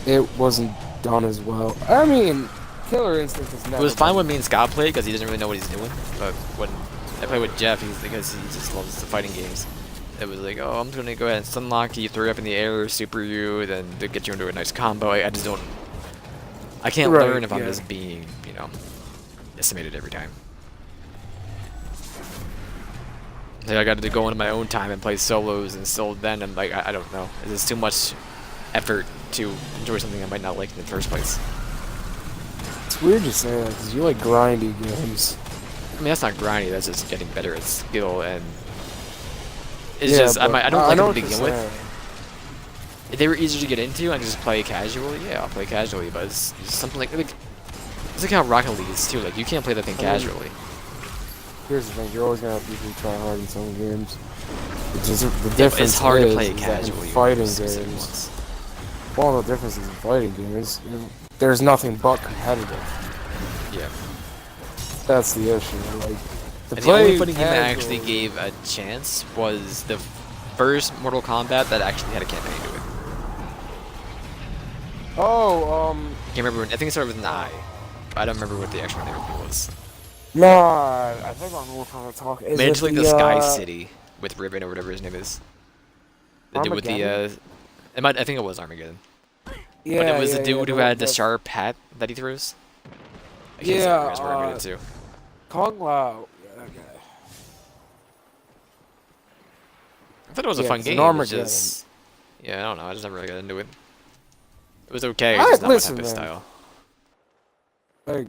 It wasn't done as well. I mean, Killer Instinct is never. It was fine done- when me and Scott played because he doesn't really know what he's doing. But when I played with Jeff, because he just loves the fighting games. It was like, oh, I'm just gonna go ahead and sunlock you, throw you up in the air, super you, then to get you into a nice combo. I just don't. I can't Right, learn if I'm yeah. just being, you know, decimated every time. Like, I got to go into my own time and play solos, and still then I'm like, I don't know. It's just too much effort to enjoy something I might not like in the first place. It's weird to say that because you like grindy games. I mean, that's not grindy. That's just getting better at skill, and it's Yeah, just I but don't like know them to what begin you're with. saying. If they were easier to get into, I could just play casually. Yeah, I'll play casually, but it's something like it's like how Rocket League is too. Like, you can't play that thing I mean, casually. Here's the thing: you're always gonna have people who try hard in some games. It's just, the difference It's hard is, to play it is that in casually. fighting specific games. ones. One of the differences in fighting games, there's nothing but competitive. Yeah. That's the issue. Like, to And the play only fighting game I actually casually- gave a chance was the first Mortal Kombat that actually had a campaign to it. Oh, Can't remember. I think it started with an I. I don't remember what the actual name of it was. nah, I think I know what I'm talking. Is Maybe it it's like the Sky City with Ribbon or whatever his name is. The dude with the Armageddon? I think it was Armageddon. Yeah, But it was yeah, the dude yeah, who had the the sharp hat that he throws. I can't Yeah, say it's Armageddon too. Kung Lao. Yeah, that guy. I thought it was a Yeah, fun it's an game. It's Armageddon. just, yeah, I don't know. I just never really got into it. It was okay. It's Alright, just not my listen, type of man. style. Like,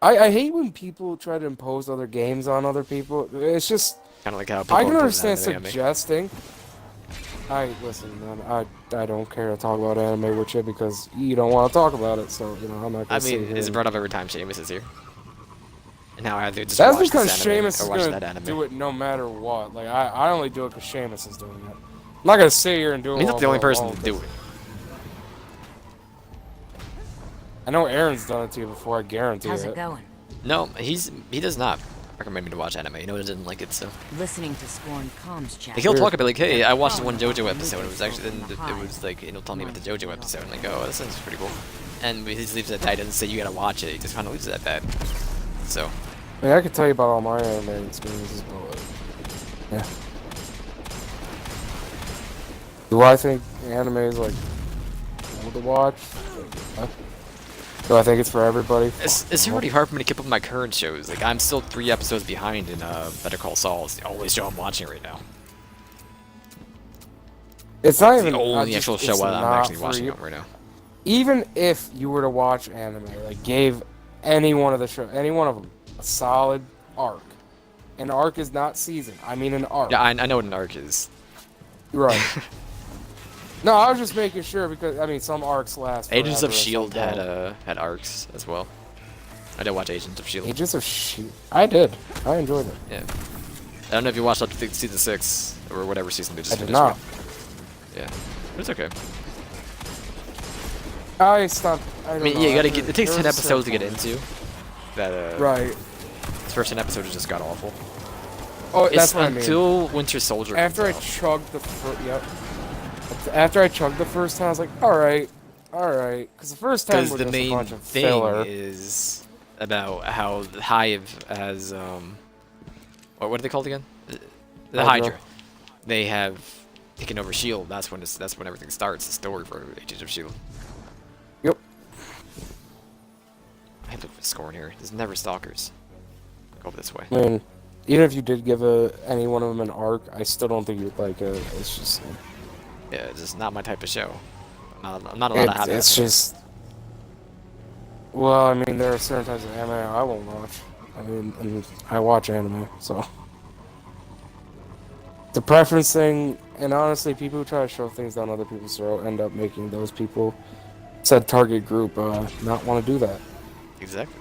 I hate when people try to impose other games on other people. It's just, Kind of like how people I can impose understand anime on me. suggesting. Listen, man, I don't care to talk about anime with you because you don't want to talk about it. So you know, I'm not gonna. I sit mean, here it's and- brought up every time Seamus is here. And now I have to just That's watch because this anime Seamus or is watch gonna that anime. do it no matter what. Like I only do it because Seamus is doing it. I'm not gonna sit here and do it. He's not all the only by person all to do it. I know Aaron's done it to you before. I guarantee How's it. it going? No, he does not recommend me to watch anime. You know, he doesn't like it, so. Listening to Scorn comms chat. Like, he'll Weird. talk about like, hey, I watched the one JoJo episode. And it was actually, and it was like, he'll tell me about the JoJo episode. I'm like, oh, that sounds pretty cool. And he just leaves it at that. He doesn't say you gotta watch it. He just kind of leaves it at that. So. I mean, I could tell you about all my anime experiences, but like, yeah. Do I think anime is like cool to watch? Like, do I think it's for everybody? It's Fuck no. already hard for me to keep up with my current shows. Like, I'm still 3 episodes behind in Better Call Saul. It's the only show I'm watching right now. It's not It's even the only just- actual show it's I'm not actually for watching you. right now. Even if you were to watch anime, like gave any one of them a solid arc. An arc is not season. I mean an arc. Yeah, I know what an arc is. Right. No, I was just making sure because I mean some arcs last. Agents of forever and some Shield don't. had arcs as well. I did watch Agents of Shield. Agents of Shield. I did. I enjoyed it. Yeah. I don't know if you watched up to season 6 or whatever season they just I did finished not. with. Yeah. But it's okay. I stopped. I mean, yeah, you gotta get. It takes 10 episodes to get into. That Right. This first 10 episodes just got awful. Oh, It's that's what I mean. until Winter Soldier. After I comes out. chugged the yep. After I chugged the first time, I was like, all right, because the first time Because was the just a main bunch of thing filler. is about how Hive has what are they called again? The Hydra. Hydra. They have taken over Shield. That's when everything starts. The story for Agents of Shield. Yep. I look for scoring here. There's never stalkers. Go over this way. I mean, even if you did give any one of them an arc, I still don't think you'd like it. It's just. Yeah, it's just not my type of show. I'm not allowed to have It's that. just. Well, I mean, there are certain types of anime I won't watch. I mean, and I watch anime, so. The preference thing, and honestly, people who try to shove things down other people's throat end up making those people, said target group, not want to do that. Exactly.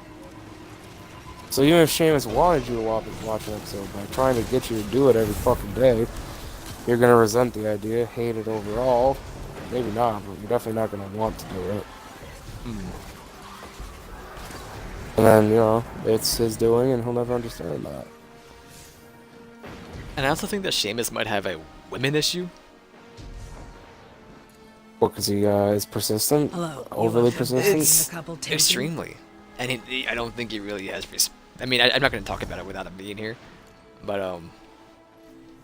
So even if Seamus wanted you to watch an episode, by trying to get you to do it every fucking day, you're gonna resent the idea, hate it overall. Maybe not, but you're definitely not gonna want to do it. And then, you know, it's his doing, and he'll never understand that. And I also think that Sheamus might have a women issue. Well, because he is persistent, Hello. overly persistent. It's A couple taken? extremely, and I don't think he really has. I mean, I'm not going to talk about it without him being here, but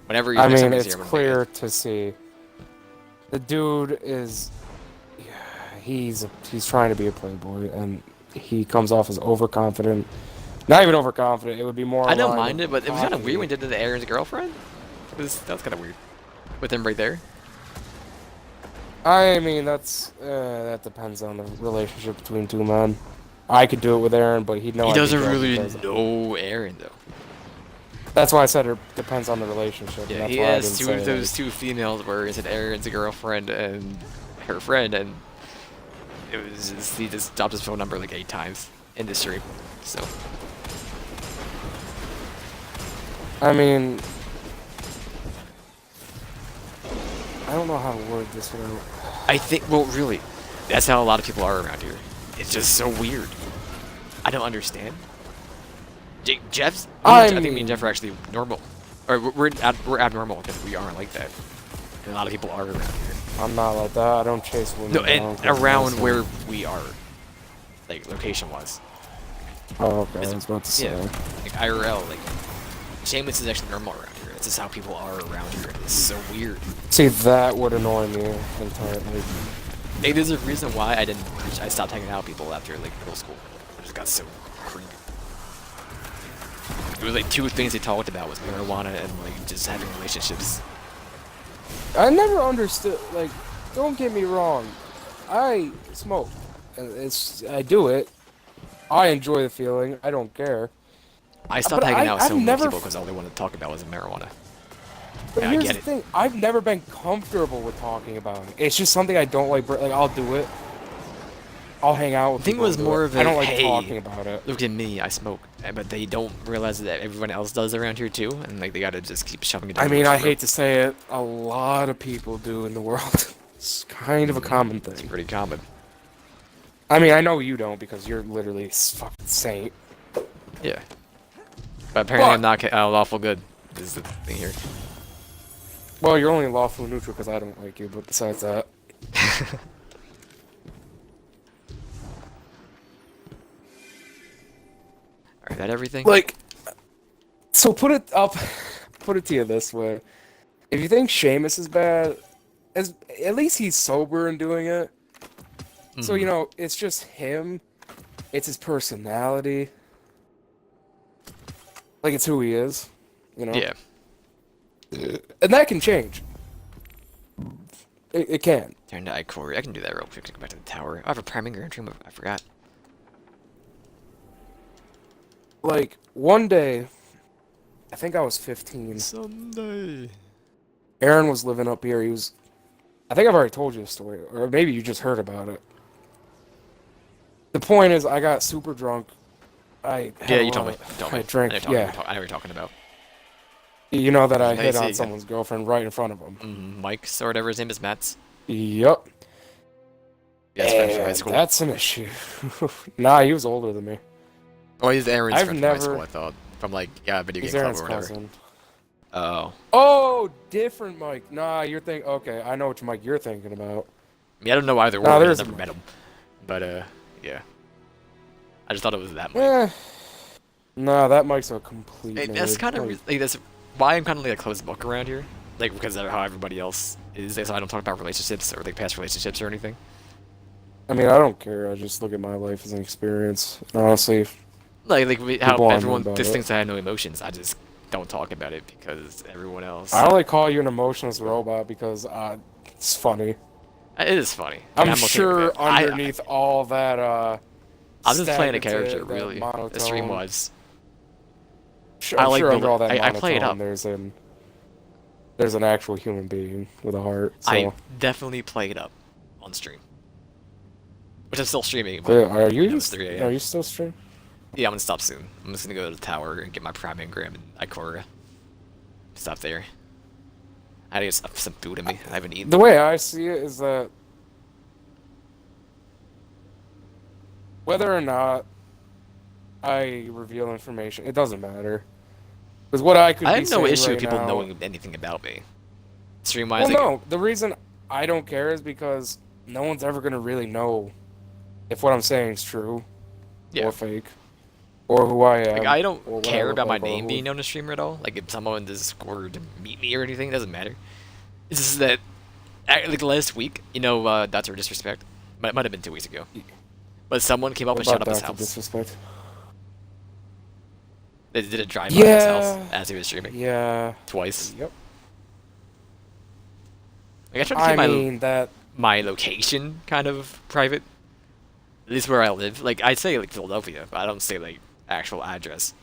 whenever I mean, somebody's it's here, I'm gonna clear to see. The dude is, he's trying to be a playboy, and he comes off as overconfident. Not even overconfident. It would be more. I don't aligned mind with it, but it was kind of cocky. weird when he did it to Aaron's girlfriend. That was kind of weird with him right there. I mean, that depends on the relationship between two men. I could do it with Aaron, but he'd know. He I'd be doesn't drunk really because- know Aaron though. That's why I said it depends on the relationship. and Yeah, that's he why I has didn't two say of it. those two females where he said Aaron's girlfriend and her friend, and he just dropped his phone number like 8 times in the stream. So I mean, I don't know how to word this out. I think, well, really, that's how a lot of people are around here. It's just so weird. I don't understand. Jeff's. I think me and Jeff are actually normal, or we're abnormal because we aren't like that. And a lot of people are around here. I'm not like that. I don't chase women. No, down and 'cause I'm around innocent. where we are, like location-wise. Oh, okay. I was about to say. Yeah, like IRL, like Sheamus is actually normal around here. It's just how people are around here. It's so weird. See, that would annoy me entirely. Hey, there's a reason why I stopped hanging out with people after like middle school. It just got so creepy. It was like 2 things they talked about was marijuana and like just having relationships. I never understood. Like, don't get me wrong. I smoke. I do it. I enjoy the feeling. I don't care. I stopped But hanging out with I've so many never people because all they wanted to talk about was marijuana. But Yeah, I here's get the it. thing. I've never been comfortable with talking about it. It's just something I don't like. Like, I'll do it. I'll hang out with I think it people was and do more it. of a, I don't like hey, talking about it. Look at me, I smoke, but they don't realize that everyone else does around here too, and like they gotta just keep shoving it down. I mean, their I throat. hate to say it. A lot of people do in the world. It's kind of a common It's thing. pretty common. I mean, I know you don't because you're literally a fucking saint. Yeah. But apparently I'm But- not lawful good, is the thing here. Well, you're only lawful neutral because I don't like you, but besides that. Alright, that everything? Like, so put it up, put it to you this way. If you think Sheamus is bad, at least he's sober and doing it. So, you know, it's just him. It's his personality. Like, it's who he is, you know? Yeah. And that can change. It can. Turn to Corey. I can do that real quick to go back to the tower. I have a priming Grand Dream, I forgot. Like, one day, I think I was 15. Sunday. Aaron was living up here. I think I've already told you the story, or maybe you just heard about it. The point is, I got super drunk I had Yeah, a you told me. lot You of- told me. I drank. I know Yeah, what you're talking about. you know that I Yeah, hit see, on yeah. someone's girlfriend right in front of him. Mike's or whatever his name is, Matt's. Yup. Yeah, it's friends from high And school. that's an issue. Nah, he was older than me. Oh, he's Aaron's I've friend from high school, never- I thought. From like, yeah, video He's game club Aaron's or whatever. cousin. Oh. Oh, different Mike. Nah, you're thinking. Okay, I know which Mike you're thinking about. I mean, I don't know either Nah, one. I've there's never a met him. But, yeah. I just thought it was that Mike. Eh. Nah, that Mike's a complete. That's nerd. kind of Like, like that's why I'm kind of like a closed book around here, like because of how everybody else is. So I don't talk about relationships or like past relationships or anything. I mean, I don't care. I just look at my life as an experience. Honestly, How People on everyone about just it. thinks I have no emotions. I just don't talk about it because everyone else. I only call you an emotionless robot because it's funny. It is funny. I'm and okay with sure it. underneath all that I'm just playing a stagnant, character, that really. monotone- Stream was. I'm I like sure under building- all that I play it monotone, up. there's an actual human being with a heart. So. I definitely play it up on stream, which I'm still streaming. But, Wait, are you it's 3 a.m. are you still streaming? Yeah, I'm gonna stop soon. I'm just gonna go to the tower and get my Prime Engram and Ikora. Stop there. I had to get some food in me. I haven't eaten. The way I see it is that whether or not I reveal information, it doesn't matter. Because what I could I be have no saying issue right with people now- knowing anything about me. Stream-wise, Well, like, no. The reason I don't care is because no one's ever gonna really know if what I'm saying is true yeah. or fake, or who I am. Like, I or don't what I care look about my like, or name who- being known as streamer at all. Like, if someone does score to meet me or anything, it doesn't matter. It's just that, like, last week, that's our disrespect. Might have been 2 weeks ago. But someone came up What and shut about up his that house. disrespect? They did a drive by his house Yeah. as he was streaming. Yeah. Twice. Yep. Like, I try to I keep my mean that. my location kind of private. At least where I live. Like, I'd say, like, Philadelphia, but I don't say, like, actual address.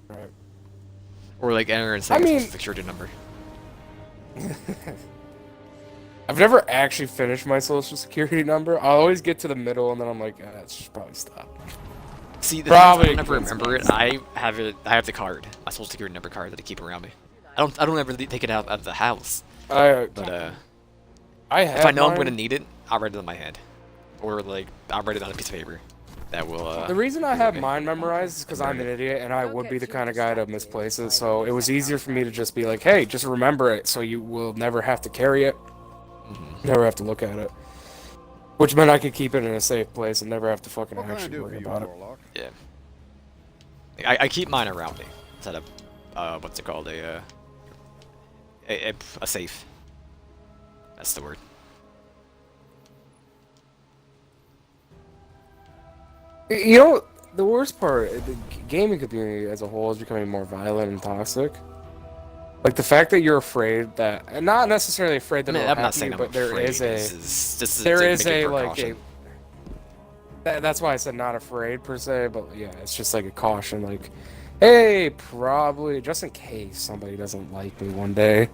Right. Or, like, Aaron I saying mean- the security number. I've never actually finished my social security number. I always get to the middle and then I'm like, I should probably stop. See, the Probably thing is, I don't ever against remember it. I have the card. My social security number card that I keep around me. I don't ever take it out of the house. I But, have if I know I'm mine. gonna need it, I'll write it on my hand. Or, like, I'll write it on a piece of paper. That will, The reason I have okay. mine memorized is because I'm an idiot and I would be the kind of guy to misplace it. So it was easier for me to just be like, hey, just remember it so you will never have to carry it, never have to look at it. Which meant I could keep it in a safe place and never have to fucking actually worry about it. yeah. Like, I keep mine around me. Instead of, what's it called? A safe. That's the word. You know, the worst part, the gaming community as a whole is becoming more violent and toxic. Like the fact that you're afraid that, and not necessarily afraid that I mean, it'll I'm not happen to saying you, I'm but there afraid. is There a that's why I said not afraid per se, but yeah, it's just like a caution, like, hey, probably just in case somebody doesn't like me one day,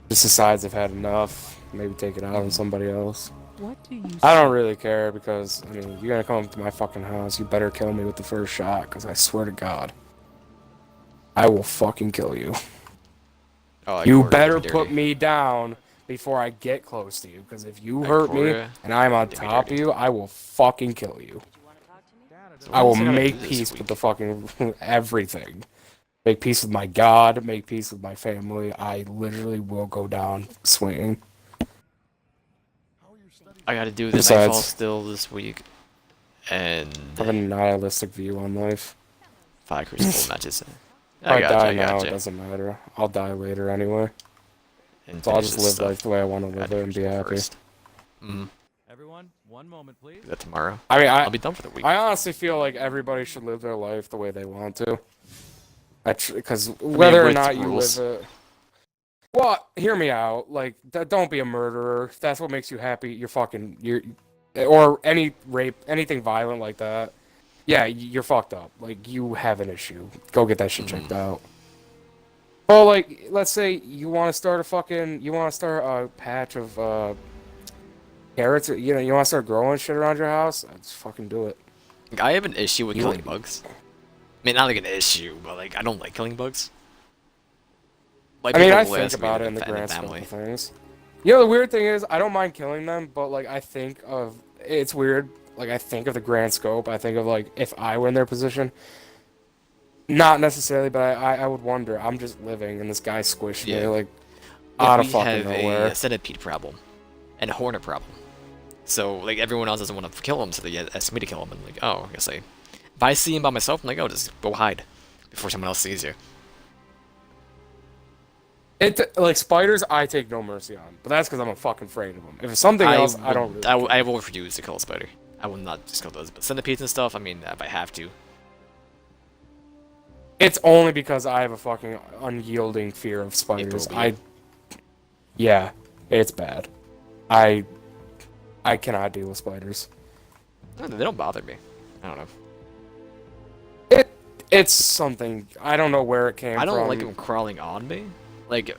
just decides they've had enough, maybe take it out on somebody else. What do you I don't really care because I mean, you're gonna come up to my fucking house, you better kill me with the first shot, because I swear to God, I will fucking kill you. Oh, You Ikora, better dirty. put me down before I get close to you, because if you Hey, hurt me Ikora, and I'm on did me top of dirty. you, I will fucking kill you. So I what will else I gotta make do this peace week? with the fucking everything. Make peace with my God, make peace with my family. I literally will go down swinging. I gotta do the Besides- Nightfall still this week. And I have a nihilistic view on life. 5 Crucible matches. If I die I now, gotcha. it doesn't matter. I'll die later anyway. And So I'll finish just this live stuff. life the way I want to live Gotta it and be finish it happy. first. Everyone, one moment, please. Do that tomorrow. I mean, I'll be done for the week. I honestly feel like everybody should live their life the way they want to. Because whether or with not you rules. live it. Well, hear me out. Like, don't be a murderer. If that's what makes you happy, or any rape, anything violent like that. Yeah, you're fucked up. Like, you have an issue. Go get that shit checked out. Well, like, let's say you want to start a patch of carrots. You want to start growing shit around your house. Let's fucking do it. Like, I have an issue with killing bugs. I mean, not like an issue, but like I don't like killing bugs. Like, I mean, people I will think ask me about it to in the defend grand scope family. of things. You know, the weird thing is, I don't mind killing them, but like I think of it's weird. Like I think of the grand scope. I think of like if I were in their position. Not necessarily, but I would wonder. I'm just living, and this guy squished me Yeah. like Yeah, out of we fucking have nowhere. a centipede problem and a hornet problem. So like everyone else doesn't want to kill him, so they ask me to kill him. And like, oh, I guess if I see him by myself, I'm like, oh, just go hide before someone else sees you. It like spiders, I take no mercy on, but that's because I'm fucking afraid of them. If it's something else, I don't. Really I will refuse to kill a spider. I will not just kill those, but centipedes and stuff. I mean, if I have to. It's only because I have a fucking unyielding fear of spiders. Yeah, it's bad. I cannot deal with spiders. They don't bother me. I don't know. It's something I don't know where it came from. I don't like them crawling on me. Like,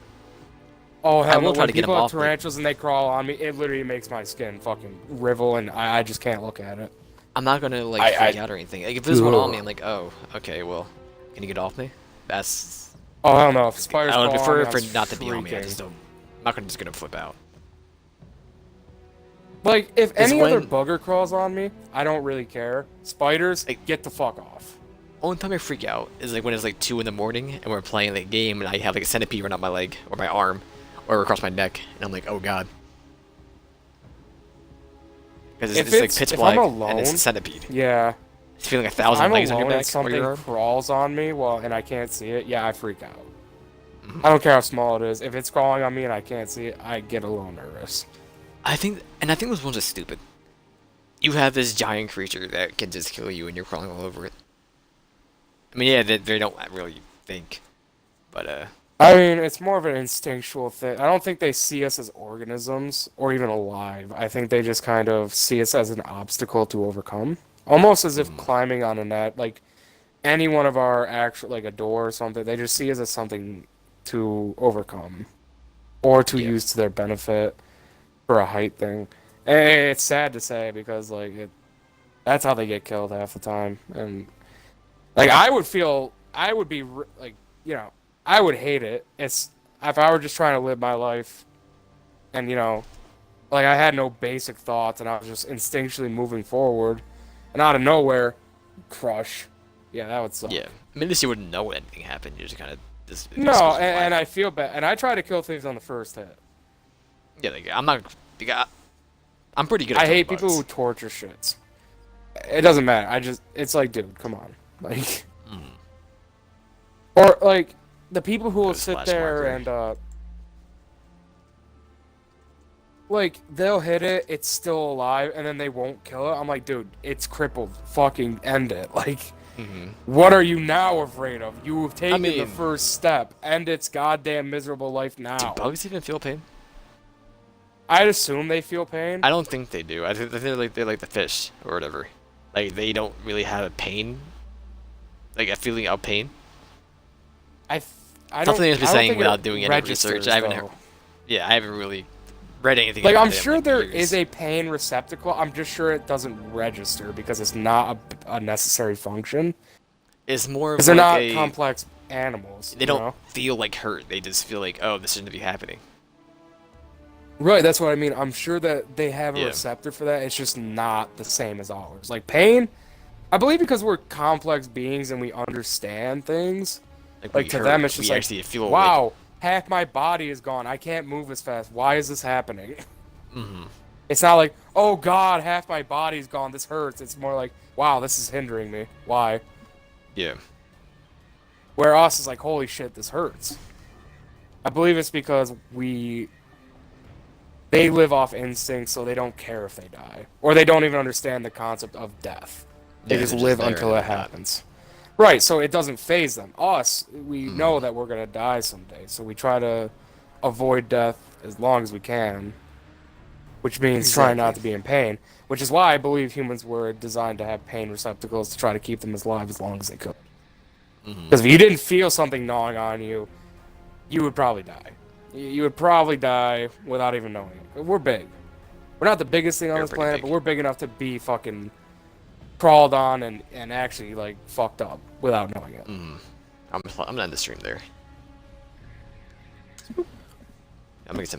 oh hell I will no! try When to get people them have off me. tarantulas and they crawl on me, it literally makes my skin fucking rivel, and I just can't look at it. I'm not gonna like freak out or anything. Like, if there's one on me, I'm like, oh, okay, well, can you get off me? That's. Oh hell no! If spiders I would crawl prefer on me, for I'm it not to be on me. I freaking. just don't. I'm not just gonna flip out. Like, if 'Cause any other when- bugger crawls on me, I don't really care. Spiders, get the fuck off. Only time I freak out is like when it's like 2 in the morning and we're playing like a game and I have like a centipede run up my leg or my arm or across my neck and I'm like, oh god. Because it's like pitch if black I'm alone, and it's a centipede. Yeah. It's feeling like If 1,000 I'm legs on alone your and back or something your arm. crawls on me, and I can't see it, yeah, I freak out. Mm-hmm. I don't care how small it is. If it's crawling on me and I can't see it, I get a little nervous. I think those ones are stupid. You have this giant creature that can just kill you and you're crawling all over it. I mean, yeah, they don't really think, but I mean, it's more of an instinctual thing. I don't think they see us as organisms or even alive. I think they just kind of see us as an obstacle to overcome. Almost as if climbing on a net, like any one of our actual, like a door or something, they just see us as something to overcome or to use to their benefit for a height thing. And it's sad to say because like that's how they get killed half the time. And like I would be like, you know, I would hate it. It's if I were just trying to live my life, and you know, like I had no basic thoughts, and I was just instinctually moving forward, and out of nowhere, crush. Yeah, that would suck. yeah. I mean, at least you wouldn't know anything happened. You just kind of just. No, and I feel bad, and I try to kill things on the first hit. Yeah, like, I'm not. I'm pretty good at I killing hate people bugs. who torture shits. It doesn't matter. It's like, dude, come on, like, or like the people who will sit splash there marker. and like they'll hit it, it's still alive, and then they won't kill it. I'm like, dude, it's crippled. Fucking end it. Like, what are you now afraid of? You've taken the mean- first step. End its goddamn miserable life now. Do bugs even feel pain? I'd assume they feel pain. I don't think they do. I think they're like the fish or whatever. Like they don't really have a pain, like a feeling of pain. I don't. Something to I be don't saying think without it doing any registers, research. I haven't heard. though. Yeah, I haven't really read anything. Like, about I'm it in, sure like, there years. is a pain receptacle. I'm just sure it doesn't register because it's not a necessary function. It's more of Because they're like not a, complex animals. They you don't know? feel like hurt. They just feel like, oh, this shouldn't be happening. Right, that's what I mean. I'm sure that they have a Yeah. receptor for that. It's just not the same as ours. Like, pain, I believe because we're complex beings and we understand things. Like, Like, we to hurt, them, it's we just like, actually feel wow, half my body is gone. I can't move as fast. Why is this happening? It's not like, oh god, half my body's gone. This hurts. It's more like, wow, this is hindering me. Why? Yeah. Where us is like, holy shit, this hurts. I believe it's because they live off instinct, so they don't care if they die. Or they don't even understand the concept of death. They Yeah, just they're live there until and it they're not. happens. Right, so it doesn't phase them. Us, we know that we're gonna die someday, so we try to avoid death as long as we can. Which means trying not to be in pain. Which is why I believe humans were designed to have pain receptacles to try to keep them alive as long as they could. Because if you didn't feel something gnawing on you, you would probably die. You would probably die without even knowing it. We're big. We're not the biggest thing on We're this pretty planet, big. but we're big enough to be fucking crawled on and actually like fucked up without knowing it. I'm gonna end the stream there. I'm gonna get some